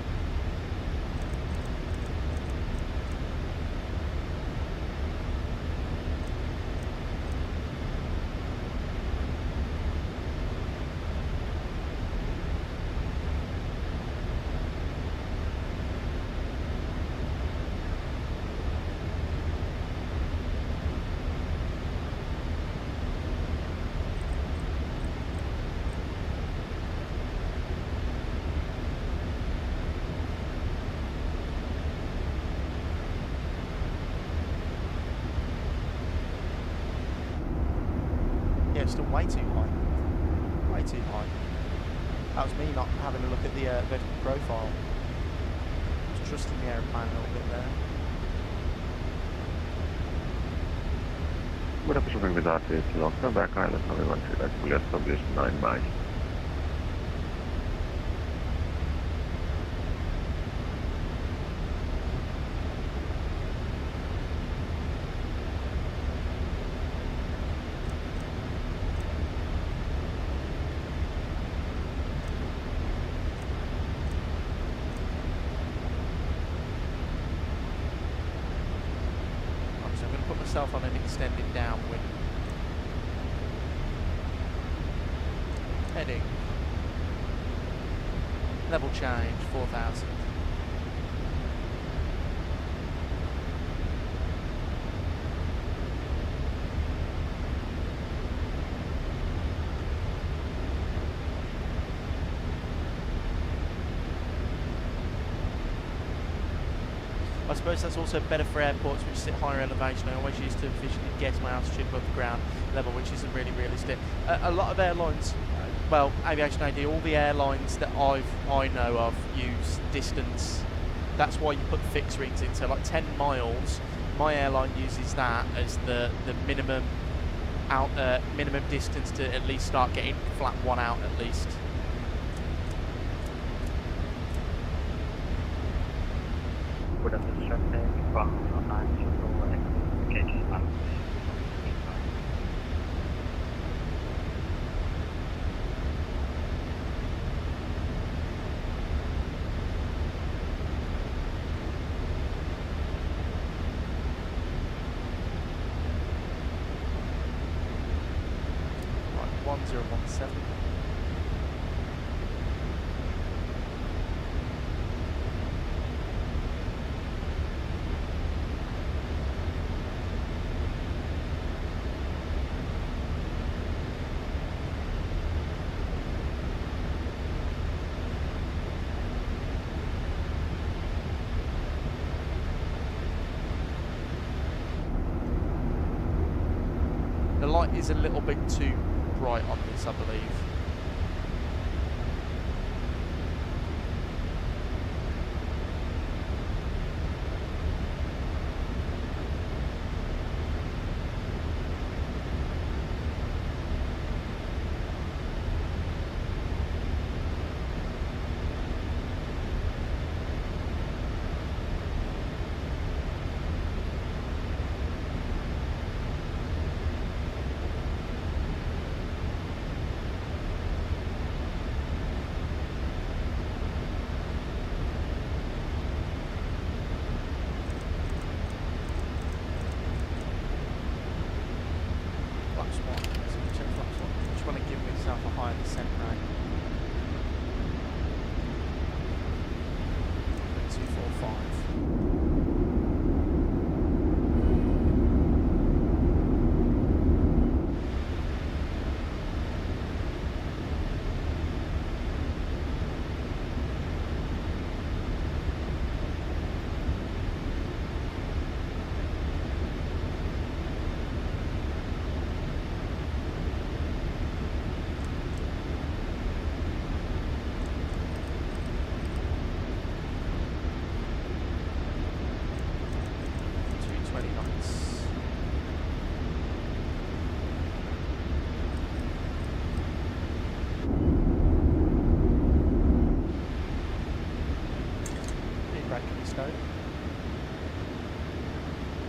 [SPEAKER 1] Yeah, still way too high. Way too high. That was me not having a look at the vertical profile. Just trusting the aeroplane a little bit there.
[SPEAKER 10] Budapest with that 3 kilos, come back island runway 13, that's fully established 9 miles.
[SPEAKER 1] On an extended downwind. Heading. Level change, 4,000. suppose that's also better for airports which sit higher elevation. I always used to visually guess my altitude above the ground level, which isn't really realistic. A lot of airlines, well, Aviation AD, all the airlines that I know of use distance. That's why you put fixed reads in. So like 10 miles, my airline uses that as the minimum minimum distance to at least start getting flat 1 out at least.
[SPEAKER 14] Good afternoon, traffic from 9 Central
[SPEAKER 1] Right, 1017. The light is a little bit too bright on this, I believe.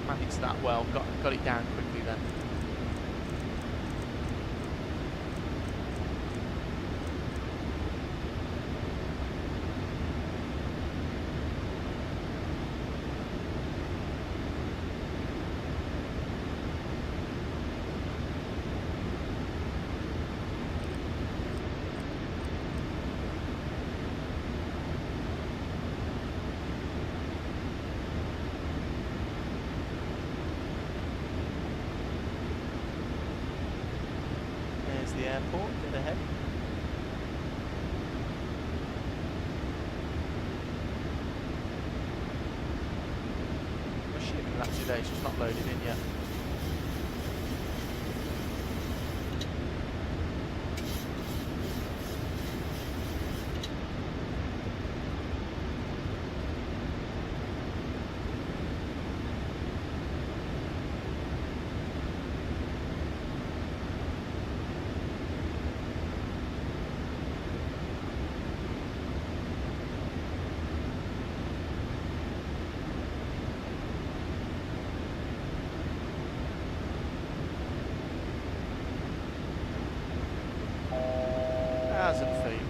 [SPEAKER 1] Managed that well, got it down quickly then. The airport, dead ahead. I'm assuming that today's just not loaded in yet. Hasn't theme.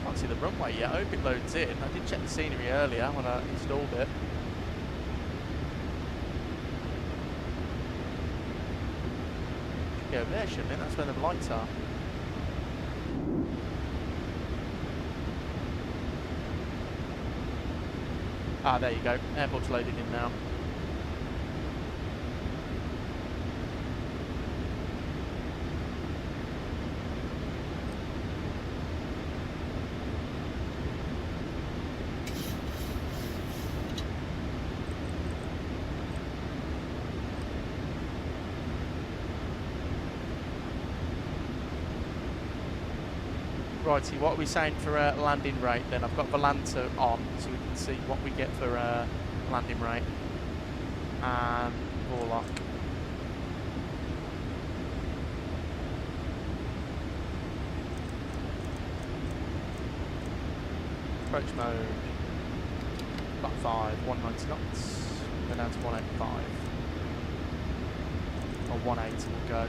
[SPEAKER 1] Can't see the runway yet. I hope it loads in. I did check the scenery earlier when I installed it. Should go over there, shouldn't it? That's where the lights are. Ah, there you go. Airport's loaded in now. Righty, what are we saying for landing rate then? I've got Volanta on so we can see what we get for landing rate. And Warlock. Approach mode. Block 5, 190 knots. Go down to 185. Or 180 will go.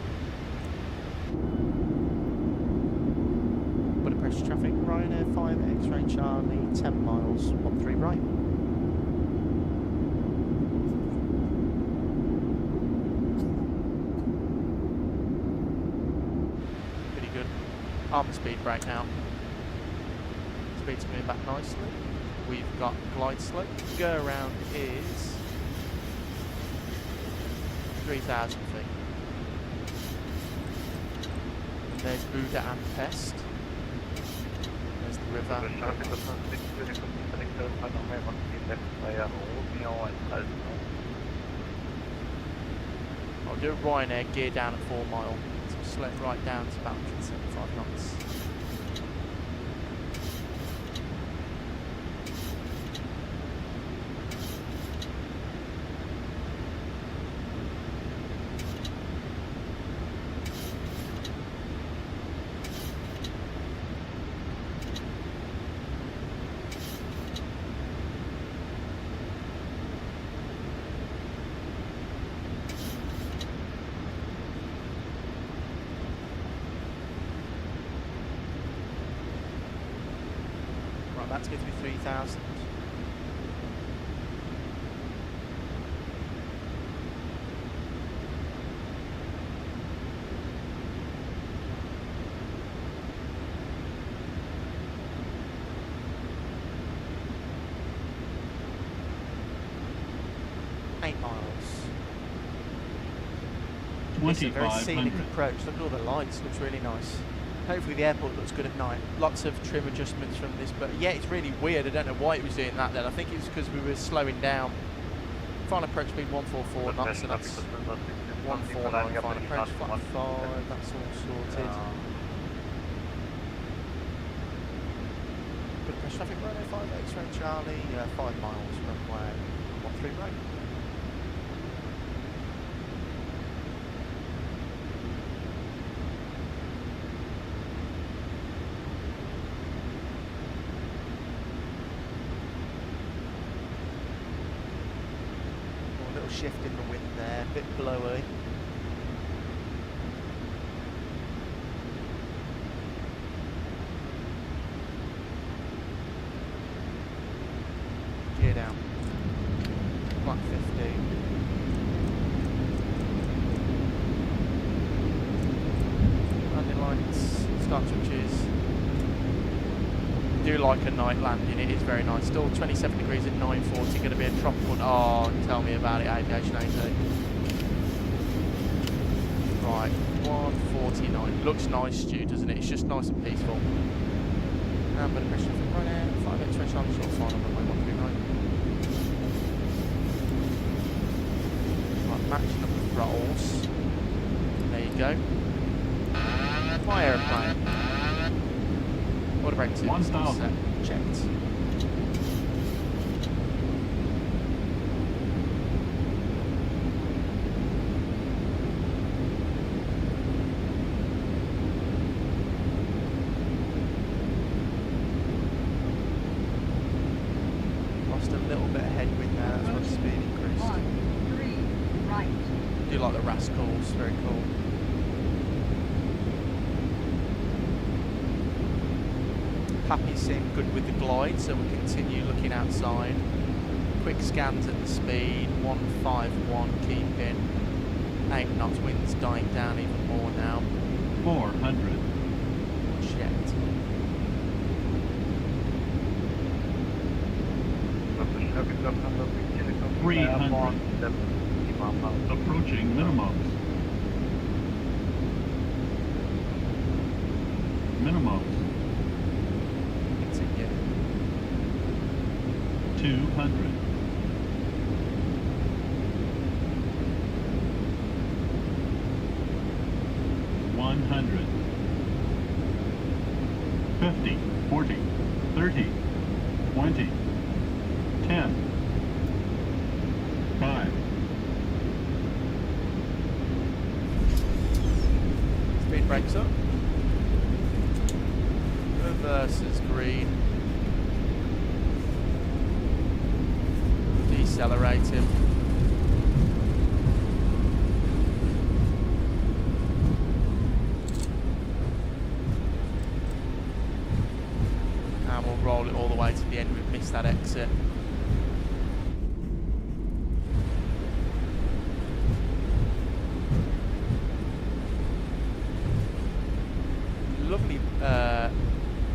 [SPEAKER 1] Budapest traffic, Ryanair 5 X-ray Charlie, 10 miles, 13 right. Pretty good. Arm speed brake now. Speed's coming back nicely. We've got glide slope. Go around is 3,000 feet. And there's Buda and Pest. There's the river. I'll do a Ryanair gear down at 4 mile. So slow it right down to about 175 knots. That's going to be 3,000. It's a very scenic approach. Look at all the lights, looks really nice. Hopefully the airport looks good at night. Lots of trim adjustments from this, but yeah, it's really weird. I don't know why it was doing that then. I think it was because we were slowing down. Final approach speed 144 knots, so that's 149. Final approach flat 5, that's all sorted. Good press traffic, Ryanair 5 X-ray Charlie, 5 miles, runway 13 right. Shift in the wind there, a bit blowy. Gear down. Block 50. Landing lights, start switches. Do like a night landing, it is very nice. Still 27 degrees at 9:40, going to be a tropical. Oh, tell me about it, Aviation-SIM. Right, 149. Looks nice, Stu, doesn't it? It's just nice and peaceful. And but pressure from Ryanair, 5 X-ray Charlie, short final runway 139. Right, matching up the throttles. There you go. My aeroplane. Water brake 2 is set, checked. Lost a little bit of headwind there, that's why the speed increased.
[SPEAKER 9] 1, 3, right.
[SPEAKER 1] Do like the rascals, very cool. Happy sim, good with the glide, so we'll continue looking outside. Quick scans at the speed, 151, keeping 8 knots, wind's dying down even more now.
[SPEAKER 15] 400.
[SPEAKER 1] Checked.
[SPEAKER 15] Approaching minimums. Minimums. 200. 100. 50. 20, 10, 5,
[SPEAKER 1] Speed brakes up. Reverses green. Decelerating. And we'll roll it all the way to the end. We've missed that exit. Lovely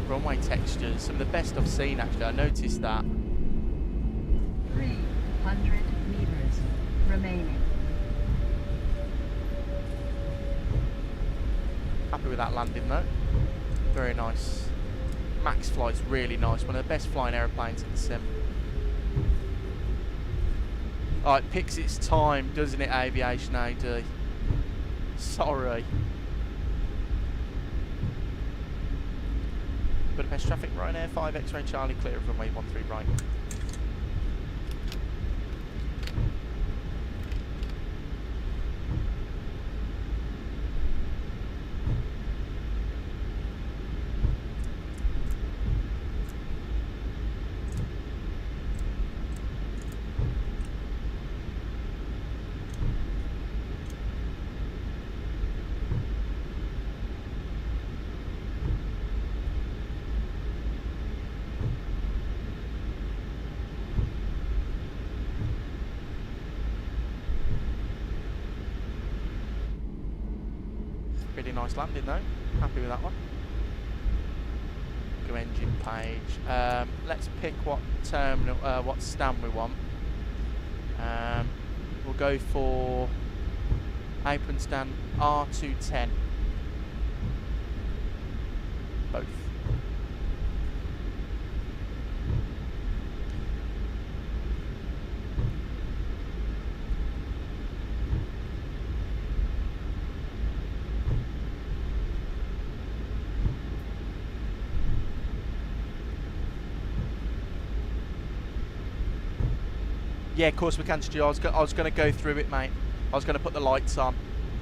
[SPEAKER 1] runway textures, some of the best I've seen actually. I noticed that.
[SPEAKER 9] 300 meters remaining.
[SPEAKER 1] Happy with that landing though. Very nice. Max flight's really nice. One of the best flying aeroplanes in the sim. Oh, it picks its time, doesn't it, Aviation AD? Sorry. Budapest traffic, Ryanair 5 X-ray Charlie, clear of runway 13 right. Pretty nice landing though. Happy with that one. Go engine page. Let's pick what terminal, what stand we want. We'll go for apron stand R210. Both. Yeah, of course we can, Stu. I was going to go through it, mate. I was going to put the lights on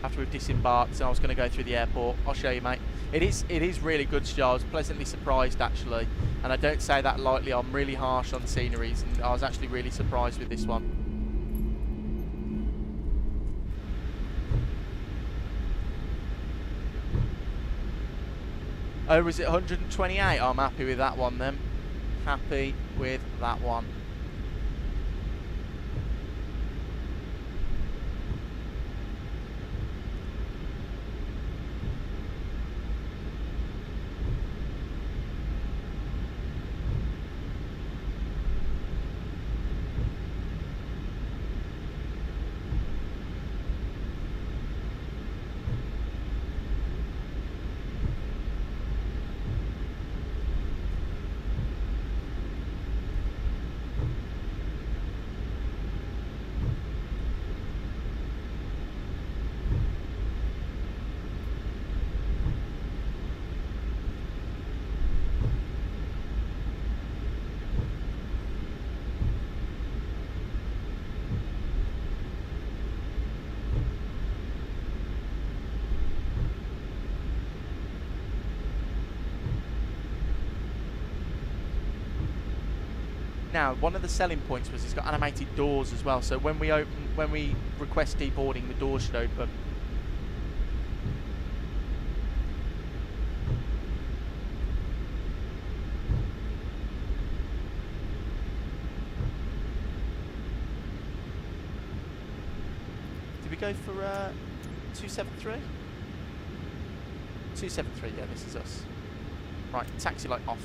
[SPEAKER 1] after we've disembarked, and I was going to go through the airport. I'll show you, mate. It is really good, Stu. I was pleasantly surprised, actually. And I don't say that lightly. I'm really harsh on sceneries, and I was actually really surprised with this one. Oh, was it 128? I'm happy with that one, then. Happy with that one. Now, one of the selling points was it's got animated doors as well. So when we request deboarding, the doors should open. Did we go for 273? 273, yeah, this is us. Right, taxi light off.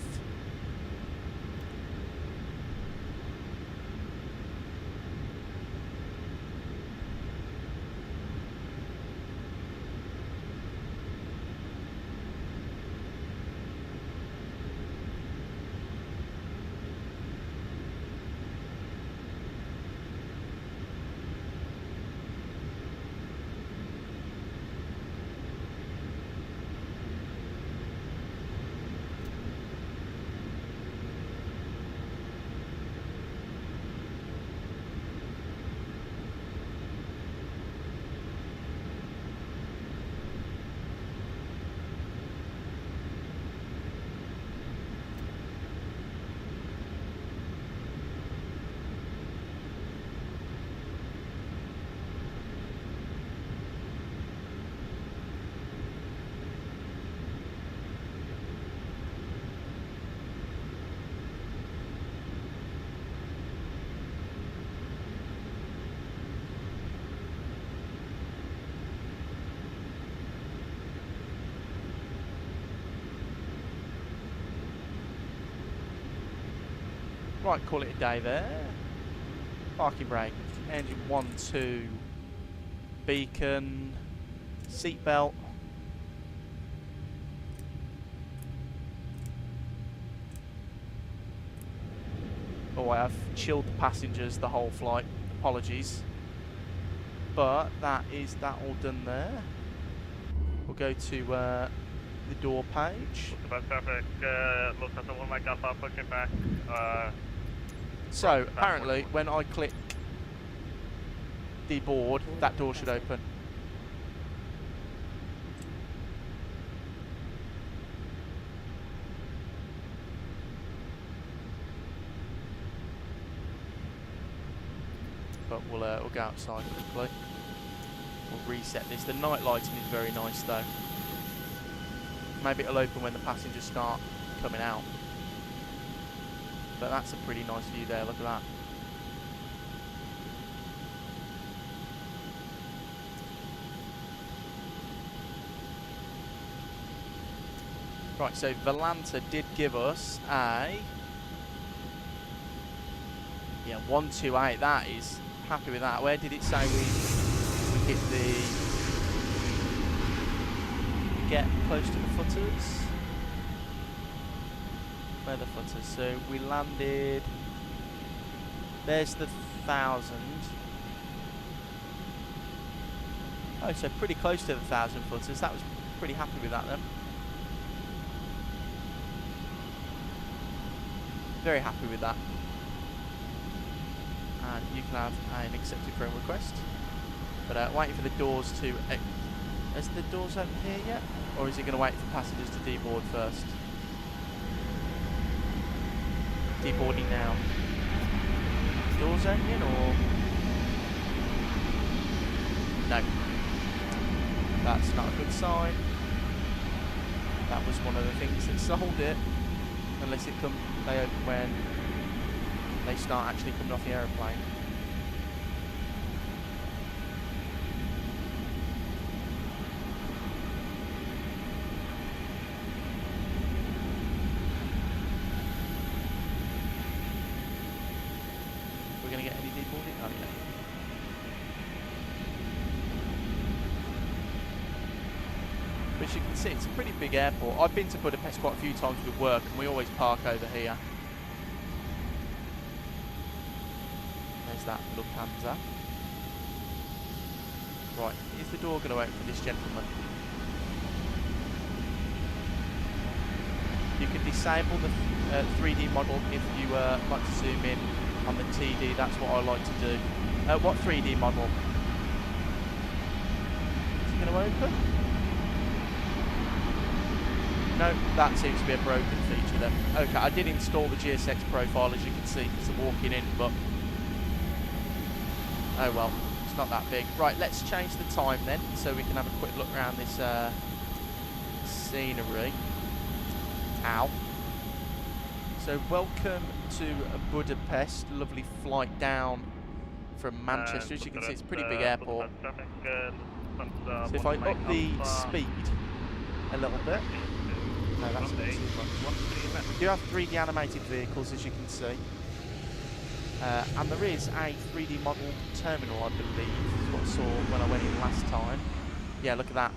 [SPEAKER 1] Right, call it a day there. Parking brake. Engine 1, 2. Beacon. Seatbelt. Oh, I have chilled the passengers the whole flight. Apologies. But that is that all done there. We'll go to the door page. So apparently when I click deboard, that door should open. But we'll go outside quickly. We'll reset this. The night lighting is very nice though. Maybe it'll open when the passengers start coming out. But that's a pretty nice view there, look at that. Right, so Volanta did give us a 128, that is, happy with that. Where did it say we hit the, get close to the footers? Where are the footers? So we landed, there's the 1,000. Oh, so pretty close to the 1,000 footers. That was pretty happy with that then. Very happy with that. And you can have an accepted phone request. But waiting for the doors to... Is the doors open here yet? Or is it going to wait for passengers to deboard first? Deboarding now. Doors open or... No. That's not a good sign. That was one of the things that sold it. Unless it they open when they start actually coming off the aeroplane. We're going to get any deboarding? Oh, yeah. But as you can see, it's a pretty big airport. I've been to Budapest quite a few times with work, and we always park over here. There's that Lufthansa. Right, is the door going to open for this gentleman? You can disable the 3D model if you like to zoom in on the TD. That's what I like to do. What 3D model? Is it going to open? No, that seems to be a broken feature then. Okay, I did install the GSX profile, as you can see, because I'm walking in, but... Oh well, it's not that big. Right, let's change the time then, so we can have a quick look around this scenery. Ow. So, welcome to Budapest. Lovely flight down from Manchester. As you can see, it's a pretty big airport. So if I up the speed a little bit... No, that's a bit too much. We do have 3D animated vehicles, as you can see. And there is a 3D model terminal, I believe. Is what I saw when I went in last time. Yeah, look at that.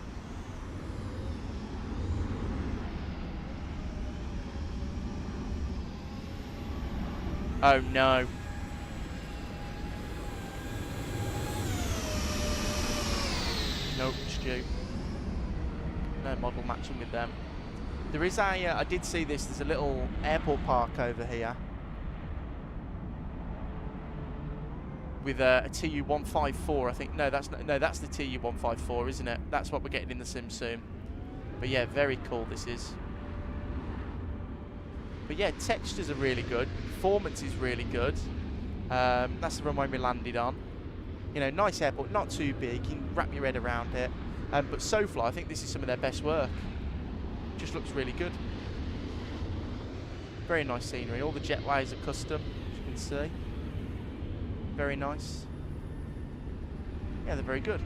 [SPEAKER 1] Oh no. Nope, Stu. No model matching with them. There is a, I did see this, there's a little airport park over here. With a TU-154, I think. No, that's the TU-154, isn't it? That's what we're getting in the sim soon. But yeah, very cool this is. But yeah, textures are really good. Performance is really good. That's the runway we landed on. You know, nice airport, not too big. You can wrap your head around it. But SoFly, I think this is some of their best work. Just looks really good. Very nice scenery. All the jetways are custom, as you can see. Very nice. Yeah, they're very good.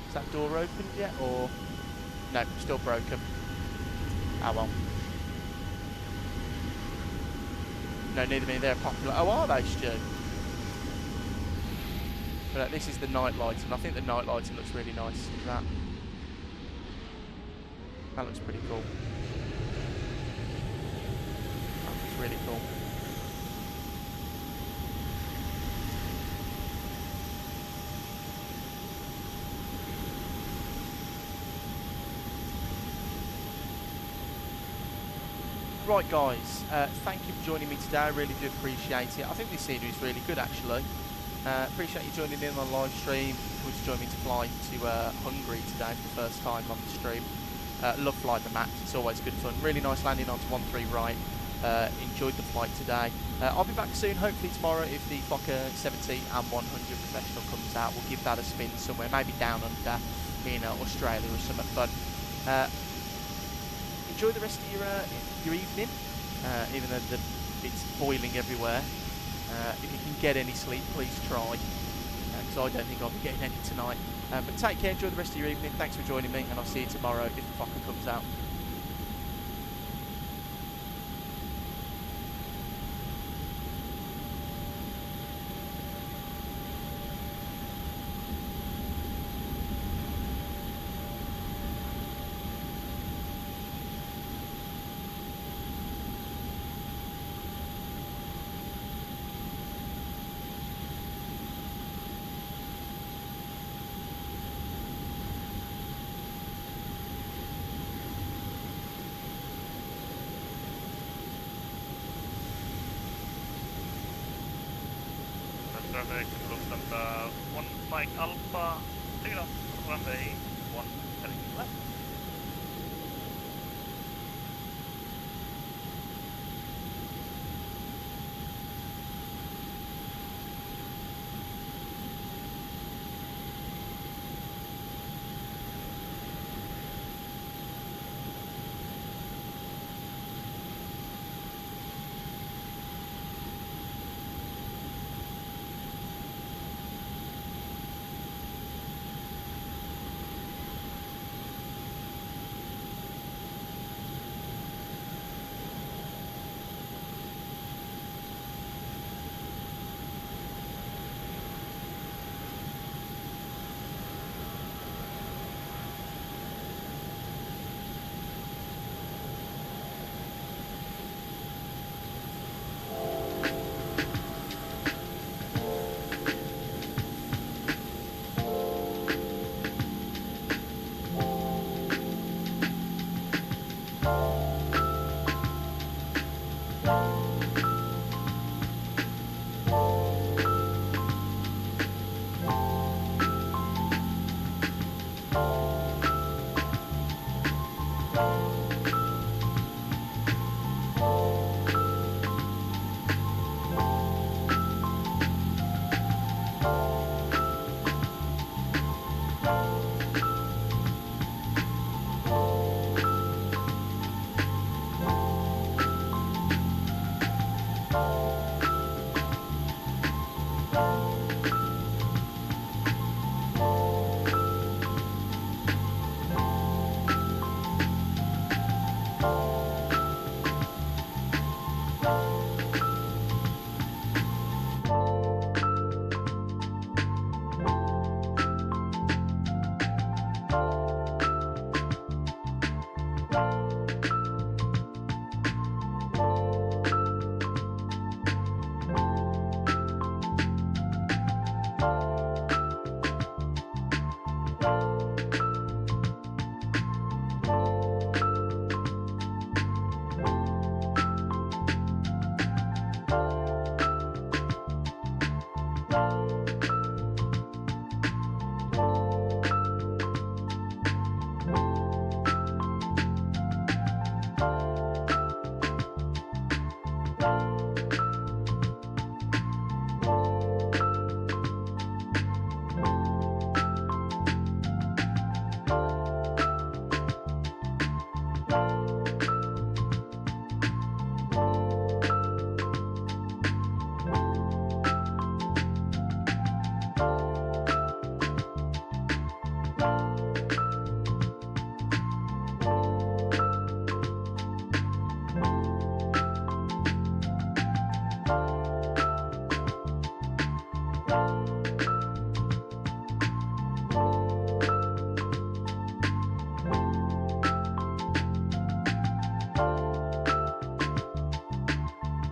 [SPEAKER 1] Is that door opened yet, or no? Still broken. Oh well. No, neither me. They're popular. Oh, are they, Stu? But this is the night lighting. I think the night lighting looks really nice. Look at that. That looks pretty cool. That looks really cool. Right guys, thank you for joining me today. I really do appreciate it. I think this scenery is really good actually. Appreciate you joining in on the live stream. Who to join me to fly to Hungary today for the first time on the stream. Love flying the Max, it's always good fun. Really nice landing onto 13 right. Enjoyed the flight today. I'll be back soon, hopefully tomorrow, if the Fokker 70 and 100 Professional comes out. We'll give that a spin somewhere, maybe down under in Australia or something fun. Enjoy the rest of your evening, even though it's boiling everywhere. If you can get any sleep, please try, because I don't think I'll be getting any tonight. But take care, enjoy the rest of your evening. Thanks for joining me, and I'll see you tomorrow if the Fokker comes out.
[SPEAKER 16] Traffic, Lufthansa 1 Mike Alpha, take it off, runway 1 heading left.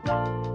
[SPEAKER 1] you.